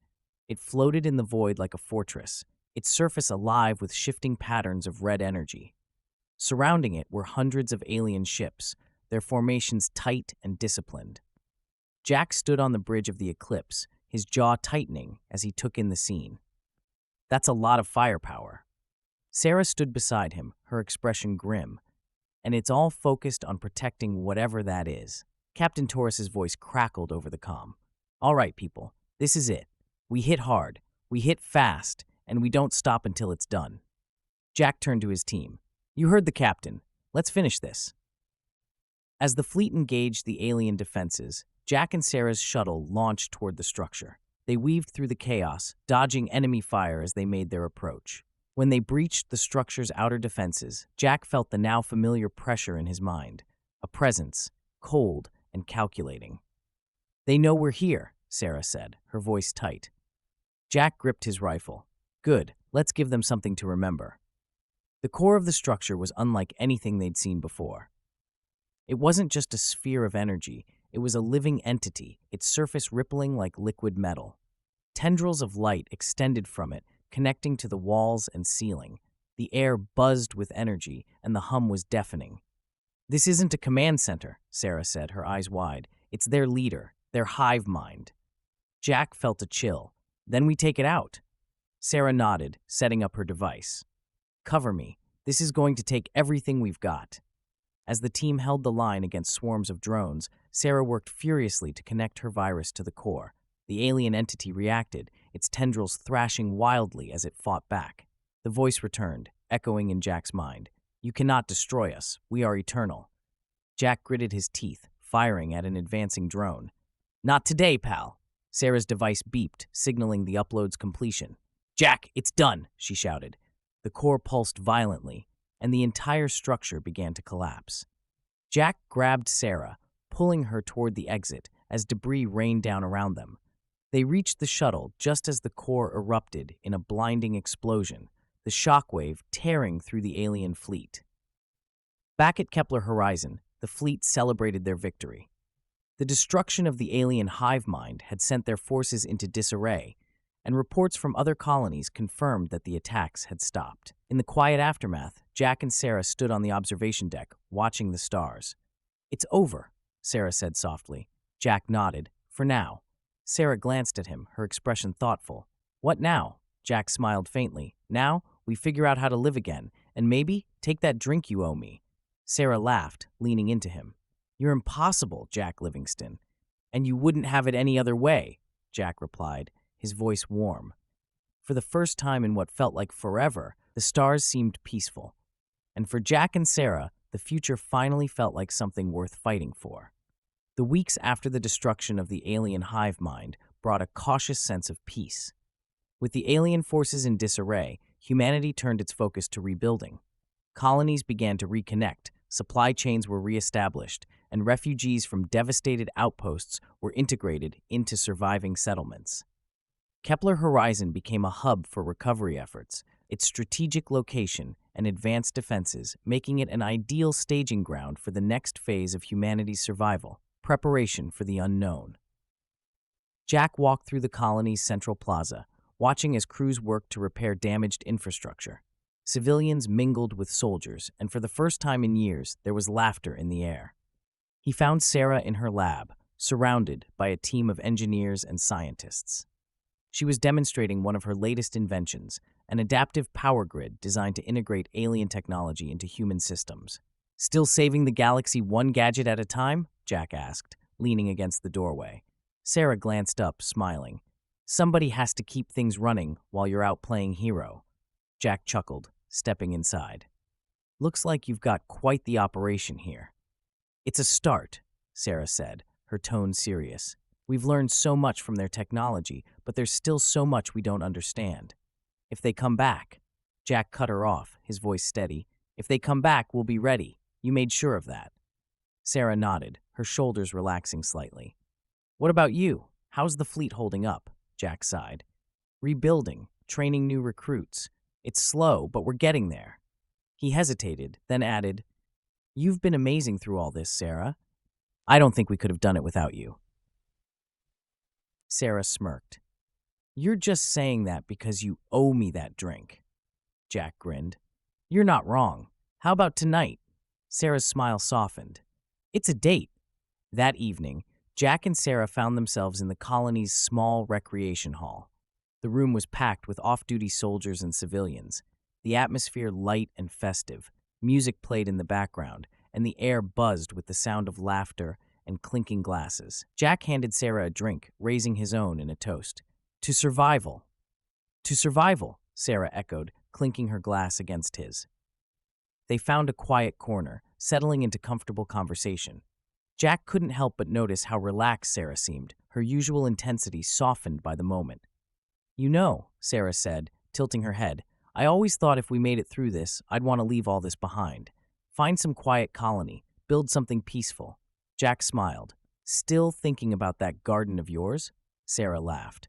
It floated in the void like a fortress, its surface alive with shifting patterns of red energy. Surrounding it were hundreds of alien ships, their formations tight and disciplined. Jack stood on the bridge of the Eclipse, his jaw tightening as he took in the scene. That's a lot of firepower. Sarah stood beside him, her expression grim, and it's all focused on protecting whatever that is. Captain Torres's voice crackled over the comm. All right, people, this is it. We hit hard, we hit fast, and we don't stop until it's done. Jack turned to his team. You heard the captain. Let's finish this. As the fleet engaged the alien defenses, Jack and Sarah's shuttle launched toward the structure. They weaved through the chaos, dodging enemy fire as they made their approach. When they breached the structure's outer defenses, Jack felt the now familiar pressure in his mind, a presence, cold and calculating. They know we're here, Sarah said, her voice tight. Jack gripped his rifle. Good, let's give them something to remember. The core of the structure was unlike anything they'd seen before. It wasn't just a sphere of energy, it was a living entity, its surface rippling like liquid metal. Tendrils of light extended from it, connecting to the walls and ceiling. The air buzzed with energy, and the hum was deafening. This isn't a command center, Sarah said, her eyes wide. It's their leader, their hive mind. Jack felt a chill. Then we take it out. Sarah nodded, setting up her device. Cover me. This is going to take everything we've got. As the team held the line against swarms of drones, Sarah worked furiously to connect her virus to the core. The alien entity reacted, its tendrils thrashing wildly as it fought back. The voice returned, echoing in Jack's mind. You cannot destroy us. We are eternal. Jack gritted his teeth, firing at an advancing drone. Not today, pal. Sarah's device beeped, signaling the upload's completion. Jack, it's done, she shouted. The core pulsed violently, and the entire structure began to collapse. Jack grabbed Sarah, pulling her toward the exit as debris rained down around them. They reached the shuttle just as the core erupted in a blinding explosion, the shockwave tearing through the alien fleet. Back at Kepler Horizon, the fleet celebrated their victory. The destruction of the alien hive mind had sent their forces into disarray, and reports from other colonies confirmed that the attacks had stopped. In the quiet aftermath, Jack and Sarah stood on the observation deck, watching the stars. "It's over," Sarah said softly. Jack nodded. "For now." Sarah glanced at him, her expression thoughtful. "What now?" Jack smiled faintly. "Now, we figure out how to live again, and maybe take that drink you owe me." Sarah laughed, leaning into him. "You're impossible, Jack Livingston. And you wouldn't have it any other way," Jack replied, his voice warm. For the first time in what felt like forever, the stars seemed peaceful. And for Jack and Sarah, the future finally felt like something worth fighting for. The weeks after the destruction of the alien hive mind brought a cautious sense of peace. With the alien forces in disarray, humanity turned its focus to rebuilding. Colonies began to reconnect, supply chains were reestablished, and refugees from devastated outposts were integrated into surviving settlements. Kepler Horizon became a hub for recovery efforts, its strategic location and advanced defenses making it an ideal staging ground for the next phase of humanity's survival, preparation for the unknown. Jack walked through the colony's central plaza, watching as crews worked to repair damaged infrastructure. Civilians mingled with soldiers, and for the first time in years, there was laughter in the air. He found Sarah in her lab, surrounded by a team of engineers and scientists. She was demonstrating one of her latest inventions, an adaptive power grid designed to integrate alien technology into human systems. "Still saving the galaxy one gadget at a time?" Jack asked, leaning against the doorway. Sarah glanced up, smiling. "Somebody has to keep things running while you're out playing hero." Jack chuckled, stepping inside. "Looks like you've got quite the operation here." "It's a start," Sarah said, her tone serious. "We've learned so much from their technology, but there's still so much we don't understand. If they come back—" Jack cut her off, his voice steady. "If they come back, we'll be ready. You made sure of that." Sarah nodded, her shoulders relaxing slightly. "What about you? How's the fleet holding up?" Jack sighed. "Rebuilding, training new recruits. It's slow, but we're getting there." He hesitated, then added, "You've been amazing through all this, Sarah. I don't think we could have done it without you." Sarah smirked. "You're just saying that because you owe me that drink." Jack grinned. "You're not wrong. How about tonight?" Sarah's smile softened. "It's a date." That evening, Jack and Sarah found themselves in the colony's small recreation hall. The room was packed with off-duty soldiers and civilians, the atmosphere light and festive. Music played in the background, and the air buzzed with the sound of laughter and clinking glasses. Jack handed Sarah a drink, raising his own in a toast. "To survival." "To survival," Sarah echoed, clinking her glass against his. They found a quiet corner, settling into comfortable conversation. Jack couldn't help but notice how relaxed Sarah seemed, her usual intensity softened by the moment. "You know," Sarah said, tilting her head, "I always thought if we made it through this, I'd want to leave all this behind. Find some quiet colony, build something peaceful." Jack smiled. "Still thinking about that garden of yours?" Sarah laughed.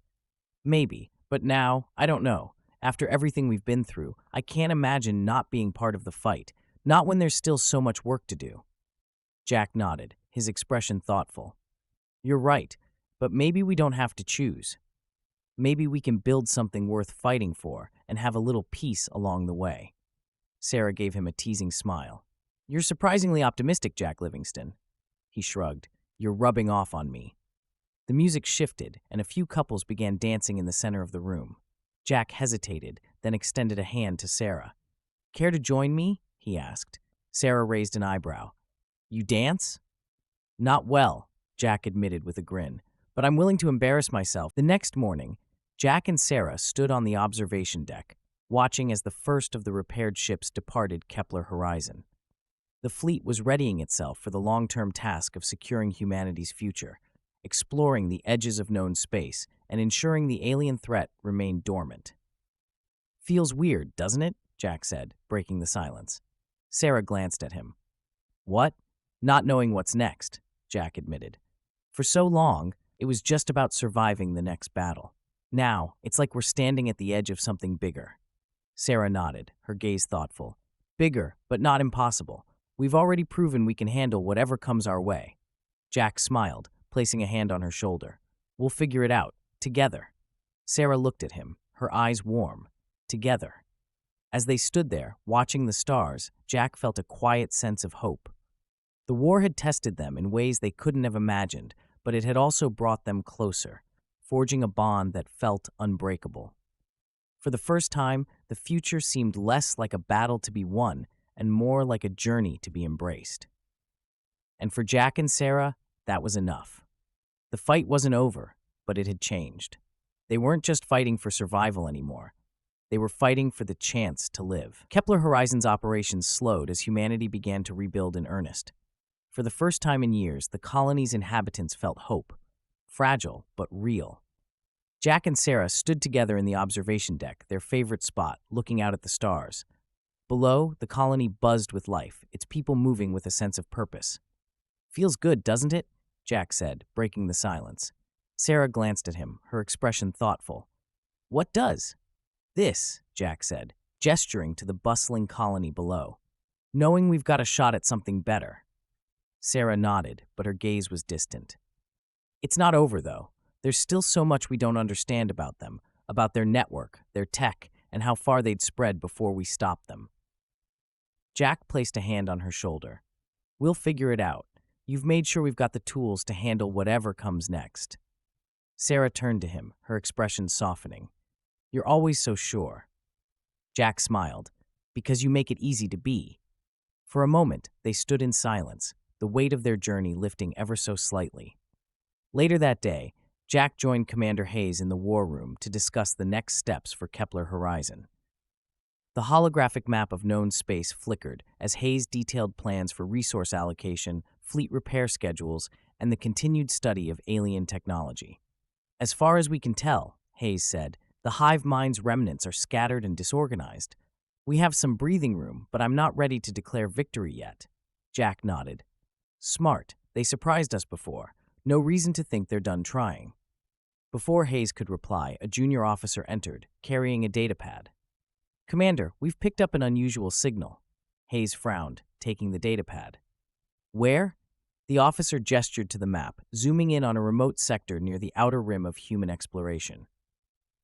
"Maybe, but now, I don't know. After everything we've been through, I can't imagine not being part of the fight, not when there's still so much work to do." Jack nodded, his expression thoughtful. "You're right, but maybe we don't have to choose. Maybe we can build something worth fighting for and have a little peace along the way." Sarah gave him a teasing smile. "You're surprisingly optimistic, Jack Livingston." He shrugged. "You're rubbing off on me." The music shifted, and a few couples began dancing in the center of the room. Jack hesitated, then extended a hand to Sarah. "Care to join me?" he asked. Sarah raised an eyebrow. "You dance?" "Not well," Jack admitted with a grin, "but I'm willing to embarrass myself." The next morning, Jack and Sarah stood on the observation deck, watching as the first of the repaired ships departed Kepler Horizon. The fleet was readying itself for the long-term task of securing humanity's future, exploring the edges of known space, and ensuring the alien threat remained dormant. "Feels weird, doesn't it?" Jack said, breaking the silence. Sarah glanced at him. "What?" "Not knowing what's next," Jack admitted. "For so long, it was just about surviving the next battle. Now, it's like we're standing at the edge of something bigger." Sarah nodded, her gaze thoughtful. "Bigger, but not impossible. We've already proven we can handle whatever comes our way." Jack smiled, placing a hand on her shoulder. "We'll figure it out, together." Sarah looked at him, her eyes warm. Together. As they stood there, watching the stars, Jack felt a quiet sense of hope. The war had tested them in ways they couldn't have imagined, but it had also brought them closer, forging a bond that felt unbreakable. For the first time, the future seemed less like a battle to be won and more like a journey to be embraced. And for Jack and Sarah, that was enough. The fight wasn't over, but it had changed. They weren't just fighting for survival anymore. They were fighting for the chance to live. Kepler Horizon's operations slowed as humanity began to rebuild in earnest. For the first time in years, the colony's inhabitants felt hope. Fragile, but real. Jack and Sarah stood together in the observation deck, their favorite spot, looking out at the stars. Below, the colony buzzed with life, its people moving with a sense of purpose. "Feels good, doesn't it?" Jack said, breaking the silence. Sarah glanced at him, her expression thoughtful. "What does?" "This," Jack said, gesturing to the bustling colony below. "Knowing we've got a shot at something better." Sarah nodded, but her gaze was distant. "It's not over, though. There's still so much we don't understand about them, about their network, their tech, and how far they'd spread before we stopped them." Jack placed a hand on her shoulder. "We'll figure it out. You've made sure we've got the tools to handle whatever comes next." Sarah turned to him, her expression softening. "You're always so sure." Jack smiled. "Because you make it easy to be." For a moment, they stood in silence, the weight of their journey lifting ever so slightly. Later that day, Jack joined Commander Hayes in the war room to discuss the next steps for Kepler Horizon. The holographic map of known space flickered as Hayes detailed plans for resource allocation, fleet repair schedules, and the continued study of alien technology. "As far as we can tell," Hayes said, "the hive mind's remnants are scattered and disorganized. We have some breathing room, but I'm not ready to declare victory yet." Jack nodded. "Smart. They surprised us before. No reason to think they're done trying." Before Hayes could reply, a junior officer entered, carrying a datapad. "Commander, we've picked up an unusual signal." Hayes frowned, taking the datapad. "Where?" The officer gestured to the map, zooming in on a remote sector near the outer rim of human exploration.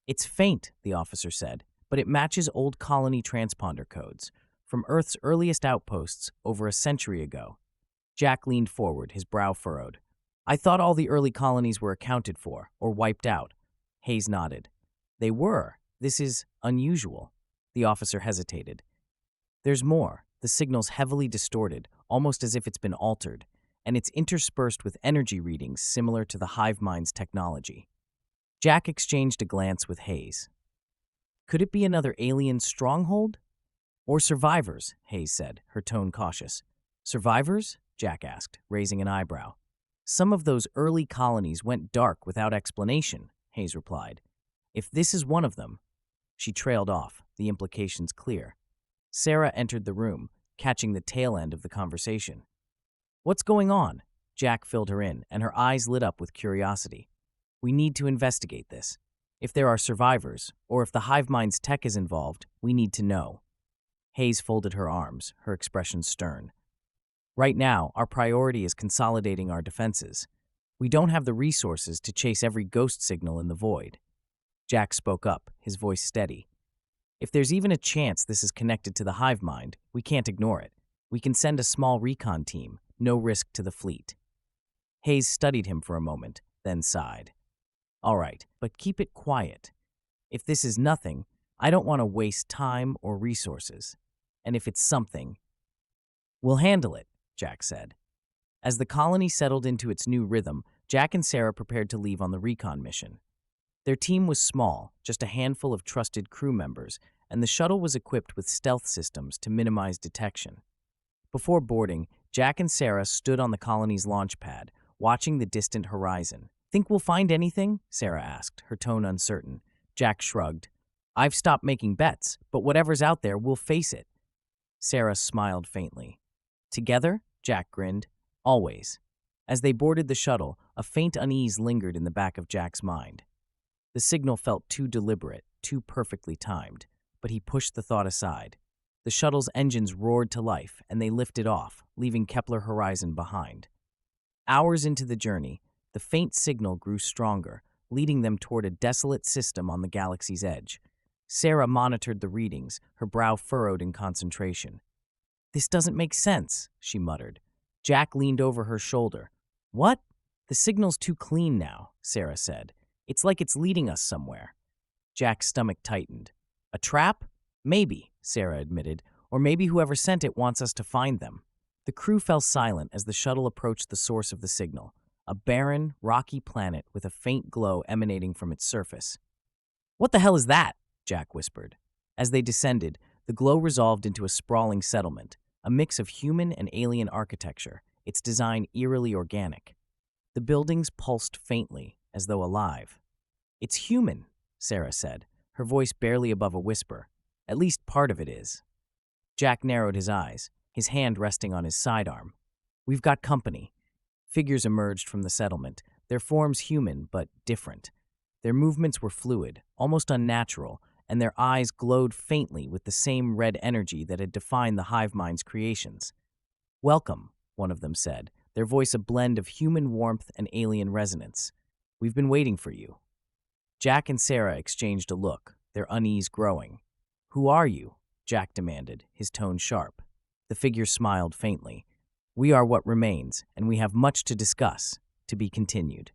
"It's faint," the officer said, "but it matches old colony transponder codes, from Earth's earliest outposts over a century ago." Jack leaned forward, his brow furrowed. "I thought all the early colonies were accounted for, or wiped out." Hayes nodded. "They were. This is unusual." The officer hesitated. "There's more. The signal's heavily distorted, almost as if it's been altered, and it's interspersed with energy readings similar to the hive mind's technology." Jack exchanged a glance with Hayes. "Could it be another alien stronghold?" "Or survivors," Hayes said, her tone cautious. "Survivors?" Jack asked, raising an eyebrow. "Some of those early colonies went dark without explanation," Hayes replied. "If this is one of them—" She trailed off, the implications clear. Sarah entered the room, catching the tail end of the conversation. "What's going on?" Jack filled her in, and her eyes lit up with curiosity. "We need to investigate this. If there are survivors, or if the hive mind's tech is involved, we need to know." Hayes folded her arms, her expression stern. "Right now, our priority is consolidating our defenses. We don't have the resources to chase every ghost signal in the void." Jack spoke up, his voice steady. "If there's even a chance this is connected to the hive mind, we can't ignore it. We can send a small recon team, no risk to the fleet." Hayes studied him for a moment, then sighed. "All right, but keep it quiet. If this is nothing, I don't want to waste time or resources. And if it's something—" "We'll handle it," Jack said. As the colony settled into its new rhythm, Jack and Sarah prepared to leave on the recon mission. Their team was small, just a handful of trusted crew members, and the shuttle was equipped with stealth systems to minimize detection. Before boarding, Jack and Sarah stood on the colony's launch pad, watching the distant horizon. "Think we'll find anything?" Sarah asked, her tone uncertain. Jack shrugged. "I've stopped making bets, but whatever's out there, we'll face it." Sarah smiled faintly. "Together?" Jack grinned. "Always." As they boarded the shuttle, a faint unease lingered in the back of Jack's mind. The signal felt too deliberate, too perfectly timed, but he pushed the thought aside. The shuttle's engines roared to life, and they lifted off, leaving Kepler Horizon behind. Hours into the journey, the faint signal grew stronger, leading them toward a desolate system on the galaxy's edge. Sarah monitored the readings, her brow furrowed in concentration. "This doesn't make sense," she muttered. Jack leaned over her shoulder. "What?" "The signal's too clean now," Sarah said. "It's like it's leading us somewhere." Jack's stomach tightened. "A trap?" "Maybe," Sarah admitted. "Or maybe whoever sent it wants us to find them." The crew fell silent as the shuttle approached the source of the signal, a barren, rocky planet with a faint glow emanating from its surface. "What the hell is that?" Jack whispered. As they descended, the glow resolved into a sprawling settlement, a mix of human and alien architecture, its design eerily organic. The buildings pulsed faintly, as though alive. "It's human," Sarah said, her voice barely above a whisper. "At least part of it is." Jack narrowed his eyes, his hand resting on his sidearm. "We've got company." Figures emerged from the settlement, their forms human but different. Their movements were fluid, almost unnatural, and their eyes glowed faintly with the same red energy that had defined the hive mind's creations. "Welcome," one of them said, their voice a blend of human warmth and alien resonance. "We've been waiting for you." Jack and Sarah exchanged a look, their unease growing. "Who are you?" Jack demanded, his tone sharp. The figure smiled faintly. "We are what remains, and we have much to discuss. To be continued."